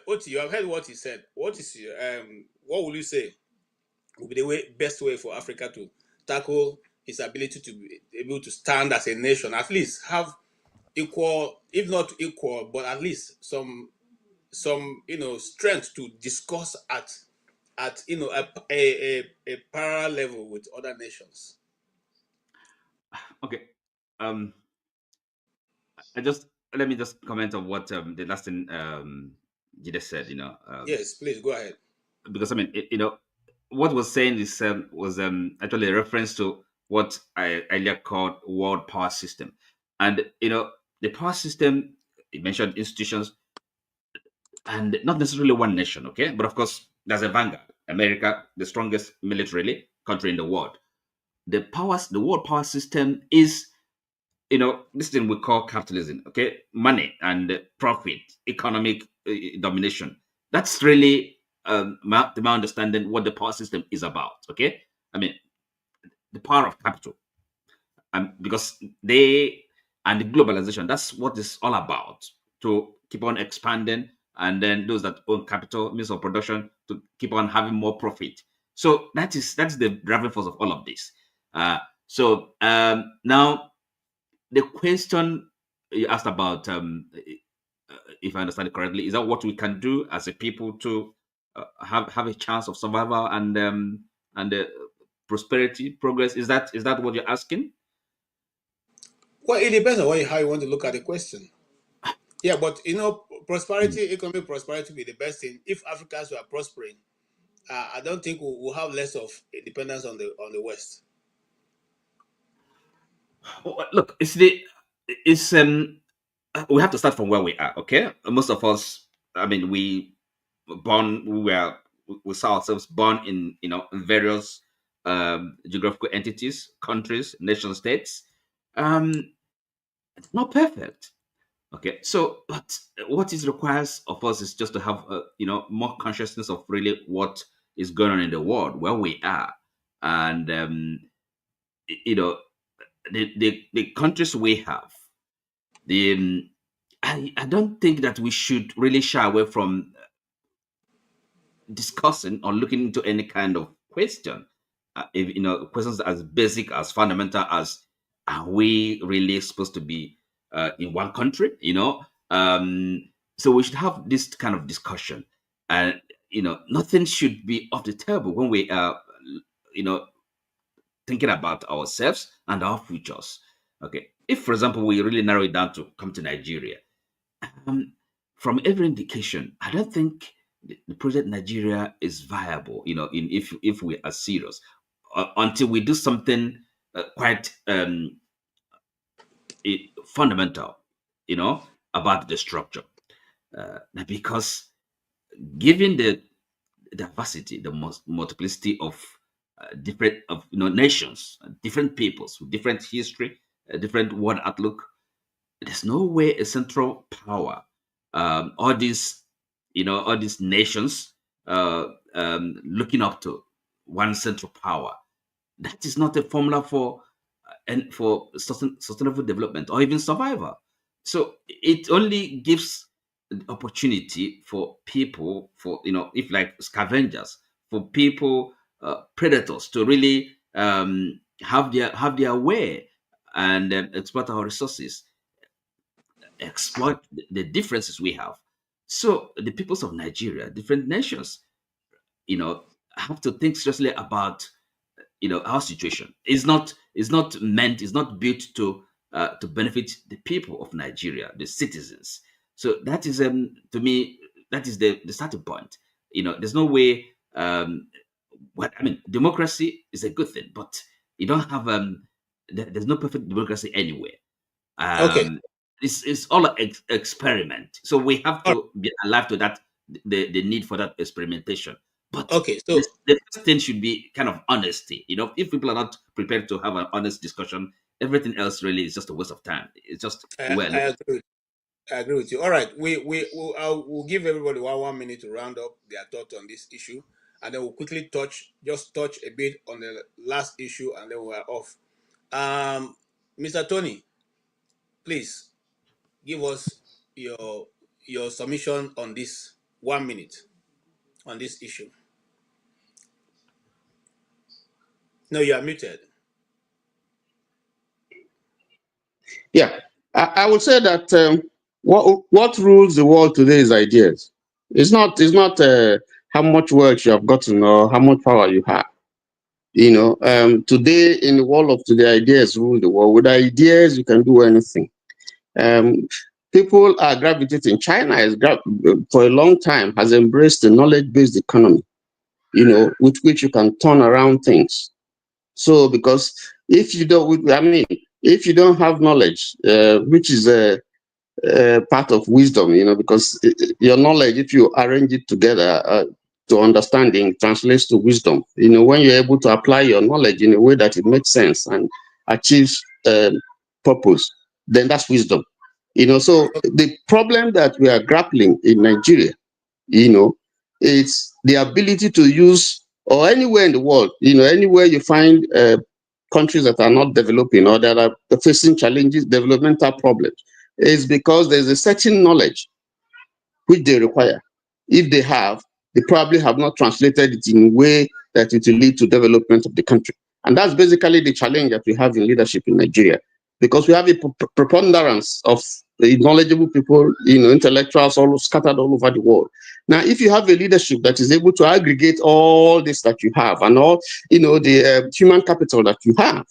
Oti, you have heard what he said. What will you say will be the best way for Africa to tackle its ability to be able to stand as a nation, at least have equal, if not equal, but at least some strength to discuss at a parallel level with other nations? Okay. Let me just comment on what the last thing Jide said. Yes, please go ahead. Because what was saying is was actually a reference to what I earlier called world power system, and the power system, it mentioned institutions, and not necessarily one nation. Okay, but of course there's a vanguard. America, the strongest militarily country in the world. The world power system is this thing we call capitalism, okay? Money and profit, economic domination. That's really, to my understanding, what the power system is about, okay? I mean, the power of capital. Because they and the globalization, that's what it's all about, to keep on expanding, and then those that own capital, means of production, to keep on having more profit. So that's the driving force of all of this. So now the question you asked about, if I understand it correctly, is that what we can do as a people to have a chance of survival and prosperity, progress? Is that what you're asking? Well, it depends on how you want to look at the question. Yeah, but prosperity, economic prosperity, will be the best thing. If Africans were prospering, I don't think we'll have less of dependence on the West. Look, we have to start from where we are. Okay, most of us, I mean, we saw ourselves born in various geographical entities, countries, nation states. It's not perfect. Okay, so but what it requires of us is just to have more consciousness of really what is going on in the world, where we are, and the countries we have. I don't think that we should really shy away from discussing or looking into any kind of question. Questions as basic, as fundamental as, are we really supposed to be in one country? So we should have this kind of discussion, and nothing should be off the table when we are thinking about ourselves and our futures. Okay, if for example we really narrow it down to come to Nigeria, from every indication, I don't think the project Nigeria is viable. If we are serious, until we do something quite fundamental, about the structure, because given the diversity, the multiplicity of different nations, different peoples with different history, different world outlook, there's no way a central power, all these nations looking up to one central power, that is not a formula for sustainable development or even survival. So it only gives the opportunity for people, for if like scavengers, for people, predators, to really have their way and exploit our resources, exploit the differences we have. So the peoples of Nigeria, different nations, have to think seriously about our situation. It's not built to benefit the people of Nigeria, the citizens. So that is to me, that is the starting point. There's no way. Democracy is a good thing, but you don't have there's no perfect democracy anywhere. Okay. It's all an experiment. So we have to be alive to that, the need for that experimentation. But okay, so the first thing should be kind of honesty. If people are not prepared to have an honest discussion, everything else really is just a waste of time. It's just I agree with you. All right, we'll give everybody 1 minute to round up their thoughts on this issue, and then we'll quickly touch a bit on the last issue, and then we're off. Mr. Tony, please give us your submission on this 1 minute on this issue. No, you are muted. Yeah, I would say that what rules the world today is ideas. It's not how much work you have gotten or how much power you have. Today, in the world of today, ideas rule the world. With ideas, you can do anything. People are gravitating. China for a long time has embraced the knowledge-based economy, with which you can turn around things. So, because if you don't have knowledge, which is a part of wisdom, because your knowledge, if you arrange it together to understanding, translates to wisdom. When you're able to apply your knowledge in a way that it makes sense and achieves purpose, then that's wisdom. So the problem that we are grappling in Nigeria, it's the ability to use, or anywhere in the world, anywhere you find countries that are not developing or that are facing challenges, developmental problems, is because there's a certain knowledge which they require. If they probably have not translated it in a way that it will lead to development of the country. And that's basically the challenge that we have in leadership in Nigeria, because we have a preponderance of knowledgeable people, intellectuals all scattered all over the world. Now, if you have a leadership that is able to aggregate all this that you have and all, the human capital that you have,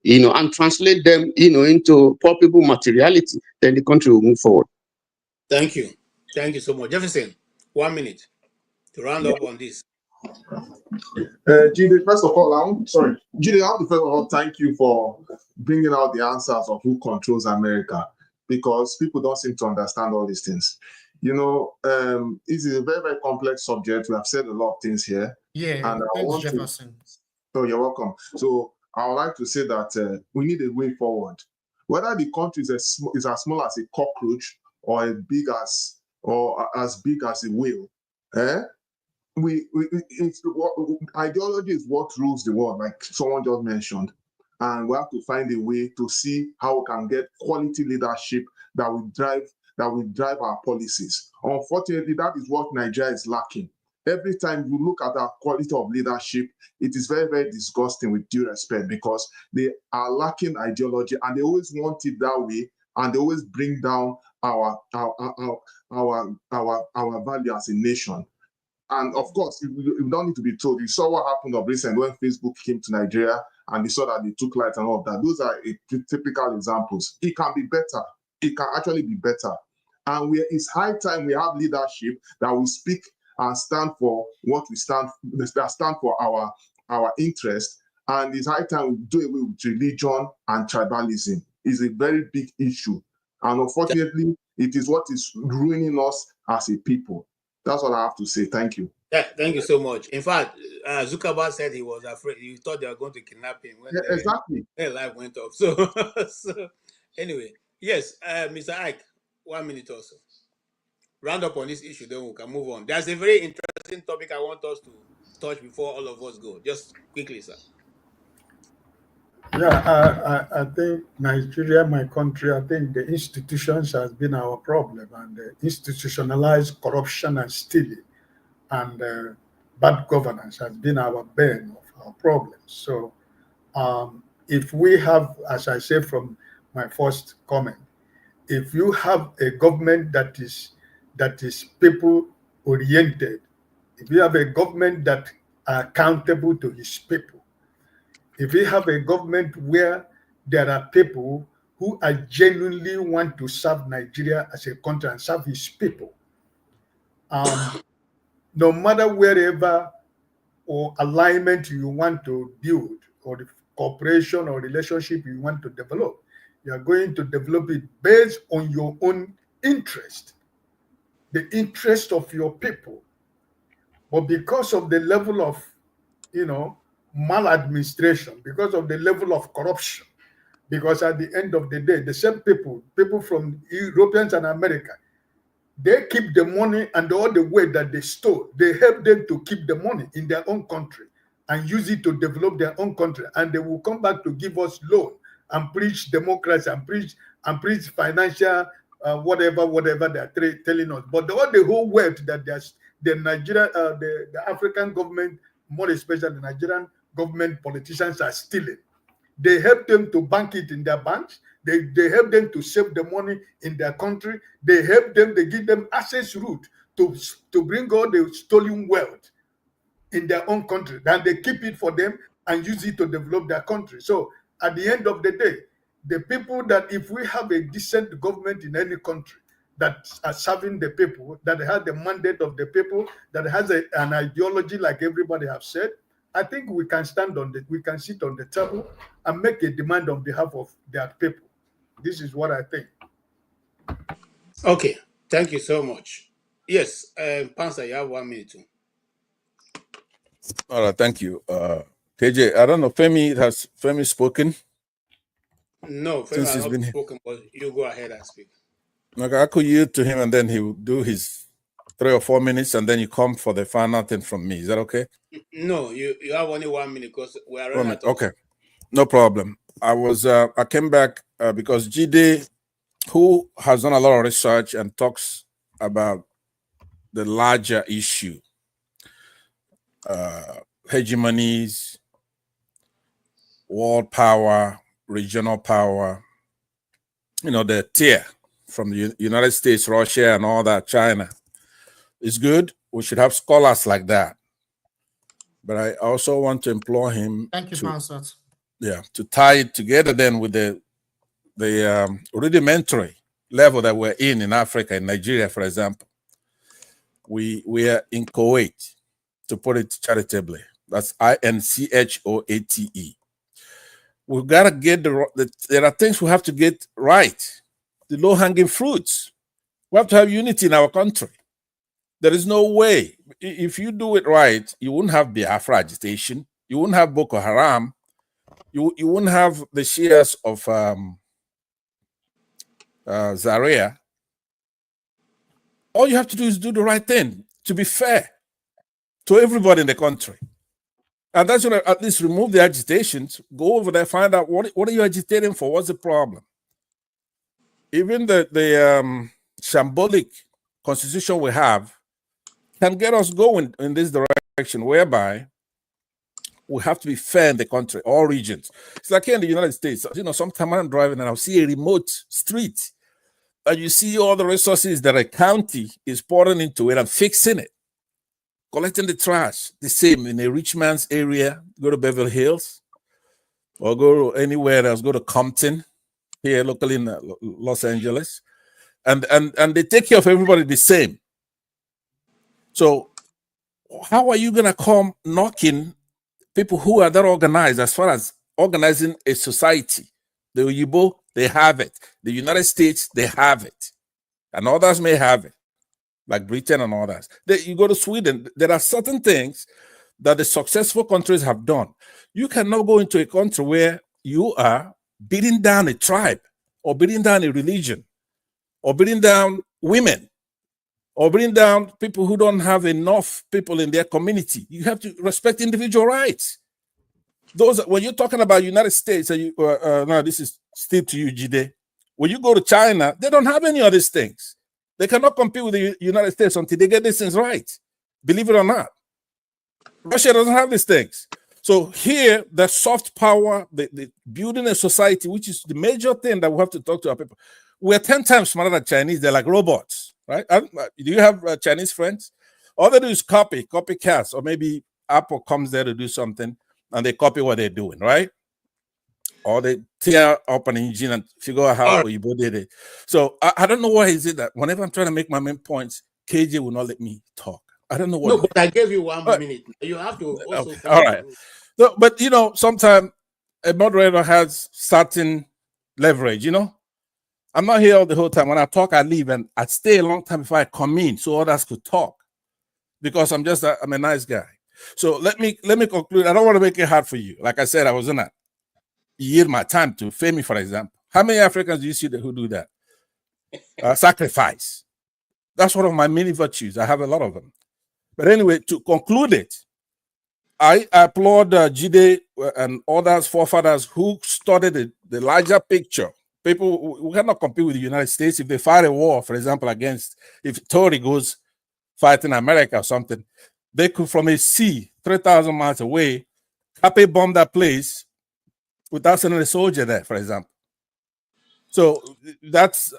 and translate them, into palpable materiality, then the country will move forward. Thank you. Thank you so much. Jefferson, 1 minute to round up on this. Jide, first of all, Jide, I want to first of all thank you for bringing out the answers of who controls America, because people don't seem to understand all these things. This is a very, very complex subject. We have said a lot of things here. Yeah, and thanks, Jefferson. You're welcome. So I would like to say that we need a way forward. Whether the country is as small as a cockroach or as big as a whale, ideology is what rules the world, like someone just mentioned, and we have to find a way to see how we can get quality leadership that will drive our policies. Unfortunately, that is what Nigeria is lacking. Every time you look at our quality of leadership, it is very, very disgusting, with due respect, because they are lacking ideology and they always want it that way, and they always bring down our value as a nation. And of course, you don't need to be told. You saw what happened of recent when Facebook came to Nigeria and they saw that they took light and all of that. Those are typical examples. It can be better. It can actually be better. And it's high time we have leadership that will speak and stand for what we stand for, our interest. And it's high time we do away with religion and tribalism. It's a very big issue. And unfortunately, it is what is ruining us as a people. That's what I have to say. Thank you. Thank you so much. In fact, Zuckerberg said he was afraid. He thought they were going to kidnap him when their life went off. So anyway, yes, Mr. Ike, 1 minute or so. Round up on this issue, then we can move on. There's a very interesting topic I want us to touch before all of us go. Just quickly, sir. Yeah, I think Nigeria, my country, I think the institutions has been our problem, and the institutionalized corruption and stealing and bad governance has been our bane of our problems. So if we have, as I said from my first comment, if you have a government that is people oriented, if you have a government that are accountable to his people, if we have a government where there are people who are genuinely want to serve Nigeria as a country and serve his people, no matter wherever or alignment you want to build, or the cooperation or relationship you want to develop, you are going to develop it based on your own interest, the interest of your people. But because of the level of, maladministration, because of the level of corruption, because at the end of the day, the same people from Europeans and America, they keep the money and all the way that they stole, they help them to keep the money in their own country and use it to develop their own country. And they will come back to give us loan and preach democracy and preach financial whatever they're telling us. But all the whole wealth that the Nigeria, the African government, more especially the Nigerian government politicians are stealing, they help them to bank it in their banks. They help them to save the money in their country. They give them access route to bring all the stolen wealth in their own country. Then they keep it for them and use it to develop their country. So at the end of the day, the people that, if we have a decent government in any country that are serving the people, that has the mandate of the people, that has an ideology like everybody have said, I think we can sit on the table and make a demand on behalf of their people. This is what I think. Okay, thank you so much. Yes, Pansa, you have 1 minute too. All right, thank you. KJ, I don't know, has Femi spoken? No, since I've he's not been here. spoken, but you go ahead and speak. Okay, I could yield to him, and then he will do his 3 or 4 minutes, and then you come for the final thing from me. Is that okay? No, you have only 1 minute because we are running out of Okay, no problem. I came back because Jide, who has done a lot of research and talks about the larger issue, hegemonies, world power, regional power, the tier from the United States, Russia, and all that, China, is good. We should have scholars like that. But I also want to implore him to tie it together then with the rudimentary level that we're in Africa, in Nigeria, for example. We are in Kuwait, to put it charitably. That's INCHOATE. We've got to get there are things we have to get right. The low-hanging fruits. We have to have unity in our country. There is no way. If you do it right, you wouldn't have Biafra agitation. You wouldn't have Boko Haram. You wouldn't have the Shias of Zaria. All you have to do is do the right thing, to be fair to everybody in the country. And that's going to at least remove the agitations. Go over there, find out what are you agitating for? What's the problem? Even the shambolic constitution we have can get us going in this direction, whereby we have to be fair in the country, all regions. It's like here in the United States. Sometimes I'm driving and I'll see a remote street, and you see all the resources that a county is pouring into it and fixing it, collecting the trash. The same in a rich man's area. Go to Beverly Hills, or go anywhere else. Go to Compton, here locally in Los Angeles, and they take care of everybody the same. So how are you going to come knocking people who are that organized as far as organizing a society? The Uyibo, they have it. The United States, they have it. And others may have it, like Britain and others. You go to Sweden, there are certain things that the successful countries have done. You cannot go into a country where you are beating down a tribe, or beating down a religion, or beating down women, or bring down people who don't have enough people in their community. You have to respect individual rights. When you're talking about United States, no, this is still to you, Jide. When you go to China, they don't have any of these things. They cannot compete with the United States until they get these things right. Believe it or not. Russia doesn't have these things. So here, the soft power, the building a society, which is the major thing that we have to talk to our people. We're 10 times smarter than Chinese. They're like robots. Right? Do you have Chinese friends? All they do is copycats, or maybe Apple comes there to do something and they copy what they're doing, right? Or they tear up an engine and figure out how you did it. So I don't know why is it that whenever I'm trying to make my main points, KJ will not let me talk. I don't know what. No, but I gave you 1 minute. You have to also. Okay. All right. No, but sometimes a moderator has certain leverage, I'm not here all the whole time. When I talk, I leave, and I stay a long time before I come in so others could talk, because I'm a nice guy. So let me conclude. I don't want to make it hard for you. Like I said, I was gonna yield my time to Femi, for example. How many Africans do you see who do that? Sacrifice. That's one of my many virtues. I have a lot of them. But anyway, to conclude it, I applaud Jide and others, forefathers, who studied the larger picture. People, we cannot compete with the United States. If they fight a war, for example, if Tory goes fighting America or something, they could, from a sea 3,000 miles away, happy bomb that place without sending a soldier there, for example. So that's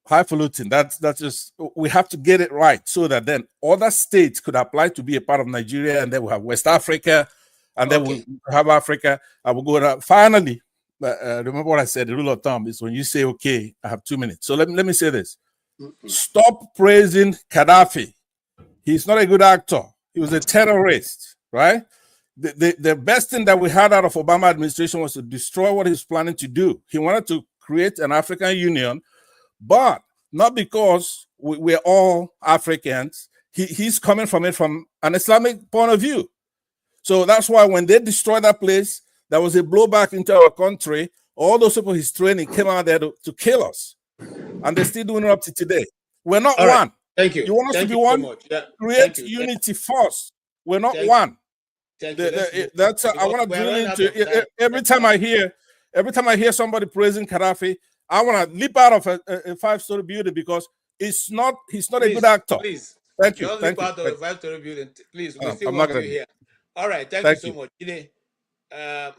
highfalutin. That's just, we have to get it right so that then other states could apply to be a part of Nigeria, and then we have West Africa, and then we have Africa, and we'll go to, finally. Remember what I said, the rule of thumb is when you say, okay, I have 2 minutes. So let me say this. Stop praising Gaddafi. He's not a good actor. He was a terrorist, right? The best thing that we had out of Obama administration was to destroy what he's planning to do. He wanted to create an African Union, but not because we're all Africans. He's coming from it from an Islamic point of view. So that's why when they destroyed that place, there was a blowback into our country All those people he's training came out there to kill us. And they're still doing it up to today. We're not one. Thank you. You want us Thank to be you one? so much. Yeah. Create unity first. We're not one. Thank you. That's I want to drill into every time I hear somebody praising Gaddafi, I want to leap out of a 5-story building because he's not a good actor. Please. Thank you. Don't Thank leap you. out of a 5-story building. Please, we still I'm want not you gonna. here. All right. Thank you so much.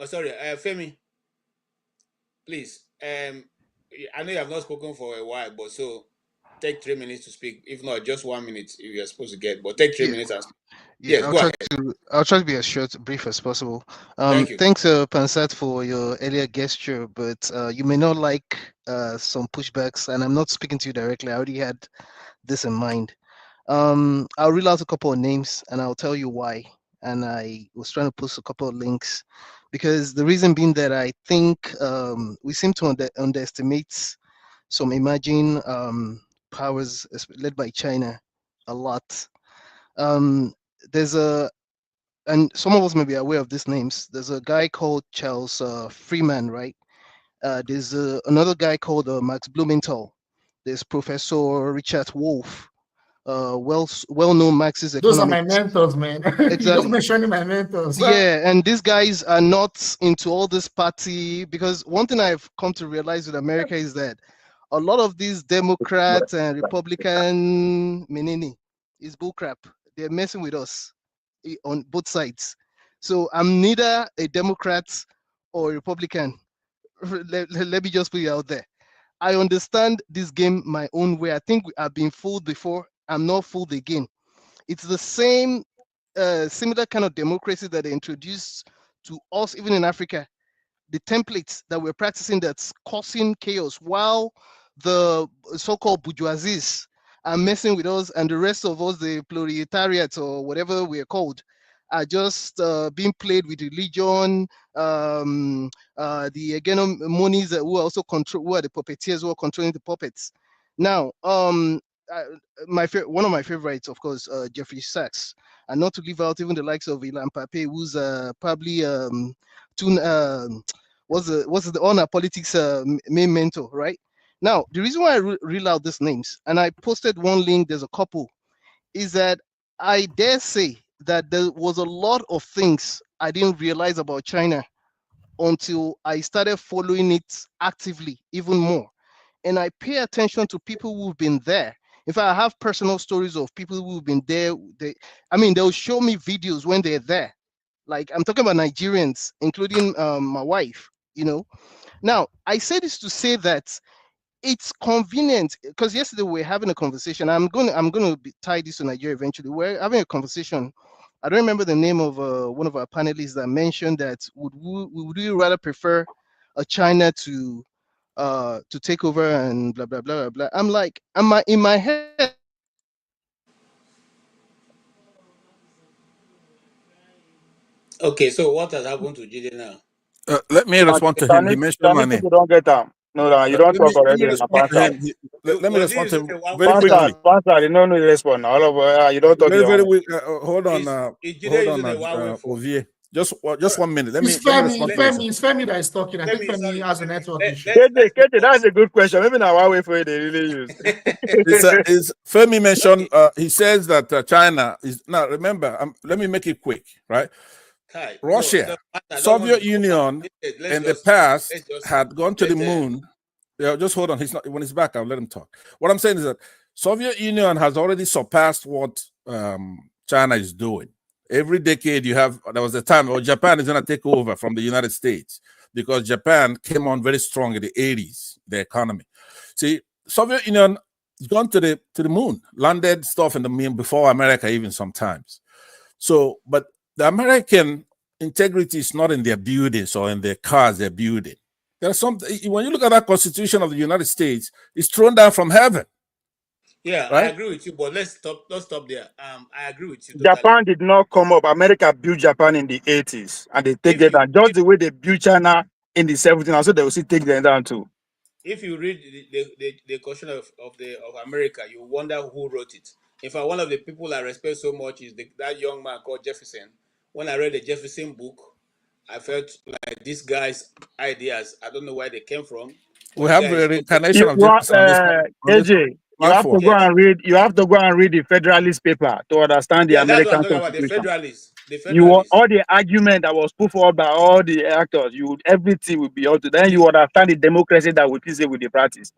Sorry, Femi. Please. I know you have not spoken for a while, but so take 3 minutes to speak. If not, just 1 minute if you're supposed to get. But take 3 minutes and speak. Yes, I'll try to be as brief as possible. Thank you. Thanks, Pansat, for your earlier gesture, but you may not like some pushbacks, and I'm not speaking to you directly. I already had this in mind. I'll reel out a couple of names, and I'll tell you why. And I was trying to post a couple of links, because the reason being that I think we seem to underestimate some emerging powers led by China a lot. There's and some of us may be aware of these names. There's a guy called Charles Freeman, right? There's another guy called Max Blumenthal. There's Professor Richard Wolff, well-known Marxist economist. Those are my mentors, man. Exactly. You just mentioned my mentors. Yeah, and these guys are not into all this party, because one thing I've come to realize with America is that a lot of these Democrats and Republican menini is bullcrap. They're messing with us on both sides. So I'm neither a Democrat or a Republican. Let me just put it out there. I understand this game my own way. I think I've been fooled before. I'm not fooled again. It's the same similar kind of democracy that they introduced to us, even in Africa. The templates that we're practicing that's causing chaos, while the so-called bourgeoisies are messing with us, and the rest of us, the proletariat or whatever we are called, are just being played with religion. The hegemonies who are also who are the puppeteers who are controlling the puppets. Now, one of my favorites, of course, Jeffrey Sachs, and not to leave out even the likes of Ilan Pape, who's probably was the honor politics main mentor, right? Now, the reason why I reel out these names, and I posted one link, there's a couple, is that I dare say that there was a lot of things I didn't realize about China until I started following it actively, even more. And I pay attention to people who've been there. In fact, I have personal stories of people who've been there. They'll show me videos when they're there. Like, I'm talking about Nigerians, including my wife, Now, I say this to say that it's convenient, because yesterday we were having a conversation. I'm going to tie this to Nigeria eventually. We're having a conversation. I don't remember the name of one of our panelists that mentioned that would we rather prefer a China to take over and blah blah blah blah. I'm like, in my head. Okay, so what has happened to Jide now? Let me respond to him. He mentioned my name. You don't get them. No, you don't talk already. Let me respond to him very quickly. Pastor, you don't respond. All of you don't talk. Very quick. Hold on, Ovie. Just 1 minute. Let me respond to this. It's Femi that is talking. I think Femi has a network issue. KJ, that's a good question. Maybe now I'll wait for it. They really use. It's Femi mentioned. He says that China is now. Remember, let me make it quick, right? Russia, Soviet Union, in the past had gone to the moon. Yeah, just hold on. He's not. When he's back, I'll let him talk. What I'm saying is that Soviet Union has already surpassed what China is doing. Every decade there was a time where Japan is going to take over from the United States, because Japan came on very strong in the 80s, the economy. See, Soviet Union has gone to the moon, landed stuff in the moon before America even sometimes. So, but the American integrity is not in their buildings or in their cars they're building. There's something, when you look at that Constitution of the United States, it's thrown down from heaven. Yeah, right? I agree with you, but let's stop there. I agree with you. Totally. Japan did not come up. America built Japan in the 80s, and they take it down. Just the way they built China in the 70s, also they will still take them down too. If you read the Constitution of America, you wonder who wrote it. In fact, one of the people I respect so much is that young man called Jefferson. When I read the Jefferson book, I felt like these guys' ideas, I don't know where they came from. We have a reincarnation of justice on this KJ, you have to platform. go and read. You have to go and read the Federalist paper to understand the Yeah, that's what I'm American talking about. The Constitution. Federalists. The You Federalists. all the argument that was put forward by all the actors. Everything will be all to then you understand the democracy that we say with the practice.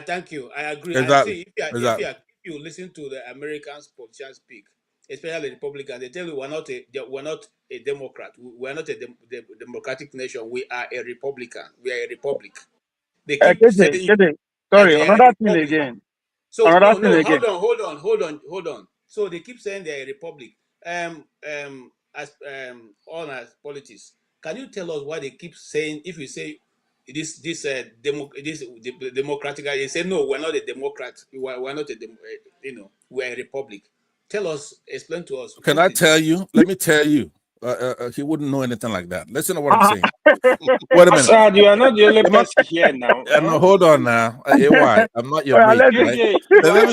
Thank you. I agree. Exactly. And see, if you listen to the American politicians speak, especially the Republicans, they tell you we're not a Democrat. We're not a democratic nation. We are a Republican. We are a republic. They keep saying KJ, that sorry, they are another a thing republic. again. So Another thing no, again. hold on. So they keep saying they're a republic. As politics, can you tell us why they keep saying, if you say this democratic, they say no, we're not a democrat. We're not we're a republic. Tell us, explain to us. Can I tell you? Let me tell you. He wouldn't know anything like that. Listen to what I'm saying. Wait a minute. Assad, you are not the only person here now. No, hold on now. AY, I'm not your mate. Right?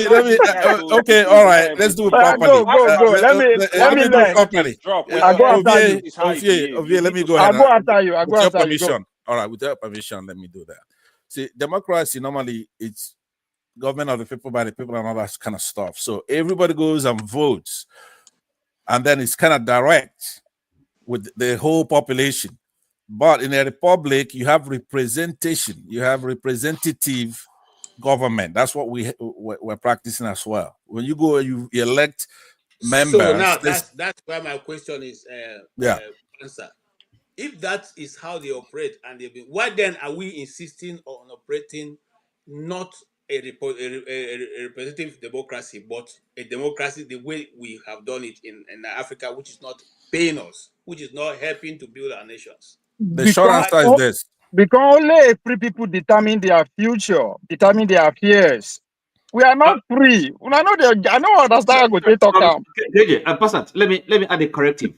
Let me. Okay, all right. Let's do it properly. Go. Let me do it properly. I go after you. Ovie, let me go ahead. I go after you. With your permission. All right, with your permission, let me do that. See, democracy normally it's government of the people by the people and all that kind of stuff. So everybody goes and votes, and then it's kind of direct with the whole population. But in a republic, you have representation, you have representative government. That's what we're practicing as well. When you go, you elect members. So now that's where my question is answer. If that is how they operate, and why then are we insisting on operating not a representative democracy, but a democracy the way we have done it in Africa, which is not paying us, which is not helping to build our nations? The short answer is this. Because only free people determine their future, determine their affairs. We are not free. I know understand how to talk now. Pastor, let me add a corrective.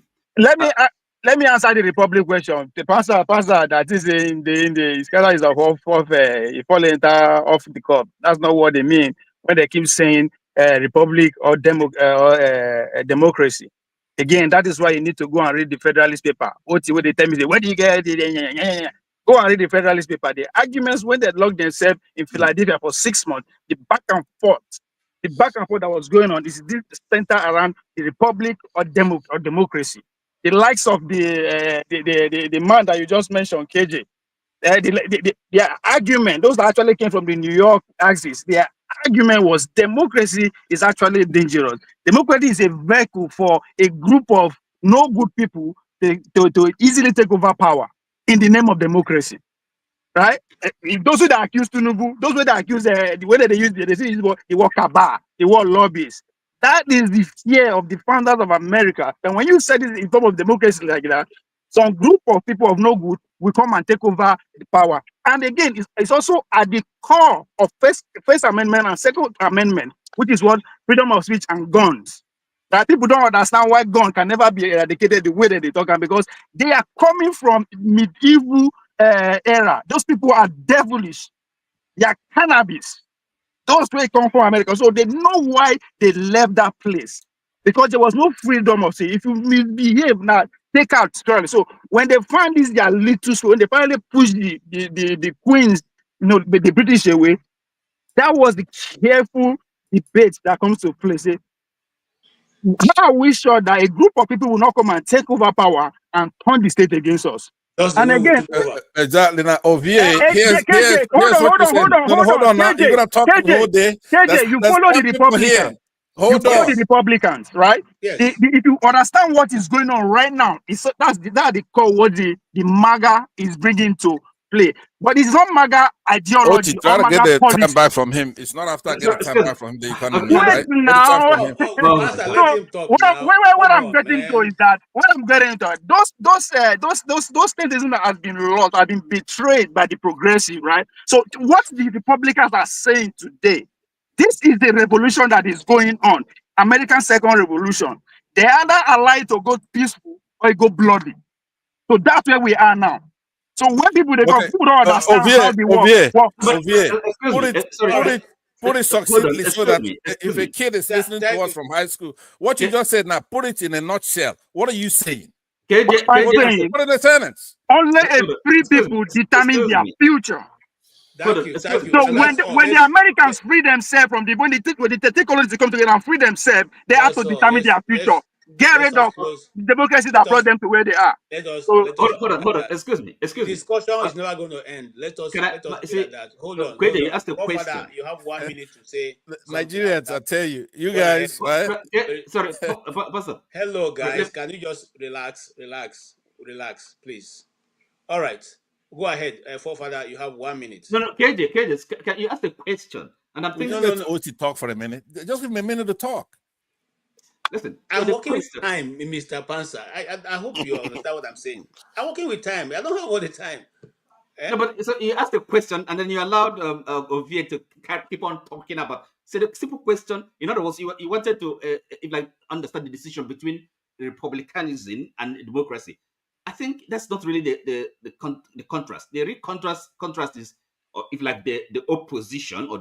Let me answer the Republic question. The pastor that is in the scholar is off the cup. That's not what they mean when they keep saying republic or democracy. Again, that is why you need to go and read the Federalist paper. What they tell me, where do you get it? Go and read the Federalist paper. The arguments when they locked themselves in Philadelphia for 6 months, the back and forth that was going on is this center around the republic or democracy. The likes of the man that you just mentioned, KJ, their argument, those that actually came from the New York axis, their argument was democracy is actually dangerous. Democracy is a vehicle for a group of no good people to easily take over power in the name of democracy. Right? Those who that accuse Tinubu, those who that accuse the way that they use they say the word cabal, the word lobbyists. That is the fear of the founders of America. And when you say this in form of democracy like that, some group of people of no good will come and take over the power. And again, it's also at the core of First Amendment and Second Amendment, which is what freedom of speech and guns. That people don't understand why gun can never be eradicated the way that they talk about, because they are coming from medieval era. Those people are devilish. They are cannabis. Those people come from America, so they know why they left that place, because there was no freedom of say. If you misbehave now, take out strongly. So when they find this, their little school, when they finally push the Queens, the British away, that was the careful debate that comes to play. Say, how are we sure that a group of people will not come and take over power and turn the state against us? And again, exactly now, Ovie, hold on. Now you're gonna talk the whole day. KJ, you follow the Republicans. You follow the Republicans, right? Yes. If you understand what is going on right now, that's the core what the MAGA is bringing to play. But it's not MAGA ideology. Try to get the time back from him. It's not after getting the time back from the economy. Wait now. What I'm getting to is that those things that have been lost, have been betrayed by the progressive, right? So what the Republicans are saying today, this is the revolution that is going on. American Second Revolution. They either allow to go peaceful or go bloody. So that's where we are now. So when people they people don't understand how the work. Put it succinctly so that if a kid is listening to us from high school, what you just said now, put it in a nutshell. What are you saying? What are the tenants? Only a free people determine their future. Thank you. So when the Americans free themselves from when they take colonies to come together and free themselves, they have to determine their future. Get rid of democracy that brought them to where they are. Let us hold on. Excuse me. Discussion is never going to end. Let us say that. Hold on. You asked a question. Father, you have 1 minute to say. Nigerians, I tell you, you guys, right? Sorry, hello, guys. Can you just relax, please? All right. Go ahead, forefather. You have 1 minute. No, KJ, can you ask the question? And I'm thinking. Let OT talk for a minute. Just give me a minute to talk. Listen, I'm working with time, Mr. Pansa. I hope you understand what I'm saying. I'm working with time. I don't have all the time. No, but so you asked a question, and then you allowed Ovie to keep on talking about. So the simple question, in other words, you wanted to understand the decision between republicanism and democracy. I think that's not really the contrast. The real contrast is, the opposition or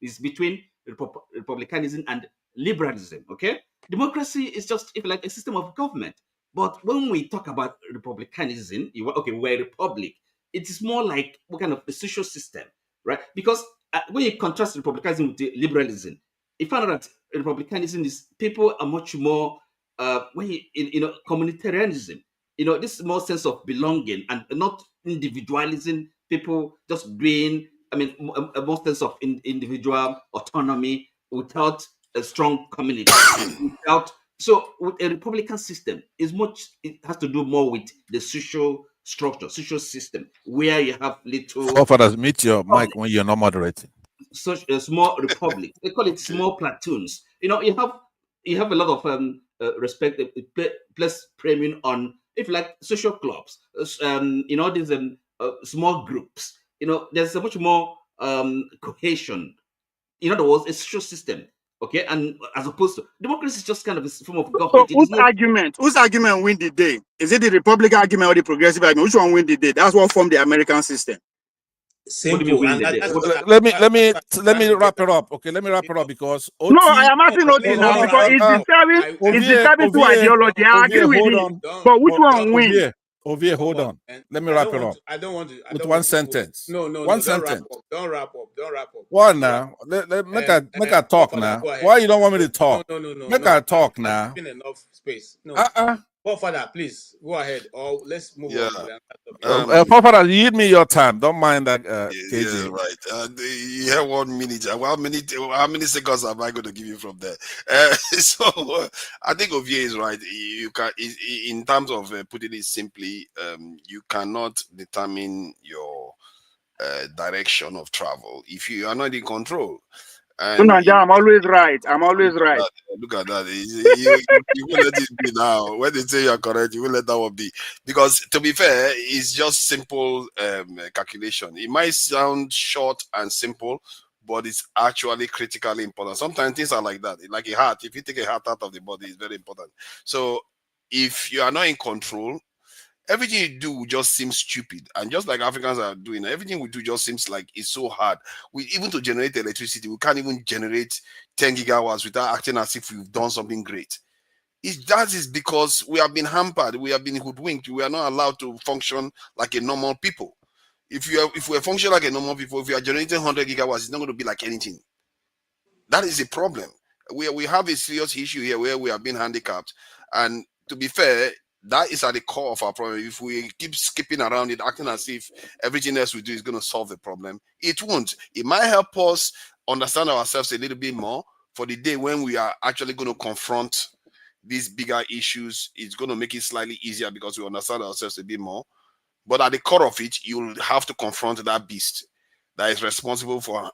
is between republicanism and liberalism. Okay, democracy is just a system of government. But when we talk about republicanism, we're a republic. It is more like what kind of a social system, right? Because when you contrast republicanism with liberalism, you find out that republicanism is people are much more communitarianism. This more sense of belonging and not individualism. People just doing. A more sense of individual autonomy without a strong community. So with a republican system, it has to do more with the social structure, social system, where you have little. Forefathers, mute your mic when you're not moderating. Such a small republic. They call it small platoons. You have a lot of respect. Place premium on social clubs. These small groups. There's a much more cohesion. In other words, a social system. Okay, and as opposed to democracy is just kind of a form of government. So whose argument win the day? Is it the Republican argument or the progressive argument? Which one win the day? That's what formed the American system. Simple. Let me wrap it up. Okay, let me wrap it up because no, I am asking OT now because it's disturbing to ideology. I agree with you, but which one wins? Ovie, hold on. Let me wrap it up. I don't want to. With one sentence. No. One sentence. Don't wrap up. What now? Make her talk now. Why you don't want me to talk? No. Make her talk now. Been enough space. No. Father, please go ahead, or let's move on. Father, you give me your time. Don't mind that. Yeah, right. You have 1 minute. How many seconds am I going to give you from there? So I think Ovie is right. You can, in terms of putting it simply, you cannot determine your direction of travel if you are not in control. I'm always right. Look at that. You will let it be now. When they say you're correct, you will let that one be. Because to be fair, it's just simple calculation. It might sound short and simple, but it's actually critically important. Sometimes things are like that. Like a heart. If you take a heart out of the body, it's very important. So if you are not in control, everything you do just seems stupid. And just like Africans are doing, everything we do just seems like it's so hard. Even to generate electricity, we can't even generate 10 gigawatts without acting as if we've done something great. That is because we have been hampered, we have been hoodwinked, we are not allowed to function like a normal people. If we function like a normal people, if we are generating 100 gigawatts, it's not going to be like anything. That is a problem. We have a serious issue here where we have been handicapped. And to be fair, that is at the core of our problem. If we keep skipping around it, acting as if everything else we do is going to solve the problem, it won't. It might help us understand ourselves a little bit more for the day when we are actually going to confront these bigger issues. It's going to make it slightly easier because we understand ourselves a bit more. But at the core of it, you'll have to confront that beast that is responsible for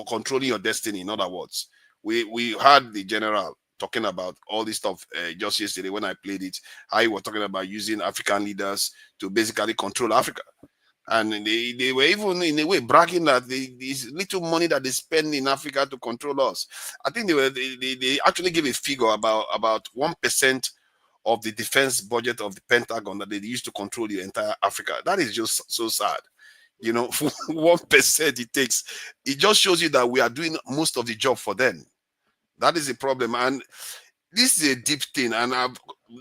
controlling your destiny. In other words, we had the general talking about all this stuff just yesterday when I played it, how he was talking about using African leaders to basically control Africa. And they were even in a way bragging that this little money that they spend in Africa to control us. I think they actually gave a figure about 1% of the defense budget of the Pentagon that they used to control the entire Africa. That is just so sad. 1% it takes. It just shows you that we are doing most of the job for them. That is the problem. And this is a deep thing. And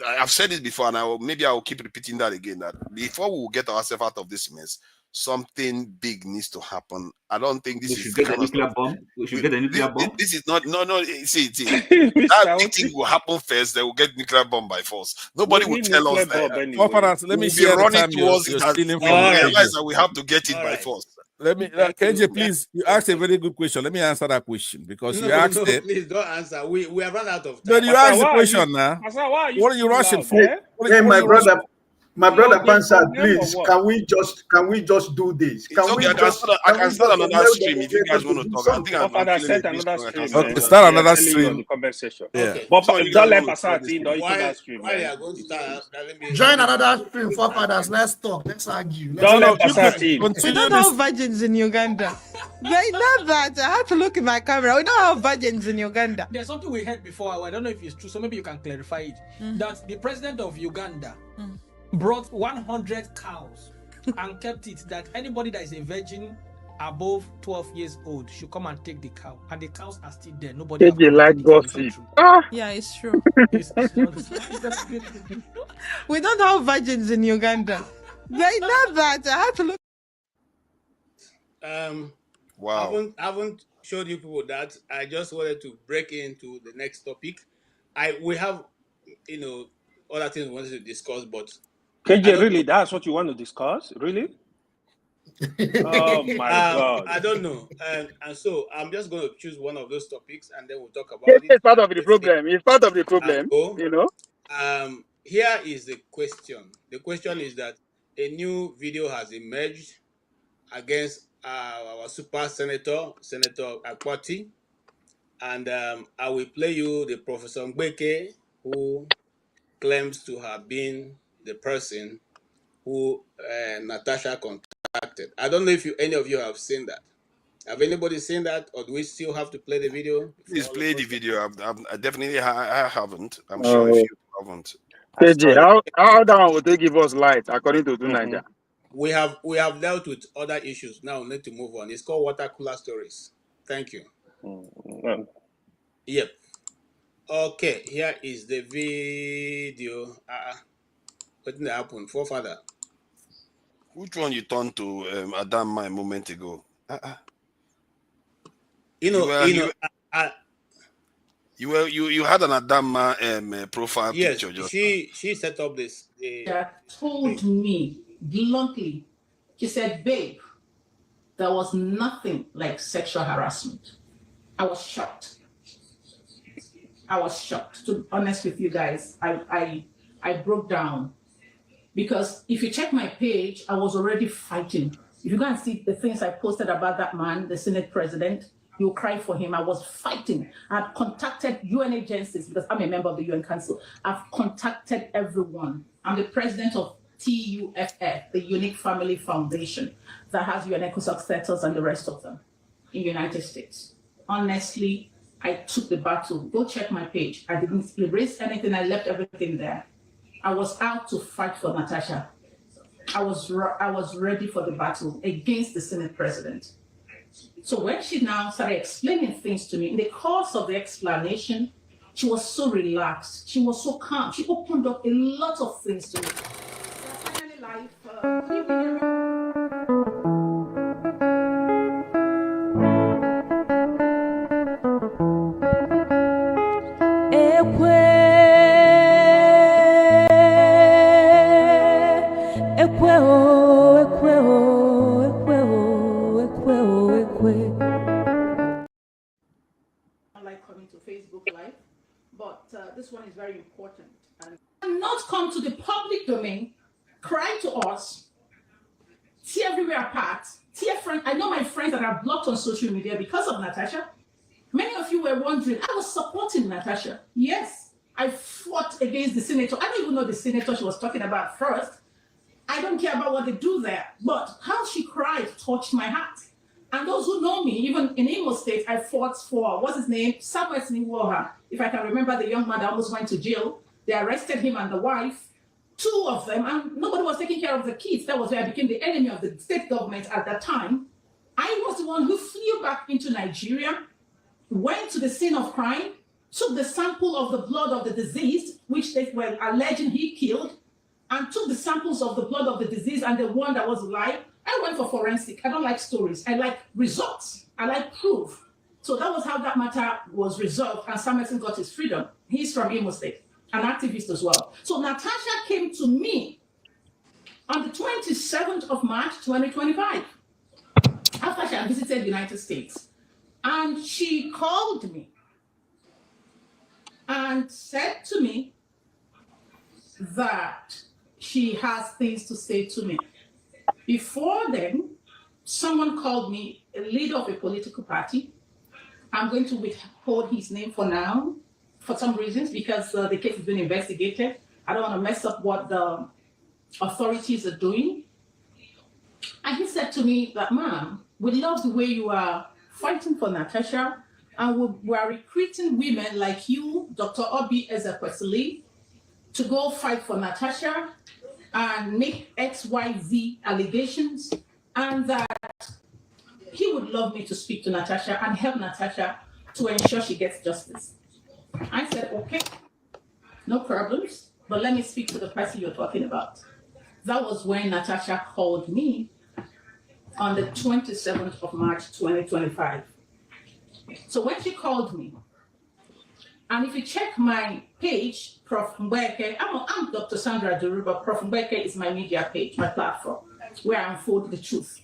I've said it before, and maybe I will keep repeating that again. That before we will get ourselves out of this mess, something big needs to happen. I don't think this is the kind of stuff. We should get a nuclear bomb. This is not. No. See. That big thing will happen first. They will get nuclear bomb by force. Nobody will tell us that. Anyway. Let me see. We'll be running towards it and realize that we have to get it by force. Let me, KJ, please. You asked a very good question. Let me answer that question because you asked it. Please don't answer. We have run out of time. But you asked the question now. What are you rushing for? Hey, my brother. My brother Pansad, please, can we just do this? I can start another stream if you guys want to talk. I think I'm set another stream. Okay, start another stream. Yeah. But don't let Passat in or into that stream. Join another stream, forefathers. Let's talk. Let's argue. Don't let Passat in. We don't have virgins in Uganda. They know that. I have to look in my camera. We don't have virgins in Uganda. There's something we heard before. I don't know if it's true, so maybe you can clarify it. That the president of Uganda brought 100 cows and kept it, that anybody that is a virgin above 12 years old should come and take the cow, and the cows are still there. Nobody like gossip. Yeah, it's true. We don't have virgins in Uganda. They know that. I have to look. Wow. I haven't showed you people that. I just wanted to break into the next topic. We have, other things we wanted to discuss, but KJ, really, that's what you want to discuss? Really? Oh my God! I don't know, and so I'm just going to choose one of those topics, and then we'll talk about it. It's part of the problem. It's part of the problem. Here is the question. The question is that a new video has emerged against our super senator, Senator Akwati, and I will play you the Professor Mbeke, who claims to have been the person who Natasha contacted. I don't know if any of you have seen that. Have anybody seen that, or do we still have to play the video? Please play the video. I definitely I haven't. I'm sure if you haven't. KJ, how that one will they give us light according to Nigeria? We have dealt with other issues. Now we need to move on. It's called Water Cooler Stories. Thank you. Yep. Okay, here is the video. What did happen? Forefather. Which one you turned to Adam a moment ago? You had an Adam profile picture. Just she set up this. Told me bluntly, she said, "Babe, there was nothing like sexual harassment." I was shocked. To be honest with you guys, I broke down. Because if you check my page, I was already fighting. If you go and see the things I posted about that man, the Senate president, you'll cry for him. I was fighting. I've contacted UN agencies because I'm a member of the UN Council. I've contacted everyone. I'm the president of TUFF, the Unique Family Foundation, that has UNECO successors and the rest of them in the United States. Honestly, I took the battle. Go check my page. I didn't erase anything. I left everything there. I was out to fight for Natasha. I was ready for the battle against the Senate president. So when she now started explaining things to me, in the course of the explanation, she was so relaxed. She was so calm. She opened up a lot of things to me. This one is very important. And not come to the public domain, cry to us, tear everywhere apart, tear friends. I know my friends that are blocked on social media because of Natasha. Many of you were wondering, I was supporting Natasha. Yes, I fought against the senator. I don't even know the senator she was talking about first. I don't care about what they do there, but how she cried touched my heart. And those who know me, even in Imo State, I fought for, what's his name? Samuel Siniwoha. If I can remember the young man that almost went to jail. They arrested him and the wife, two of them, and nobody was taking care of the kids. That was where I became the enemy of the state government at that time. I was the one who flew back into Nigeria, went to the scene of crime, took the sample of the blood of the deceased, which they were alleging he killed, and took the samples of the blood of the deceased and the one that was alive. I went for forensic. I don't like stories. I like results. I like proof. So that was how that matter was resolved, and Samuelson got his freedom. He's from Imo State, an activist as well. So Natasha came to me on the 27th of March, 2025, after she had visited the United States. And she called me and said to me that she has things to say to me. Before then, someone called me, a leader of a political party. I'm going to withhold his name for now, for some reasons, because the case is being investigated. I don't want to mess up what the authorities are doing. And he said to me that, ma'am, we love the way you are fighting for Natasha, and we are recruiting women like you, Dr. Obi Ezekwesili, to go fight for Natasha and make XYZ allegations, and that he would love me to speak to Natasha and help Natasha to ensure she gets justice. I said, okay, no problems, but let me speak to the person you're talking about. That was when Natasha called me on the 27th of March, 2025. So when she called me, and if you check my page, Prof. Mbeke, I'm Dr. Sandra Duruba. Prof. Mbeke is my media page, my platform, where I unfold the truth.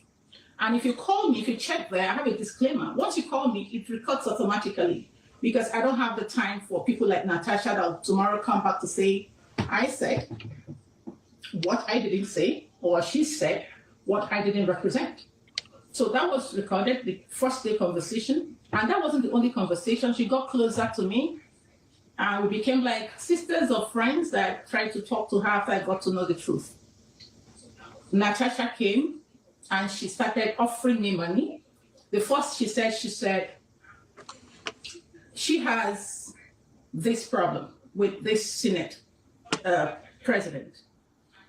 And if you call me, if you check there, I have a disclaimer. Once you call me, it records automatically, because I don't have the time for people like Natasha that will tomorrow come back to say, I said what I didn't say, or she said what I didn't represent. So that was recorded, the first day conversation. And that wasn't the only conversation. She got closer to me, and we became like sisters or friends that tried to talk to her after I got to know the truth. Natasha came and she started offering me money. The first she said she has this problem with this Senate president,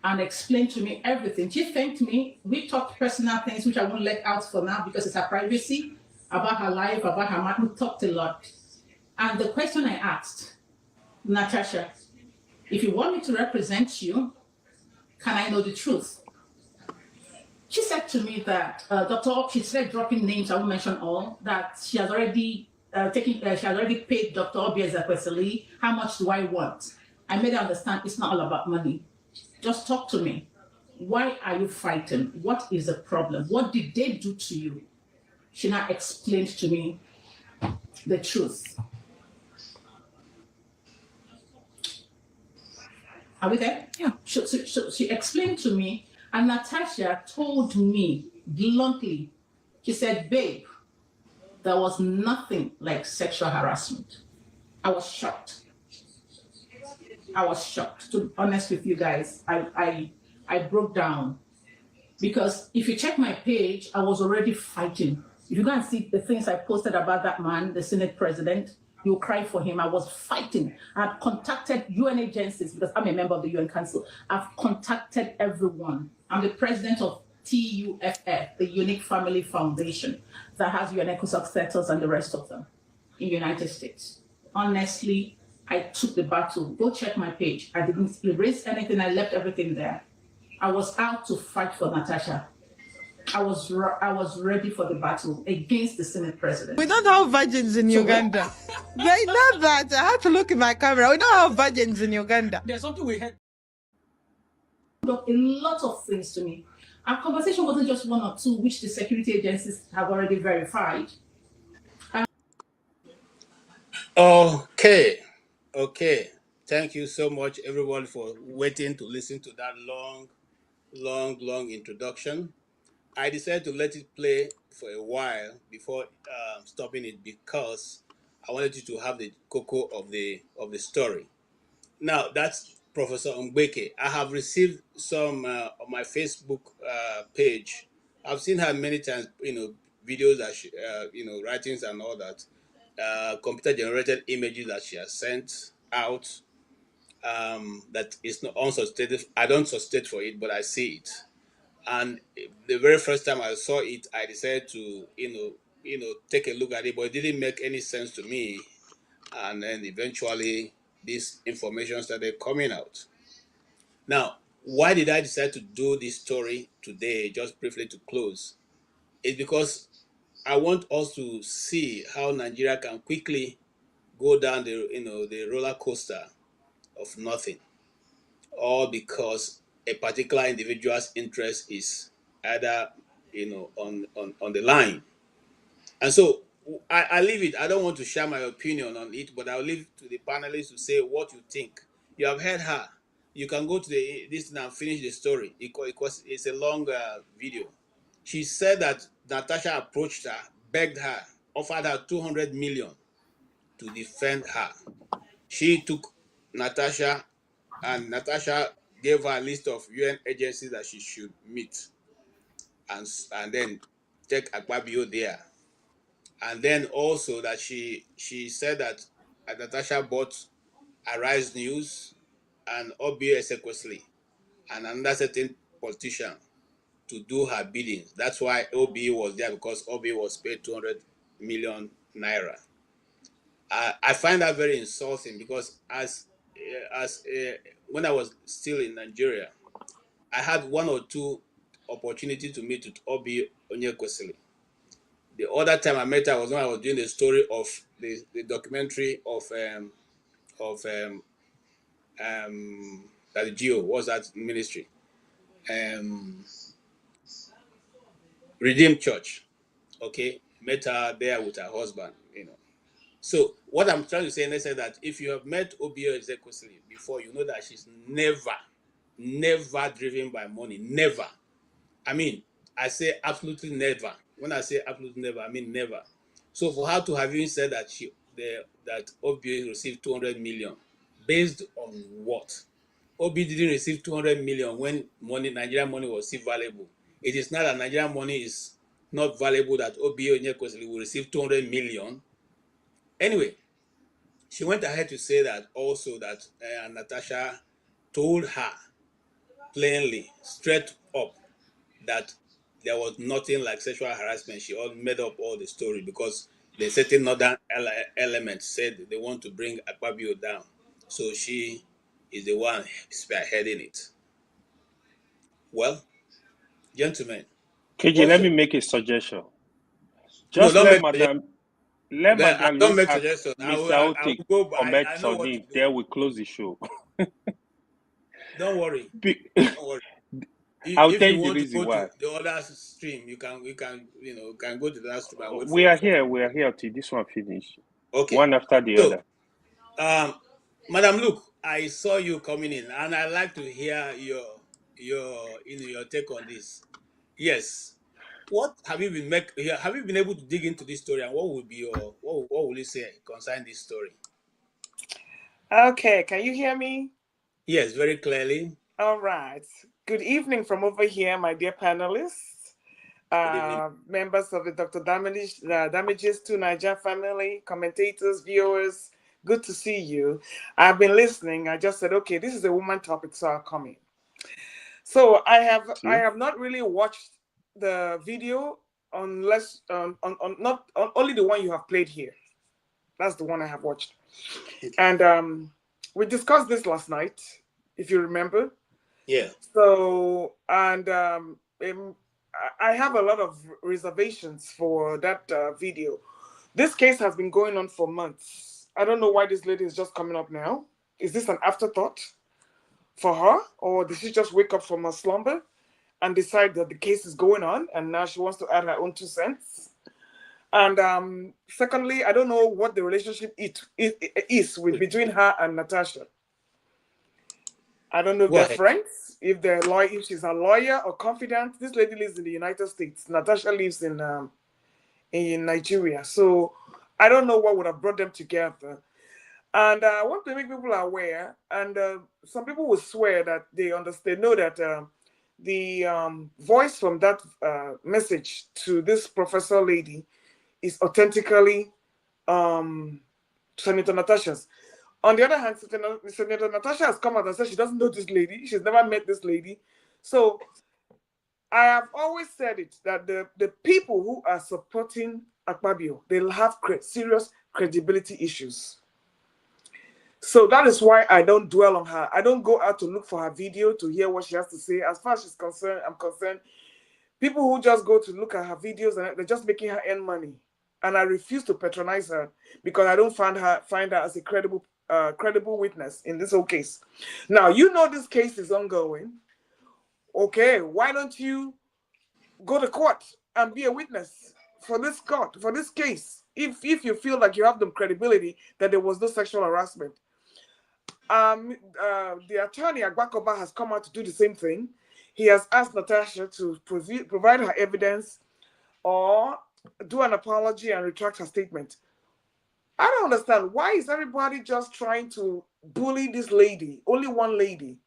and explained to me everything. She thanked me. We talked personal things, which I won't let out for now because it's her privacy, about her life, about her mom. We talked a lot. And the question I asked, Natasha, if you want me to represent you, can I know the truth? She said to me that, she said, dropping names, I won't mention all, that she has already she has already paid Dr. Obi Ezekwesili. How much do I want? I made her understand it's not all about money. Just talk to me. Why are you fighting? What is the problem? What did they do to you? She now explained to me the truth. Are we there? Yeah. So she explained to me, and Natasha told me bluntly, she said, babe, there was nothing like sexual harassment. I was shocked. I was shocked. To be honest with you guys, I broke down, because if you check my page, I was already fighting. If you go and see the things I posted about that man, the Senate president, you'll cry for him. I was fighting. I've contacted UN agencies because I'm a member of the UN Council. I've contacted everyone. I'm the president of TUFF, the Unique Family Foundation, that has UNECO successors and the rest of them in the United States. Honestly, I took the battle. Go check my page. I didn't erase anything. I left everything there. I was out to fight for Natasha. I was ready for the battle against the Senate president. We don't have virgins in Uganda. They know that. I had to look in my camera. We don't have virgins in Uganda. There's something we had. A lot of things to me. Our conversation wasn't just one or two, which the security agencies have already verified. Okay. Thank you so much, everyone, for waiting to listen to that long introduction. I decided to let it play for a while before stopping it, because I wanted you to have the cocoa of the story. Now, that's Professor Mbeke. I have received some on my Facebook page. I've seen her many times, videos that she, writings and all that, computer-generated images that she has sent out. That is not unsubstantiated. I don't substantiate for it, but I see it. And the very first time I saw it, I decided to, take a look at it, but it didn't make any sense to me. And then eventually this information started coming out. Now, why did I decide to do this story today, just briefly to close? It's because I want us to see how Nigeria can quickly go down the roller coaster of nothing, all because a particular individual's interest is either on the line. And so I leave it. I don't want to share my opinion on it, but I'll leave to the panelists to say what you think. You have heard her. You can go to this and finish the story. It's a long video. She said that Natasha approached her, begged her, offered her 200 million to defend her. She took Natasha, and Natasha gave her a list of UN agencies that she should meet, and then take Akpabio there. And then also that she said that Natasha bought Arise News and Obi Ezekwesili and another certain politician to do her bidding. That's why Obi was there, because Obi was paid 200 million naira. I find that very insulting, because when I was still in Nigeria, I had one or two opportunities to meet with Obi Onyekwesili. The other time I met her was when I was doing the story of the documentary of that Geo was that ministry, Redeemed Church. Okay, met her there with her husband. So what I'm trying to say is that if you have met Obio Ezekwesili before, you know that she's never driven by money. Never. I mean, I say absolutely never. When I say absolutely never, I mean never. So for her to have even said that that Obio received 200 million, based on what? Obi didn't receive 200 million when Nigerian money was still valuable. It is not that Nigerian money is not valuable that Obi Onyekwesili will receive 200 million. Anyway, she went ahead to say that also that Natasha told her plainly, straight up, that there was nothing like sexual harassment. She all made up all the story because the certain northern elements said they want to bring Akpabio down. So she is the one spearheading it. Well, gentlemen. KJ, let me make a suggestion. Just no, let Madam don't look make at suggestions. Mr. Otik comment on it. Then we close the show. Don't worry. Don't worry. I'll If tell you you the want to reason go why. to the other stream, you can go to that stream and wait We for are it. here. We are here till this one finish. Okay. One after the So, other. Madam Luke, I saw you coming in, and I'd like to hear your take on this. Yes. What have you been Have you been able to dig into this story, and what will be what will you say concerning this story? Okay, can you hear me? Yes, very clearly. All right. Good evening from over here, my dear panelists, members of the Dr. Damages to Niger family, commentators, viewers. Good to see you. I've been listening. I just said, okay, this is a woman topic, so I'll come in. So I have not really watched the video unless only the one you have played here. That's the one I have watched. And we discussed this last night, if you remember. Yeah. So, and I have a lot of reservations for that video. This case has been going on for months. I don't know why this lady is just coming up now. Is this an afterthought for her? Or did she just wake up from her slumber and decide that the case is going on and now she wants to add her own 2 cents? And secondly, I don't know what the relationship is between her and Natasha. I don't know if they're friends, if she's a lawyer or confidant. This lady lives in the United States. Natasha lives in Nigeria. So I don't know what would have brought them together. And I want to make people aware, and some people will swear that they know that the voice from that message to this professor lady is authentically Senator Natasha's. On the other hand, Senator Natasha has come out and said she doesn't know this lady. She's never met this lady. So I have always said it, that the people who are supporting Akpabio, they'll have serious credibility issues. So that is why I don't dwell on her. I don't go out to look for her video to hear what she has to say. As far as she's concerned, I'm concerned. People who just go to look at her videos and they're just making her earn money. And I refuse to patronize her because I don't find her as a credible witness in this whole case. Now, you know this case is ongoing. Okay, why don't you go to court and be a witness for this case? If you feel like you have the credibility that there was no sexual harassment. The attorney Agbakoba has come out to do the same thing. He has asked Natasha to provide her evidence or do an apology and retract her statement. I don't understand. Why is everybody just trying to bully this lady? Only one lady.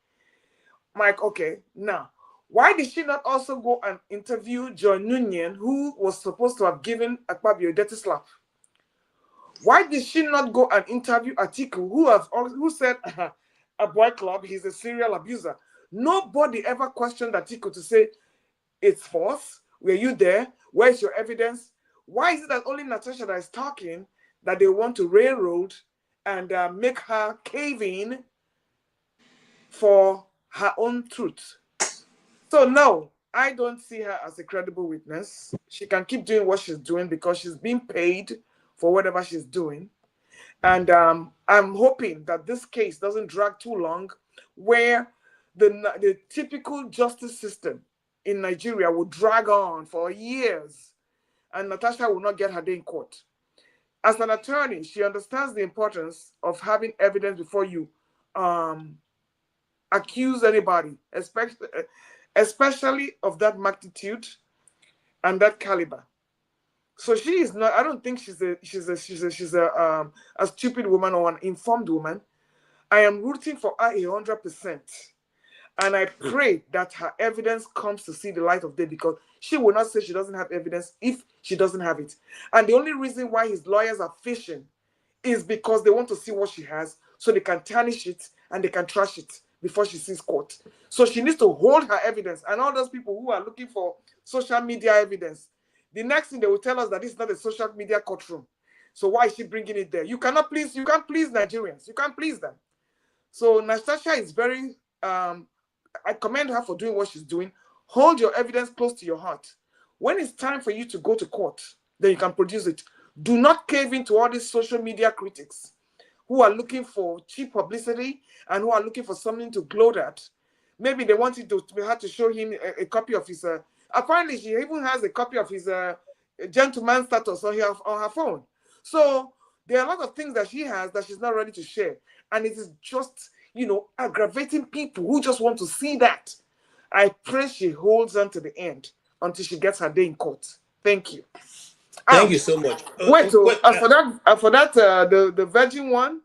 Mike, okay, now, why did she not also go and interview John Nunyan, who was supposed to have given Akpabio a dirty slap? Why did she not go and interview Atiku, who said a boy club, he's a serial abuser? Nobody ever questioned Atiku to say, it's false. Were you there? Where's your evidence? Why is it that only Natasha that is talking that they want to railroad and make her cave in for her own truth? So no, I don't see her as a credible witness. She can keep doing what she's doing because she's being paid for whatever she's doing. And I'm hoping that this case doesn't drag too long, where the typical justice system in Nigeria will drag on for years and Natasha will not get her day in court. As an attorney, she understands the importance of having evidence before you accuse anybody, especially of that magnitude and that caliber. So she is not. I don't think she's a stupid woman or an informed woman. I am rooting for her 100%, and I pray that her evidence comes to see the light of day, because she will not say she doesn't have evidence if she doesn't have it. And the only reason why his lawyers are fishing is because they want to see what she has, so they can tarnish it and they can trash it before she sees court. So she needs to hold her evidence. And all those people who are looking for social media evidence, the next thing they will tell us that this is not a social media courtroom. So why is she bringing it there? You can't please Nigerians. You can't please them. So Natasha is very, I commend her for doing what she's doing. Hold your evidence close to your heart. When it's time for you to go to court, then you can produce it. Do not cave into all these social media critics who are looking for cheap publicity and who are looking for something to gloat at. Maybe they wanted to have to show him a copy of his, apparently she even has a copy of his gentleman status on her phone. So there are a lot of things that she has that she's not ready to share. And it is just, aggravating people who just want to see that. I pray she holds on to the end until she gets her day in court. Thank you. Thank you so much. Wait, for that, the virgin one.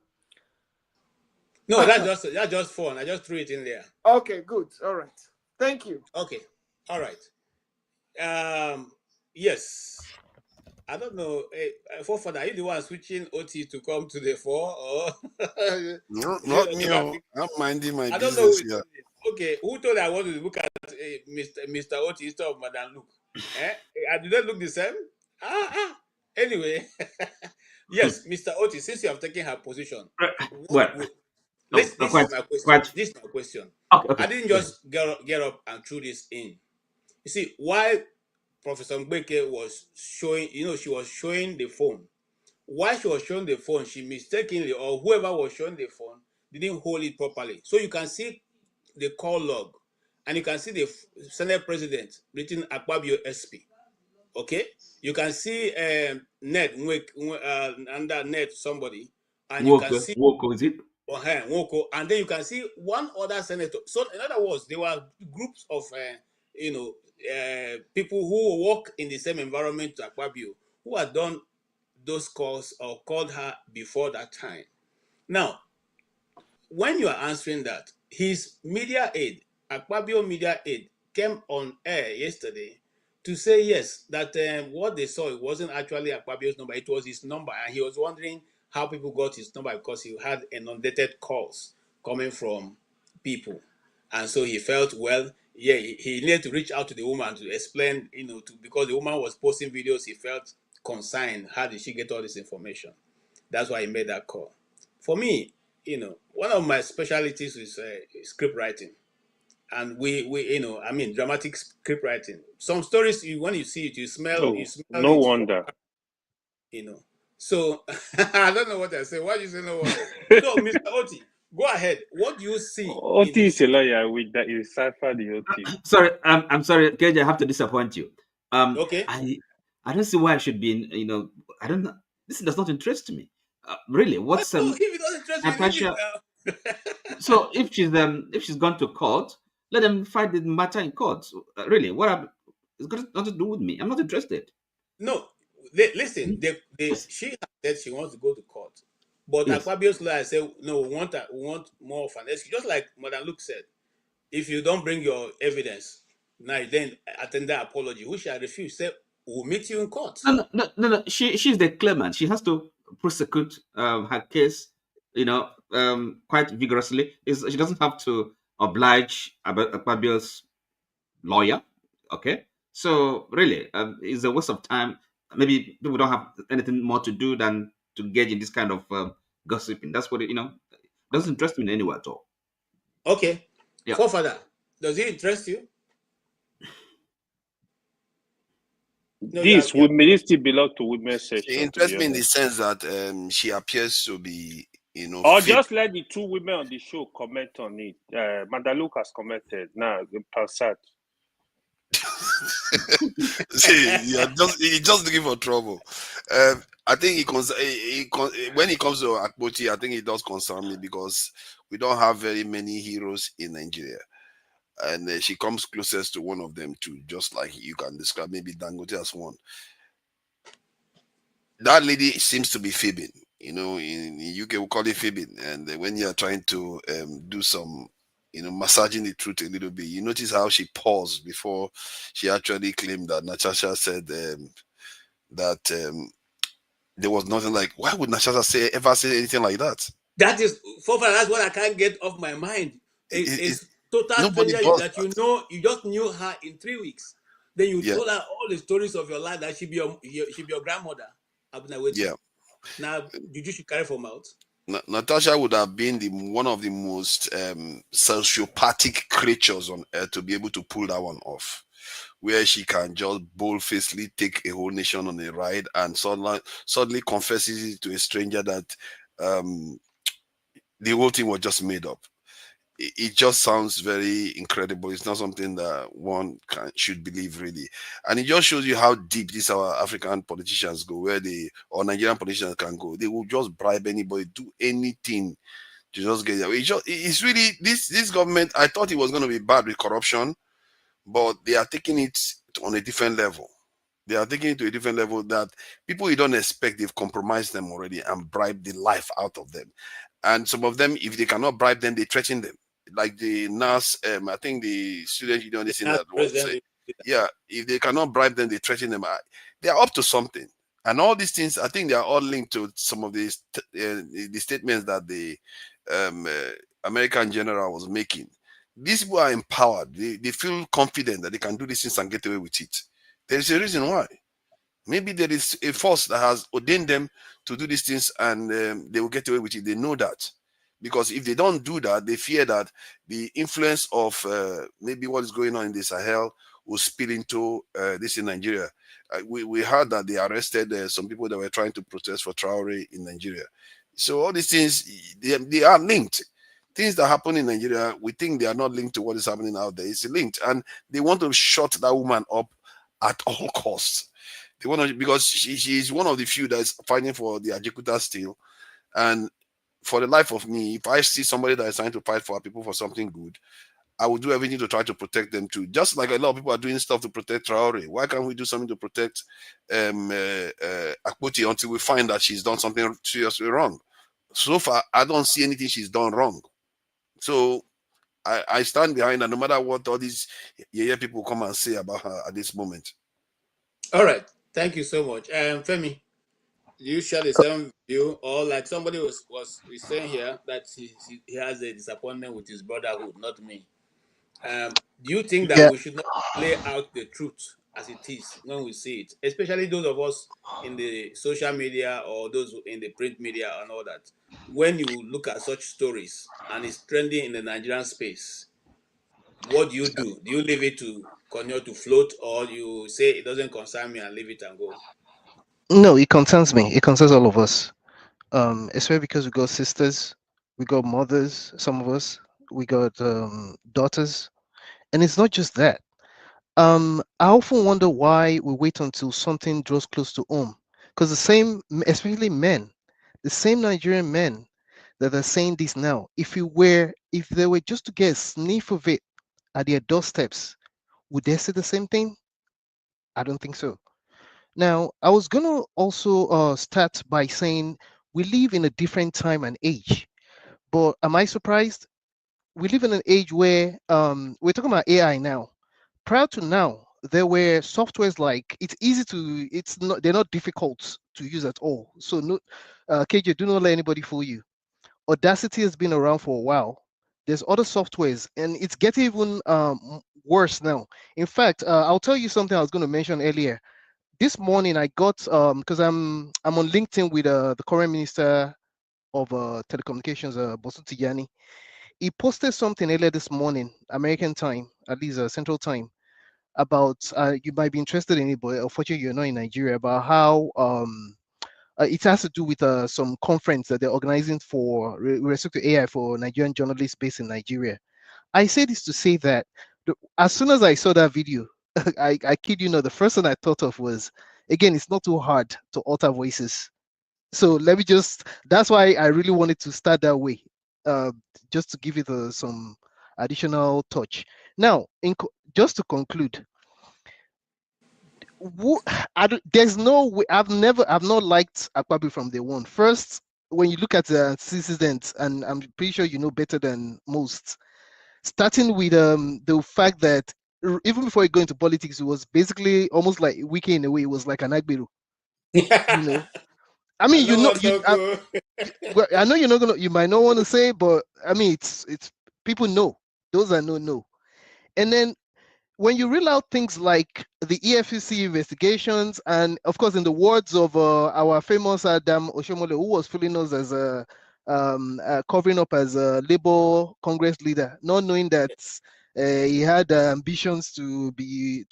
No, that's just fun. I just threw it in there. Okay, good. All right. Thank you. Okay. All right. Yes. I don't know. For are you the one switching OT to come to the fore, or no, not me? I'm minding my business here. Okay, who told I want to look at Mr. OT instead of Madam Luke? Do they look the same? Anyway, yes, Mr. Oti, since you have taken her position, this is my question. This is my question. Okay. I didn't just get up and throw this in. You see, while Professor Mbeke was showing, she was showing the phone. While she was showing the phone, she mistakenly, or whoever was showing the phone, didn't hold it properly. So you can see the call log, and you can see the Senate President written Akpabio SP. Okay, you can see Ned under Ned somebody, and you can see Woko, is it? Woko, and then you can see one other senator. So in other words, there were groups of people who work in the same environment to Akpabio, who had done those calls or called her before that time. Now, when you are answering that, his media aide, Akpabio media aide, came on air yesterday to say yes, that what they saw, it wasn't actually Akpabio's number, it was his number, and he was wondering how people got his number because he had inundated calls coming from people, and so he felt, well, yeah, he needed to reach out to the woman to explain, because the woman was posting videos. He felt concerned. How did she get all this information? That's why he made that call. For me, one of my specialties is script writing, and we I mean dramatic script writing. Some stories, when you see it, you smell Oh, it no from, wonder. So I don't know what I say. Why you say no wonder? So Mr. Oti, go ahead. What do you see in Oti is this? a lawyer with that. You cipher the Oti. Sorry, I'm sorry, KJ, I have to disappoint you. Okay. I don't see why I should be in, I don't know. This does not interest me. Really, what's If it doesn't interest you, leave Natasha? it. So if she's gone to court, let them fight the matter in court. Really, it's got nothing to do with me. I'm not interested. No, listen. She has said she wants to go to court, but Yes. Akpabio's lawyer said no. We want more of an excuse. Just like Madam Luke said, if you don't bring your evidence, now then attend the apology, which I refuse. Say we'll meet you in court. No. She's the claimant. She has to prosecute her case, quite vigorously. She doesn't have to oblige Akpabio's lawyer. Okay, so really, it's a waste of time. Maybe people don't have anything more to do than to engage in this kind of gossiping. That's what doesn't interest me in any way at all. Okay. Yeah. Forefather, does it interest you? No, this still belong to women's section. It interests me in the sense that she appears to be, Or just let the two women on the show comment on it. Madaluk has commented. Now, Passat. See, he's just looking for trouble. I think when it comes to Akpoti, I think it does concern me because we don't have very many heroes in Nigeria. And she comes closest to one of them too, just like you can describe maybe Dangote as one. That lady seems to be fibbing. In UK we call it fibbing. And when you are trying to do some, massaging the truth a little bit, you notice how she paused before she actually claimed that Natasha said that there was nothing like. Why would Natasha ever say anything like that? That's what I can't get off my mind. It's total stranger that you just knew her in 3 weeks. Then you told her all the stories of your life that she be your grandmother. Yeah. Now, did you carry for mouth? Natasha would have been one of the most sociopathic creatures on earth to be able to pull that one off, where she can just bold-facedly take a whole nation on a ride and suddenly confesses it to a stranger that the whole thing was just made up. It just sounds very incredible. It's not something that one should believe, really. And it just shows you how deep these our African politicians go, or Nigerian politicians can go. They will just bribe anybody, do anything to just get there. It's really, this government, I thought it was going to be bad with corruption, but they are taking it on a different level. They are taking it to a different level that people you don't expect, they've compromised them already and bribed the life out of them. And some of them, if they cannot bribe them, they threaten them. Like the NAS, I think the student union is in that one. Yeah, if they cannot bribe them, they threaten them. They are up to something. And all these things, I think they are all linked to some of the statements that the American general was making. These people are empowered. They feel confident that they can do these things and get away with it. There is a reason why. Maybe there is a force that has ordained them to do these things and they will get away with it. They know that. Because if they don't do that, they fear that the influence of maybe what is going on in the Sahel will spill into this in Nigeria. We heard that they arrested some people that were trying to protest for Traore in Nigeria. So all these things, they are linked. Things that happen in Nigeria, we think they are not linked to what is happening out there. It's linked. And they want to shut that woman up at all costs. They want to, because she is one of the few that is fighting for the Ajikuta still. And for the life of me, if I see somebody that is trying to fight for people for something good, I will do everything to try to protect them too. Just like a lot of people are doing stuff to protect Traore. Why can't we do something to protect Akpoti until we find that she's done something seriously wrong? So far, I don't see anything she's done wrong. So I stand behind her no matter what all these people come and say about her at this moment. All right. Thank you so much. Femi, you share the same view, or like somebody was saying here that he has a disappointment with his brotherhood, not me. Do you think that we should not play out the truth as it is when we see it, especially those of us in the social media or those in the print media and all that. When you look at such stories and it's trending in the Nigerian space, what do? Do you leave it to continue to float, or you say it doesn't concern me and leave it and go? No, it concerns me. It concerns all of us. Especially because we got sisters, we got mothers, some of us, we got daughters, and it's not just that. I often wonder why we wait until something draws close to home, because the same, especially men, the same Nigerian men that are saying this now, if they were just to get a sniff of it at their doorsteps, would they say the same thing? I don't think so. Now, I was gonna also start by saying we live in a different time and age, but am I surprised? We live in an age where we're talking about AI now. Prior to now, there were softwares like they're not difficult to use at all. So no, KJ, do not let anybody fool you. Audacity has been around for a while. There's other softwares, and it's getting even worse now. In fact, I'll tell you something I was going to mention earlier. This morning, I got because I'm on LinkedIn with the current minister of telecommunications, Bosu Tijani. He posted something earlier this morning, American time, at least Central Time, about you might be interested in it, but unfortunately you're not in Nigeria, about how it has to do with some conference that they're organizing for respect to AI for Nigerian journalists based in Nigeria. I say this to say that as soon as I saw that video, I kid you not, the first thing I thought of was, again, it's not too hard to alter voices. So let me that's why I really wanted to start that way, just to give it some additional touch. Now, just to conclude, there's no way, I've not liked Akpabio from day one. First, when you look at the antecedents, and I'm pretty sure you know better than most, starting with the fact that even before he got into politics, it was basically almost like Wiki in a way. It was like an Agbiru, you know. I mean, well, I know you might not want to say, but I mean, it's people know, those that know. And then when you reel out things like the EFCC investigations, and of course, in the words of our famous Adam Oshomole, who was fooling us as covering up as a Labour Congress leader, not knowing that he had ambitions to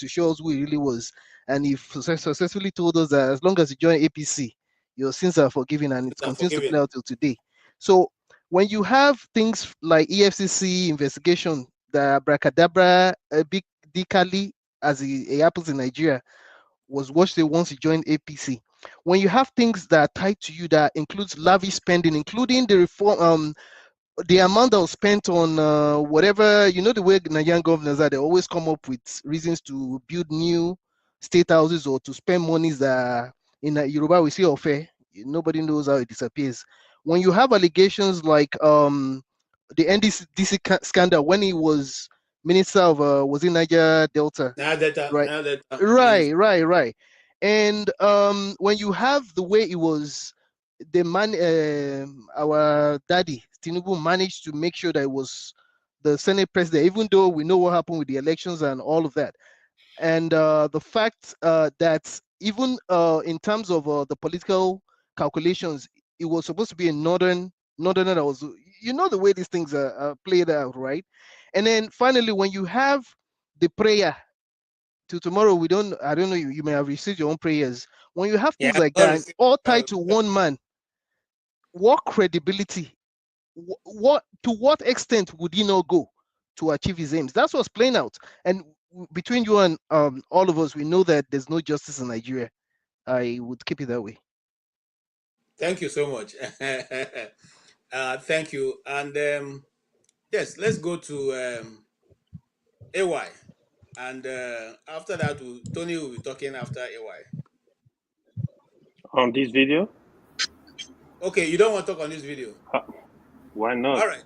show us who he really was, and he successfully told us that as long as you join APC, your sins are forgiven, and it continues to play out till today. So when you have things like EFCC investigation, the abracadabra, big Dikali, as it happens in Nigeria, was watched once he joined APC. When you have things that are tied to you that includes lavish spending, including the reform, the amount that was spent on whatever, the way Nigerian governors are, they always come up with reasons to build new state houses or to spend monies that in Yoruba we say ofe. Nobody knows how it disappears. When you have allegations like the NDC scandal when he was minister of was in Niger Delta, right. And when you have the way it was, our daddy Tinubu managed to make sure that it was the Senate president, even though we know what happened with the elections and all of that. And the fact that even in terms of the political calculations, it was supposed to be a northerner that was, the way these things are played out, right? And then finally, when you have the prayer to tomorrow, I don't know, you may have received your own prayers. When you have things like that, all tied to one man, what credibility, to what extent would he not go to achieve his aims? That's what's playing out. And between you and all of us, we know that there's no justice in Nigeria. I would keep it that way. Thank you so much. Thank you. And yes, let's go to AY. And after that, Tony will be talking after AY. On this video? Okay, you don't want to talk on this video? Why not? All right.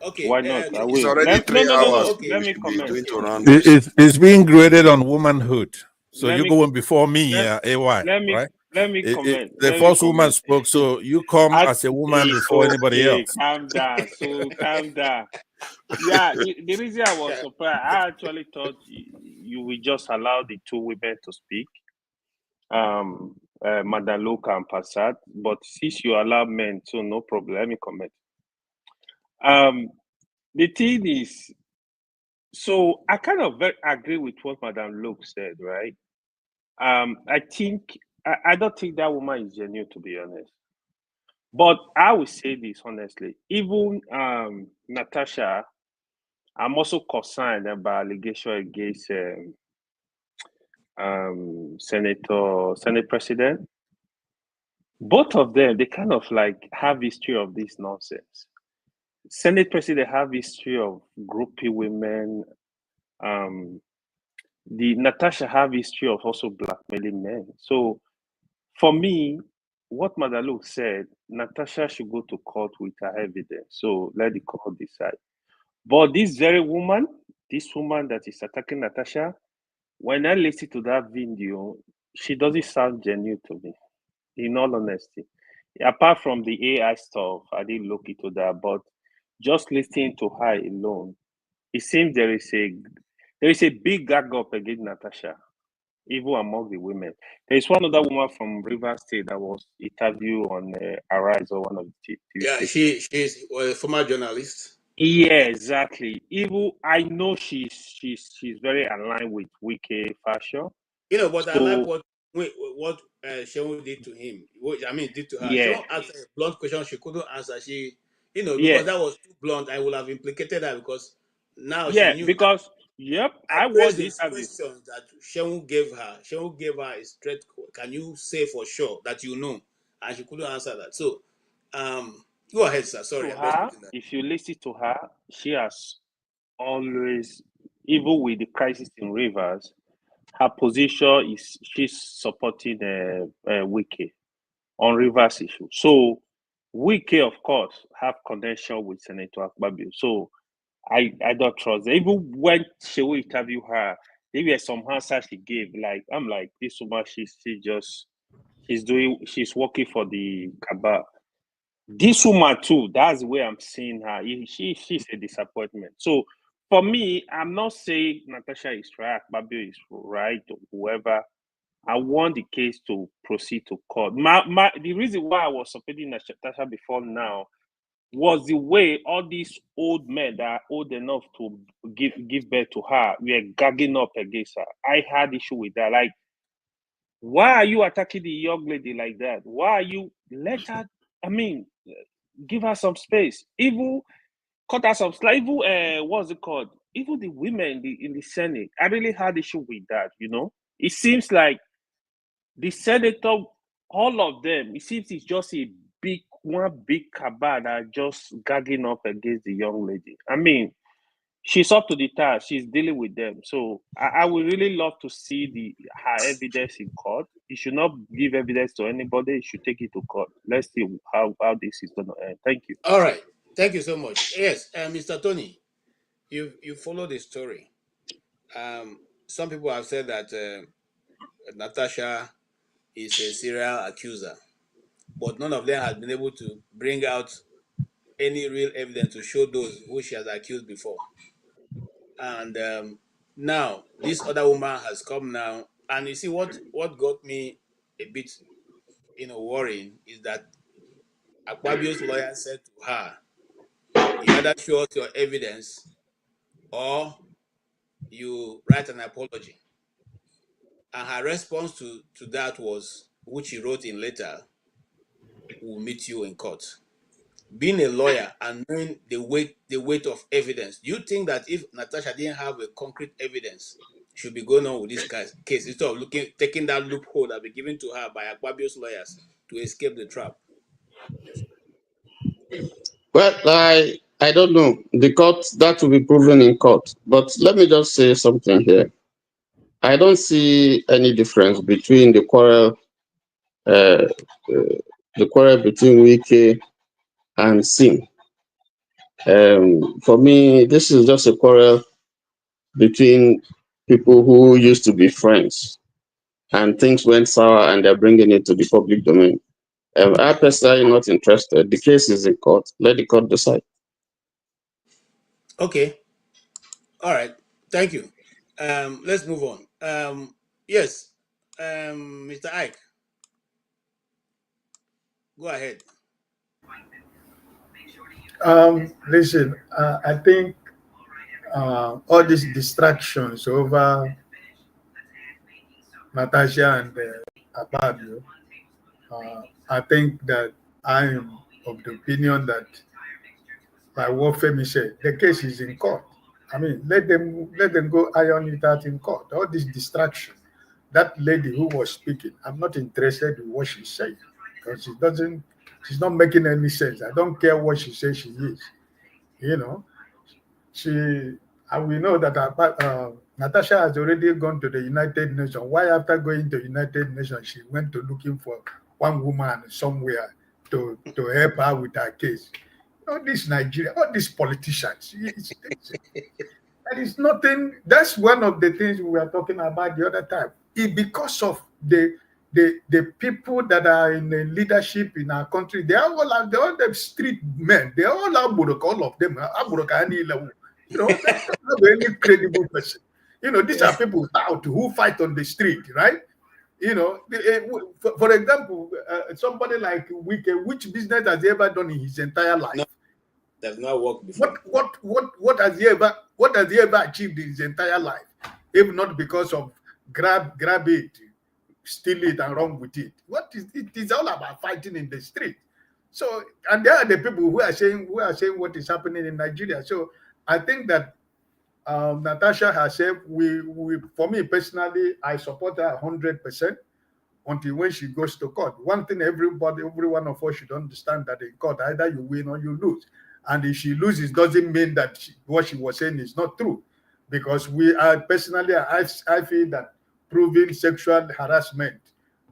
Okay. Why not? I will. It's already 3 hours. Okay. We should be doing to round It's being graded on womanhood. So you're going before me, AY, let me, right? Let me comment. The first woman spoke, so you come as a woman before anybody else. Calm down. So calm down. Yeah, the reason I was surprised, I actually thought you would just allow the two women to speak, Madam Luke and Passat. But since you allow men, so no problem. Let me comment. The thing is, so I kind of agree with what Madam Luke said, right? I think I don't think that woman is genuine, to be honest. But I will say this honestly, even Natasha, I'm also concerned about allegation against Senate President. Both of them, they kind of like have history of this nonsense. Senate President have history of groupie women. The Natasha have history of also blackmailing men. So for me, what Madaluk said, Natasha should go to court with her evidence. So let the court decide. But this very woman, this woman that is attacking Natasha, when I listen to that video, she doesn't sound genuine to me, in all honesty. Apart from the AI stuff, I didn't look into that, but just listening to her alone, it seems there is a big gag up against Natasha, even among the women. There is one other woman from River State that was interviewed on Arise or one of the TV Yeah, stations. she's a former journalist. Yeah, exactly. Even I know she's very aligned with Wike fashion. You know, but so, I like what Shehu did to him. Did to her. Yeah. Shehu asked a blunt question she couldn't answer. She, because that was too blunt, I would have implicated her because now she knew. Because I watched the the questions that Shehu gave her. Shehu gave her a straight. Can you say for sure that you know? And she couldn't answer that. So, go ahead, sir. Sorry, I'm just putting that. If you listen to her, she has always, even with the crisis in Rivers, her position is she's supporting Wike on Rivers issue. So Wike, of course, have connection with Senator Akpabio. So I don't trust her. Even when she will interview her, there were some answers she gave. Like I'm like, this woman, she's working for the cabal. This woman too, that's where I'm seeing her. She's a disappointment. So for me, I'm not saying Natasha is right, Akpabio is right, or whoever. I want the case to proceed to court. The reason why I was supporting Natasha before now was the way all these old men that are old enough to give birth to her were gagging up against her. I had issue with that. Like, why are you attacking the young lady like that? Why are you give her some space? Even cut her some slack. Even what's it called? Even the women in the Senate, I really had issue with that. It seems like the senator, all of them, it seems it's just one big cabal that are just gagging up against the young lady. She's up to the task. She's dealing with them. So I would really love to see her evidence in court. You should not give evidence to anybody. You should take it to court. Let's see how this is going to end. Thank you. All right. Thank you so much. Yes, Mr. Tony, you follow the story. Some people have said that Natasha is a serial accuser, but none of them has been able to bring out any real evidence to show those who she has accused before. And now this other woman has come now, and you see what got me a bit worrying is that Akpabio's lawyer said to her, you either show us your evidence or you write an apology. And her response to that was, which she wrote in letter, we'll meet you in court. Being a lawyer and knowing the weight of evidence, do you think that if Natasha didn't have a concrete evidence, she'll be going on with this case instead of taking that loophole that be given to her by Akpabio's lawyers to escape the trap? Well, I don't know. The court, that will be proven in court. But let me just say something here. I don't see any difference between the quarrel between Wike and Singh. For me, this is just a quarrel between people who used to be friends. and things went sour and they're bringing it to the public domain. I personally am not interested. The case is in court. Let the court decide. Okay. All right. Thank you. Let's move on. Yes. Mr. Ike. Go ahead. Listen, I think all these distractions over Natasha and Ababio, I think that I am of the opinion that, like what Femi said, the case is in court. I mean, let them go iron it out in court. All this distraction. That lady who was speaking, I'm not interested in what she said because she's not making any sense. I don't care what she says she is. You know, we know that Natasha has already gone to the United Nations. Why after going to United Nations, she went to looking for one woman somewhere to help her with her case? All this Nigeria, all these politicians, that is nothing. That's one of the things we were talking about the other time. Because of the people that are in the leadership in our country, they're all the street men. They're all all of them. You know, they don't have any credible person. You know, these are people out who fight on the street, right? You know, for example, somebody like Wike, which business has he ever done in his entire life? No, does not work before. What has he ever achieved in his entire life? If not because of grab it, steal it, and run with it. What is it? It's all about fighting in the street. So, and there are the people who are saying what is happening in Nigeria. So, I think that Natasha herself, for me personally, I support her 100% until when she goes to court. One thing every one of us should understand, that in court, either you win or you lose. And if she loses, doesn't mean that what she was saying is not true. Because I feel that proving sexual harassment,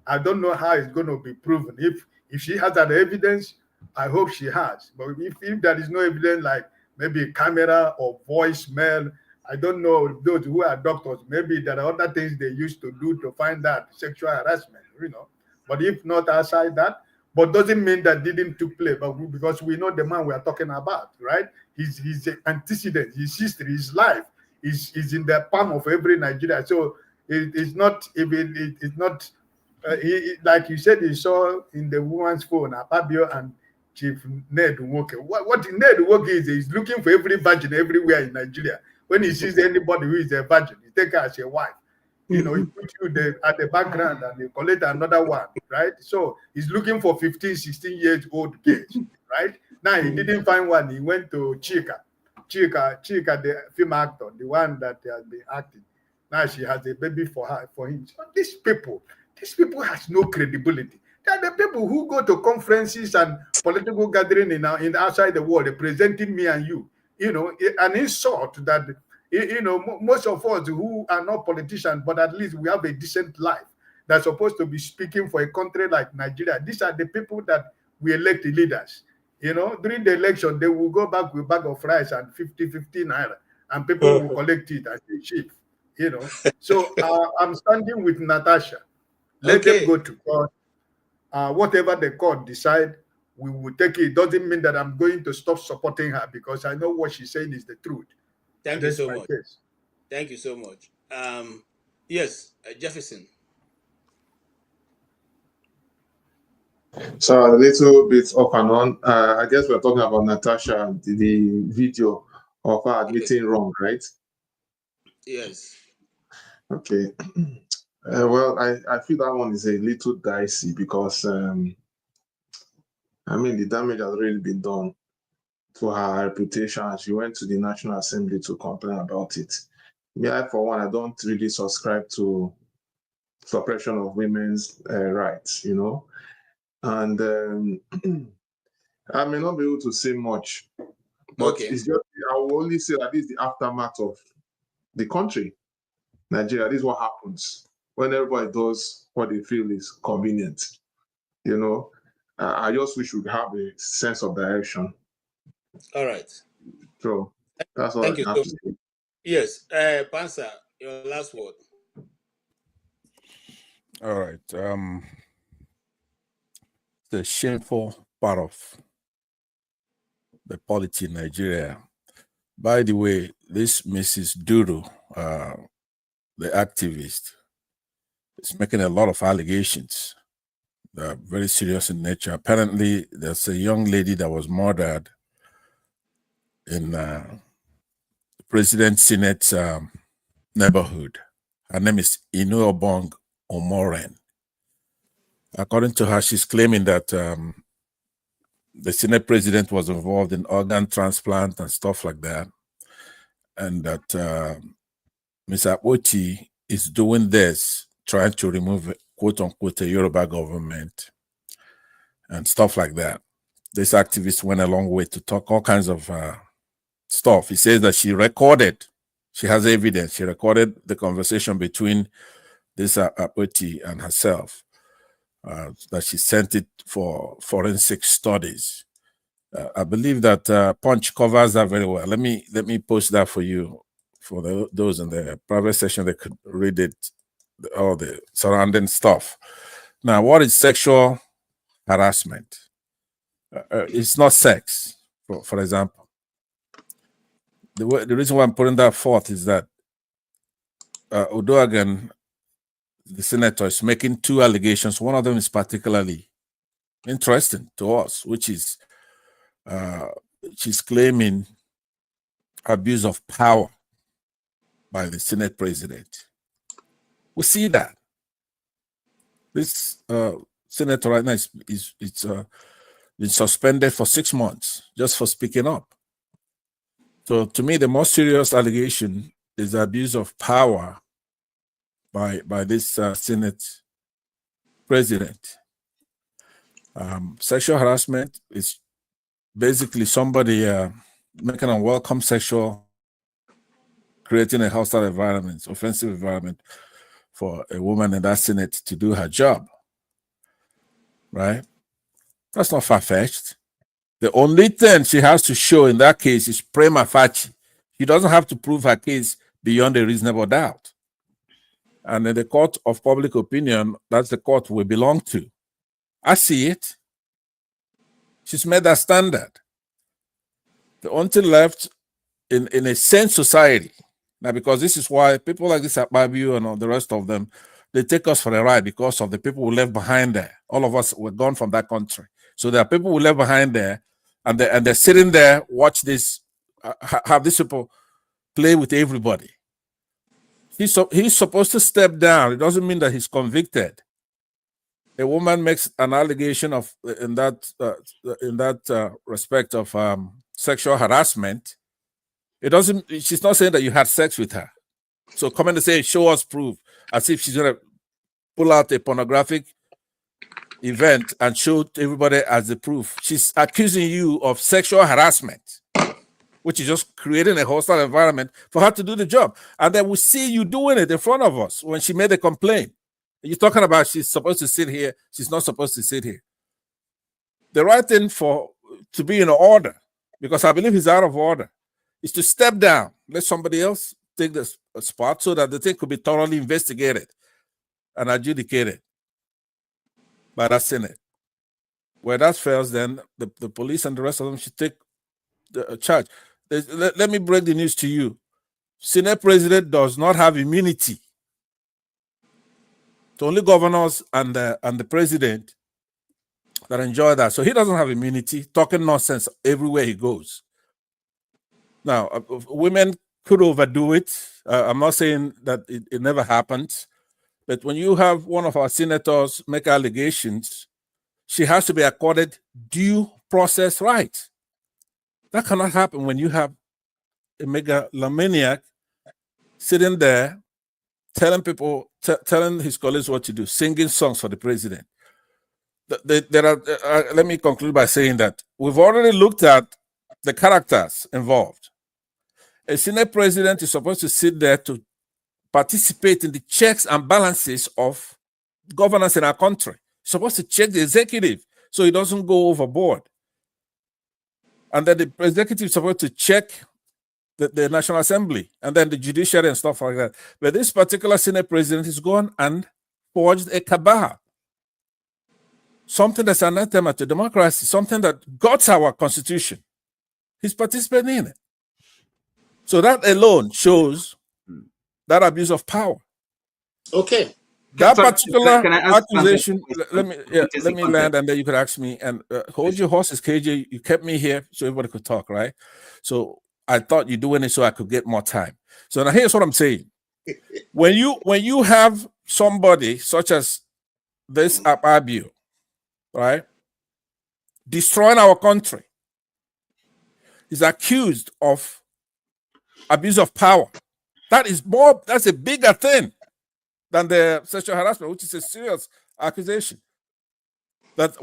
I don't know how it's going to be proven. If she has that evidence, I hope she has. But if there is no evidence, like maybe camera or voicemail, I don't know, those who are doctors, maybe there are other things they used to do to find that sexual harassment, you know. But if not outside that, but doesn't mean that didn't took place, but because we know the man we are talking about, right? His antecedent, his history, his life is in the palm of every Nigerian. So it's not even, it's not, like you said, you saw in the woman's phone, Ababio and Chief Ned Nwoke. What Ned Nwoke is, he's looking for every virgin everywhere in Nigeria. When he sees anybody who is a virgin, he take her as a wife. You know, he put you at the background and he collect another one, right? So he's looking for 15, 16 years old kids, right? Now he didn't find one. He went to Chika, the film actor, the one that has been acting. Now she has a baby for him. So these people has no credibility. They are the people who go to conferences and political gathering in outside the world, representing me and you. You know, an insult that, you know, most of us who are not politicians, but at least we have a decent life, that's supposed to be speaking for a country like Nigeria. These are the people that we elect the leaders. You know, during the election, they will go back with a bag of rice and 50 naira, and people will collect it as a sheep. You know, so I'm standing with Natasha. Let them go to court. Whatever the court decide, we will take it. Doesn't mean that I'm going to stop supporting her, because I know what she's saying is the truth. Thank you so much. Thank you so much. Yes, Jefferson. So a little bit off and on. I guess we're talking about Natasha, the video of her admitting wrong, right? Yes. Okay. Well, I feel that one is a little dicey because, I mean, the damage has already been done to her reputation. She went to the National Assembly to complain about it. Me, for one, I don't really subscribe to suppression of women's rights, you know. And I may not be able to say much, but it's just, I will only say that this is the aftermath of the country, Nigeria. This is what happens when everybody does what they feel is convenient. You know, I just wish we would have a sense of direction. All right. So that's all I have to say. Yes, Pansa, your last word. All right. The shameful part of the polity in Nigeria. By the way, this Mrs. Duru, the activist, is making a lot of allegations that are very serious in nature. Apparently, there's a young lady that was murdered in the President Senate's neighborhood. Her name is Inuobong Omoren. According to her, she's claiming that the Senate president was involved in organ transplant and stuff like that, and that Ms. Akpoti is doing this, trying to remove, quote unquote, a Yoruba government and stuff like that. This activist went a long way to talk all kinds of stuff. He says that she has evidence, she recorded the conversation between this Akpoti and herself, that she sent it for forensic studies. I believe that Punch covers that very well. Let me post that for you, for those in the private session that could read it, all the surrounding stuff. Now, what is sexual harassment? It's not sex, for example. The reason why I'm putting that forth is that Udoagan, the senator, is making two allegations. One of them is particularly interesting to us, which is she's claiming abuse of power by the Senate president. We see that this senator right now is been suspended for 6 months just for speaking up. So to me, the most serious allegation is the abuse of power by this Senate president. Sexual harassment is basically somebody making a unwelcome sexual, creating a hostile environment, offensive environment for a woman in that Senate to do her job, right? That's not far-fetched. The only thing she has to show in that case is prima facie. She doesn't have to prove her case beyond a reasonable doubt. And in the court of public opinion, that's the court we belong to. I see it. She's met that standard. The only thing left in a sane society, now, because this is why people like this Akpabio and all the rest of them, they take us for a ride because of the people who left behind there. All of us were gone from that country. So there are people who left behind there, and they're sitting there, watch this, have these people play with everybody. He's supposed to step down. It doesn't mean that he's convicted. A woman makes an allegation of in that respect of sexual harassment. It doesn't. She's not saying that you had sex with her. So come and say, show us proof, as if she's gonna pull out a pornographic event and show everybody as the proof. She's accusing you of sexual harassment, which is just creating a hostile environment for her to do the job. And then we see you doing it in front of us when she made a complaint. You're talking about she's supposed to sit here. She's not supposed to sit here. The right thing to be in order, because I believe he's out of order, is to step down, let somebody else take the spot so that the thing could be thoroughly investigated and adjudicated by that Senate. Where that fails, then the police and the rest of them should take the charge. Let me break the news to you. Senate president does not have immunity. It's only governors and the president that enjoy that. So he doesn't have immunity, talking nonsense everywhere he goes. Now, women could overdo it. I'm not saying that it never happens. But when you have one of our senators make allegations, she has to be accorded due process rights. That cannot happen when you have a megalomaniac sitting there telling people, telling his colleagues what to do, singing songs for the president. Let me conclude by saying that we've already looked at the characters involved. A Senate president is supposed to sit there to participate in the checks and balances of governance in our country. He's supposed to check the executive so he doesn't go overboard. And then the executive is supposed to check the National Assembly and then the judiciary and stuff like that. But this particular Senate president is gone and forged a cabal, something that's anathema to democracy, something that guts our constitution. He's participating in it. So that alone shows that abuse of power. Okay. That So, particular can I ask accusation, let me land, and then you could ask me. And hold your horses, KJ. You kept me here so everybody could talk, right? So I thought you're doing it so I could get more time. So now here's what I'm saying. When you have somebody such as this Abio, right, destroying our country, is accused of abuse of power. That's a bigger thing than the sexual harassment, which is a serious accusation. That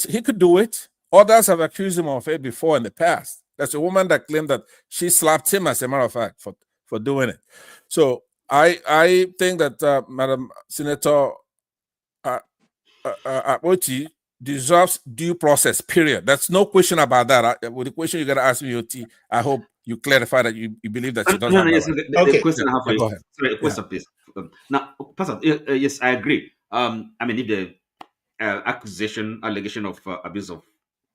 he could do it. Others have accused him of it before in the past. There's a woman that claimed that she slapped him, as a matter of fact, for doing it. So I think that Madam Senator Oti deserves due process, period. That's no question about that. With the question you got to ask me, Oti, I hope you clarify that you believe that she doesn't have yes, that. the question I have for go you. ahead. Sorry, a question, please. Now, Pastor, yes, I agree. I mean, if the allegation of abuse of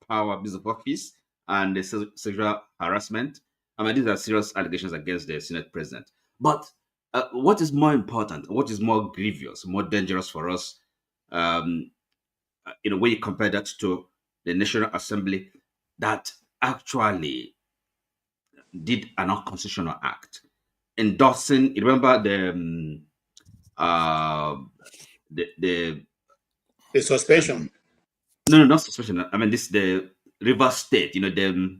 power, abuse of office, and the sexual harassment, I mean, these are serious allegations against the Senate President. But what is more important, what is more grievous, more dangerous for us, in a way you compare that to the National Assembly that actually did an unconstitutional act, endorsing. You remember the suspension? No, not suspension. I mean, this the River State. You know the.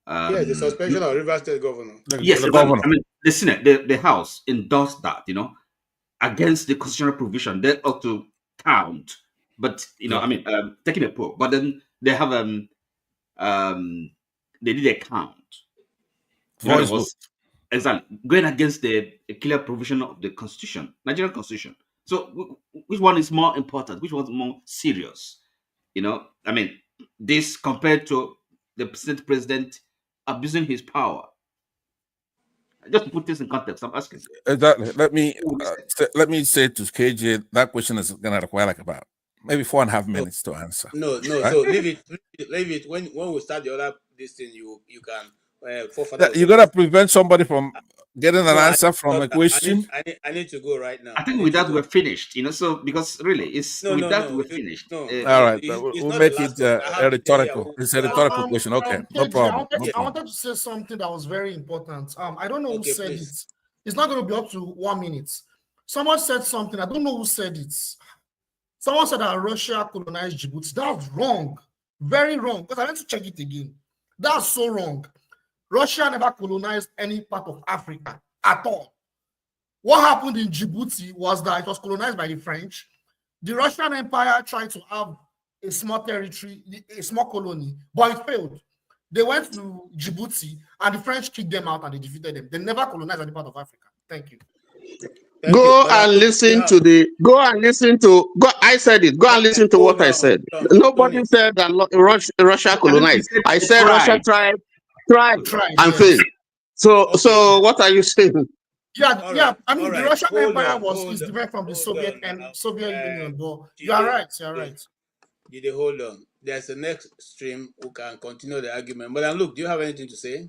Yes, the suspension of River State governor. Yes, the governor. I mean, the Senate, the House endorsed that. You know, against the constitutional provision, they ought to count. But I mean, taking a poll. But then they have they did a count. Voice vote. Exactly, going against the clear provision of the Constitution, Nigerian Constitution. So, which one is more important? Which one is more serious? I mean, this compared to the Senate President abusing his power. Just to put this in context, I'm asking. Exactly. Let me say to KJ, that question is going to require like about maybe 4.5 minutes to answer. No. Right? So leave it. When we start the other this thing, you can. You gotta prevent somebody from getting an answer from a question. I need to go right now. I think with that we're finished. So because really, it's we're finished. All right, we'll make it a rhetorical. It's a rhetorical question. Okay, no problem. I wanted to say something that was very important. I don't know who said it. It's not going to be up to 1 minute. Someone said something. I don't know who said it. Someone said that Russia colonized Djibouti. That's wrong. Very wrong. Because I went to check it again. That's so wrong. Russia never colonized any part of Africa at all. What happened in Djibouti was that it was colonized by the French. The Russian Empire tried to have a small territory, a small colony, but it failed. They went to Djibouti and the French kicked them out and they defeated them. They never colonized any part of Africa. Thank you. I said it. Go and listen to what I said. Nobody said that Russia colonized. I said Russia tried and failed. So what are you saying? Yeah. I mean, the Russian Empire is different from the Soviet Union, but you are right. Did they hold on? There's the next stream who can continue the argument. But look, do you have anything to say?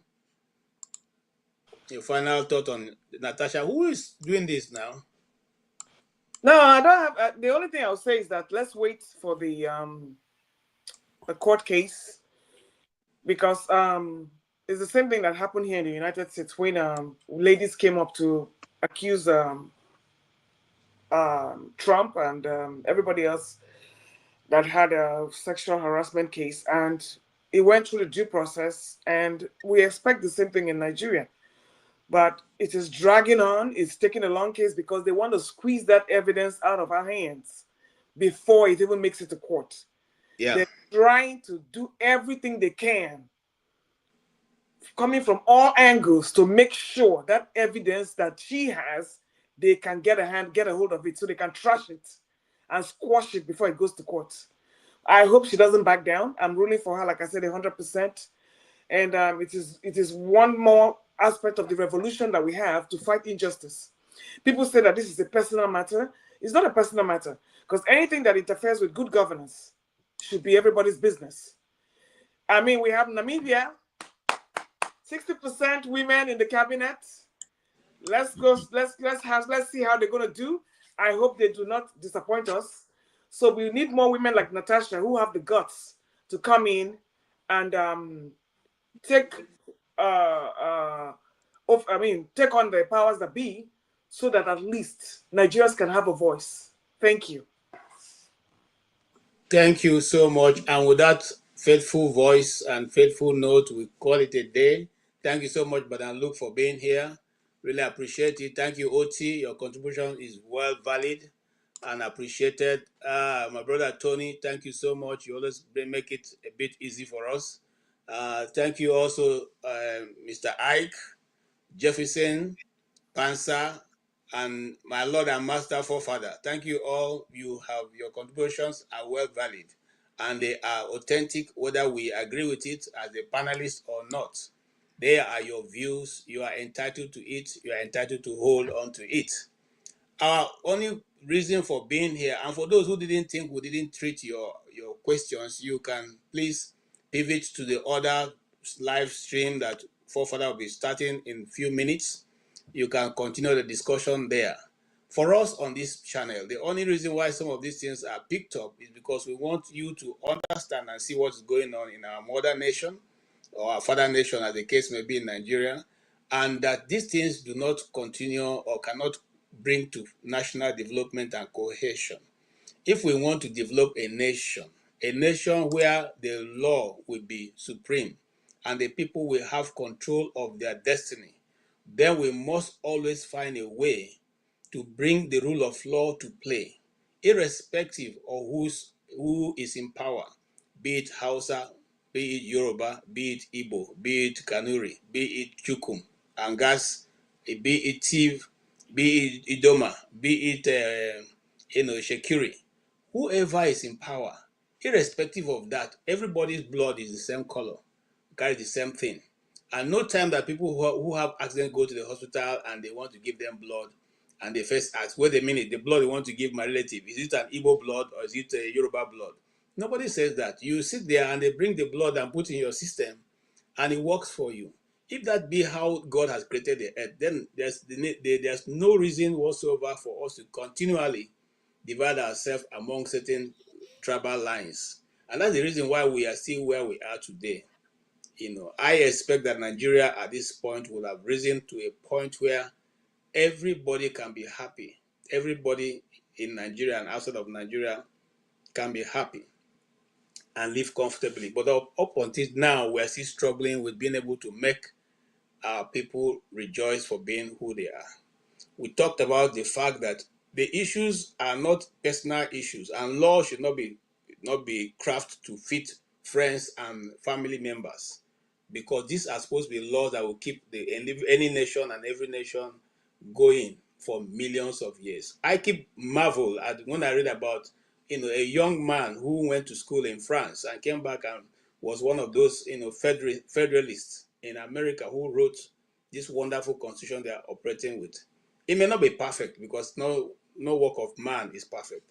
Your final thought on Natasha? Who is doing this now? No, I don't have. The only thing I'll say is that let's wait for the court case, because it's the same thing that happened here in the United States when ladies came up to accuse Trump and everybody else that had a sexual harassment case, and it went through the due process, and we expect the same thing in Nigeria. But it is dragging on. It's taking a long case because they want to squeeze that evidence out of our hands before it even makes it to court. Yeah. They're trying to do everything they can, coming from all angles, to make sure that evidence that she has, they can get a hold of it so they can trash it and squash it before it goes to court. I hope she doesn't back down. I'm rooting for her, like I said, 100%. And it is one more aspect of the revolution that we have to fight injustice. People say that this is a personal matter. It's not a personal matter, because anything that interferes with good governance should be everybody's business. I mean, we have Namibia, 60% women in the cabinet. Let's see how they're gonna do. I hope they do not disappoint us. So we need more women like Natasha who have the guts to come in and take on the powers that be, so that at least Nigerians can have a voice. Thank you. Thank you so much. And with that faithful voice and faithful note, we call it a day. Thank you so much, Madam Luke, for being here. Really appreciate it. Thank you, OT. Your contribution is well valid and appreciated. My brother Tony, thank you so much. You always make it a bit easy for us. Thank you also, Mr. Ike, Jefferson, Pansa, and my Lord and Master Forefather. Thank you all. Your contributions are well valid and they are authentic, whether we agree with it as a panelist or not. They are your views. You are entitled to it. You are entitled to hold on to it. Our only reason for being here, and for those who didn't think we didn't treat your questions, you can please pivot to the other live stream that Forefather will be starting in a few minutes. You can continue the discussion there. For us on this channel, the only reason why some of these things are picked up is because we want you to understand and see what's going on in our mother nation, or our father nation, as the case may be in Nigeria, and that these things do not continue or cannot bring to national development and cohesion. If we want to develop a nation where the law will be supreme and the people will have control of their destiny, then we must always find a way to bring the rule of law to play, irrespective of who is in power, be it Hausa, be it Yoruba, be it Igbo, be it Kanuri, be it Chukum, Angas, be it Tiv, be it Idoma, be it Shekiri. Whoever is in power, irrespective of that, everybody's blood is the same color, carry the same thing. And no time that people who have accidents go to the hospital and they want to give them blood, and they first ask, wait a minute, the blood they want to give my relative, is it an Igbo blood or is it a Yoruba blood? Nobody says that. You sit there and they bring the blood and put in your system and it works for you. If that be how God has created the earth, then there's no reason whatsoever for us to continually divide ourselves among certain tribal lines. And that's the reason why we are still where we are today. I expect that Nigeria at this point will have risen to a point where everybody can be happy. Everybody in Nigeria and outside of Nigeria can be happy and live comfortably. But up until now, we're still struggling with being able to make our people rejoice for being who they are. We talked about the fact that the issues are not personal issues, and law should not be crafted to fit friends and family members, because these are supposed to be laws that will keep any nation and every nation going for millions of years. I keep marvel at when I read about a young man who went to school in France and came back and was one of those federalists in America who wrote this wonderful constitution they are operating with. It may not be perfect, because no work of man is perfect,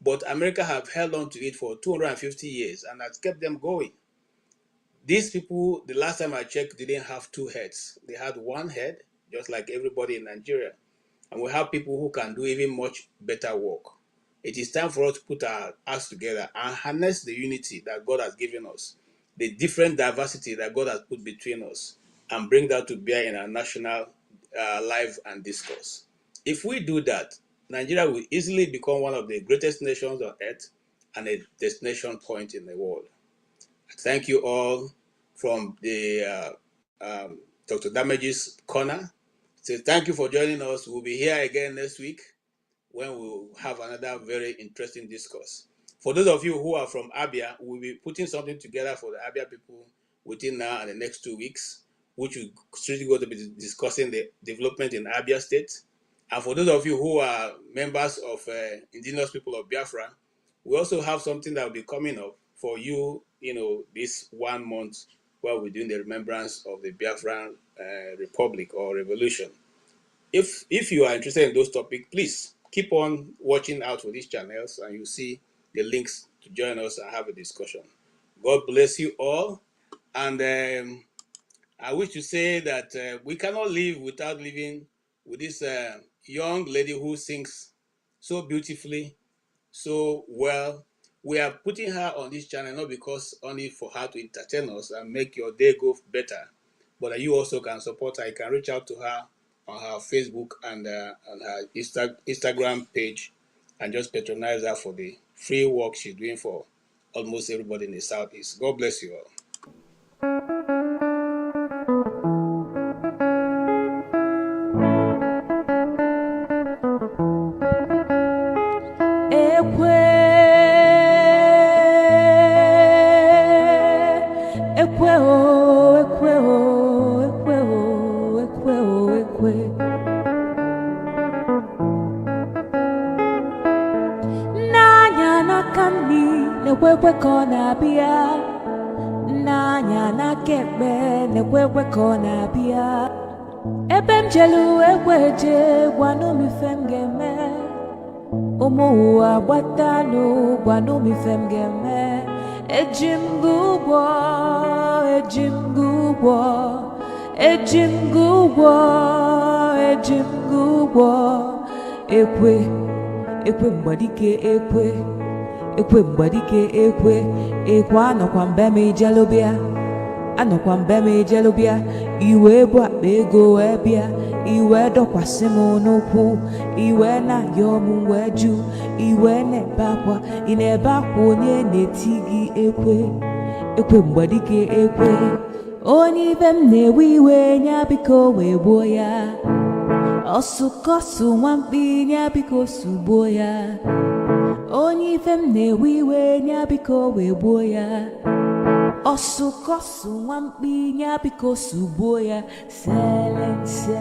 but America have held on to it for 250 years and has kept them going. These people, the last time I checked, didn't have two heads. They had one head, just like everybody in Nigeria. And we have people who can do even much better work. It is time for us to put our acts together and harness the unity that God has given us, the different diversity that God has put between us, and bring that to bear in our national life and discourse. If we do that, Nigeria will easily become one of the greatest nations on earth and a destination point in the world. Thank you all from the Dr. Damage's Corner. So thank you for joining us. We'll be here again next week when we'll have another very interesting discourse. For those of you who are from Abia, we'll be putting something together for the Abia people within now and the next 2 weeks, which we're strictly going to be discussing the development in Abia State. And for those of you who are members of indigenous people of Biafra, we also have something that will be coming up for you, this 1 month where we're doing the remembrance of the Biafran Republic or Revolution. if you are interested in those topics, please keep on watching out for these channels, and you see the links to join us and have a discussion. God bless you all, and I wish to say that we cannot live without living with this young lady who sings so beautifully, so well. We are putting her on this channel not because only for her to entertain us and make your day go better, but that you also can support her. You can reach out to her on her Facebook and on her Instagram page and just patronize her for the free work she's doing for almost everybody in the Southeast. God bless you all. Nekwekwe kona bia Nanya na kebe Nekwekwe kona bia Ebem jelu ekweje Gwanu mi femgeme Omo abatano Gwanu mi femgeme Ejimgugwo Ejimgugwo Ejimgugwo Ejimgugwo Ekwe mbadike ekwe Ekwe mbadike ekwe anọkwa mbeme jelobia anọkwa mbeme jelobia iwe bụ akpa ego wee bịa iwe dọkwasị m n'ụkwụ iwe na-ayọ m wee jụ iwe na-ebe akwa ị na-ebe akwa onye na-eti gị ekwe mbadike ekwe onye ibe m na-ewe iwe nya biko wee gbuo ya ọsụkọsụ nwamkpi nya biko sugbuo ya onye ife m na-ewe iwe nya biko wee gbuo ya ọsụkọsụ nwamkpi nya biko sugbuo ya selense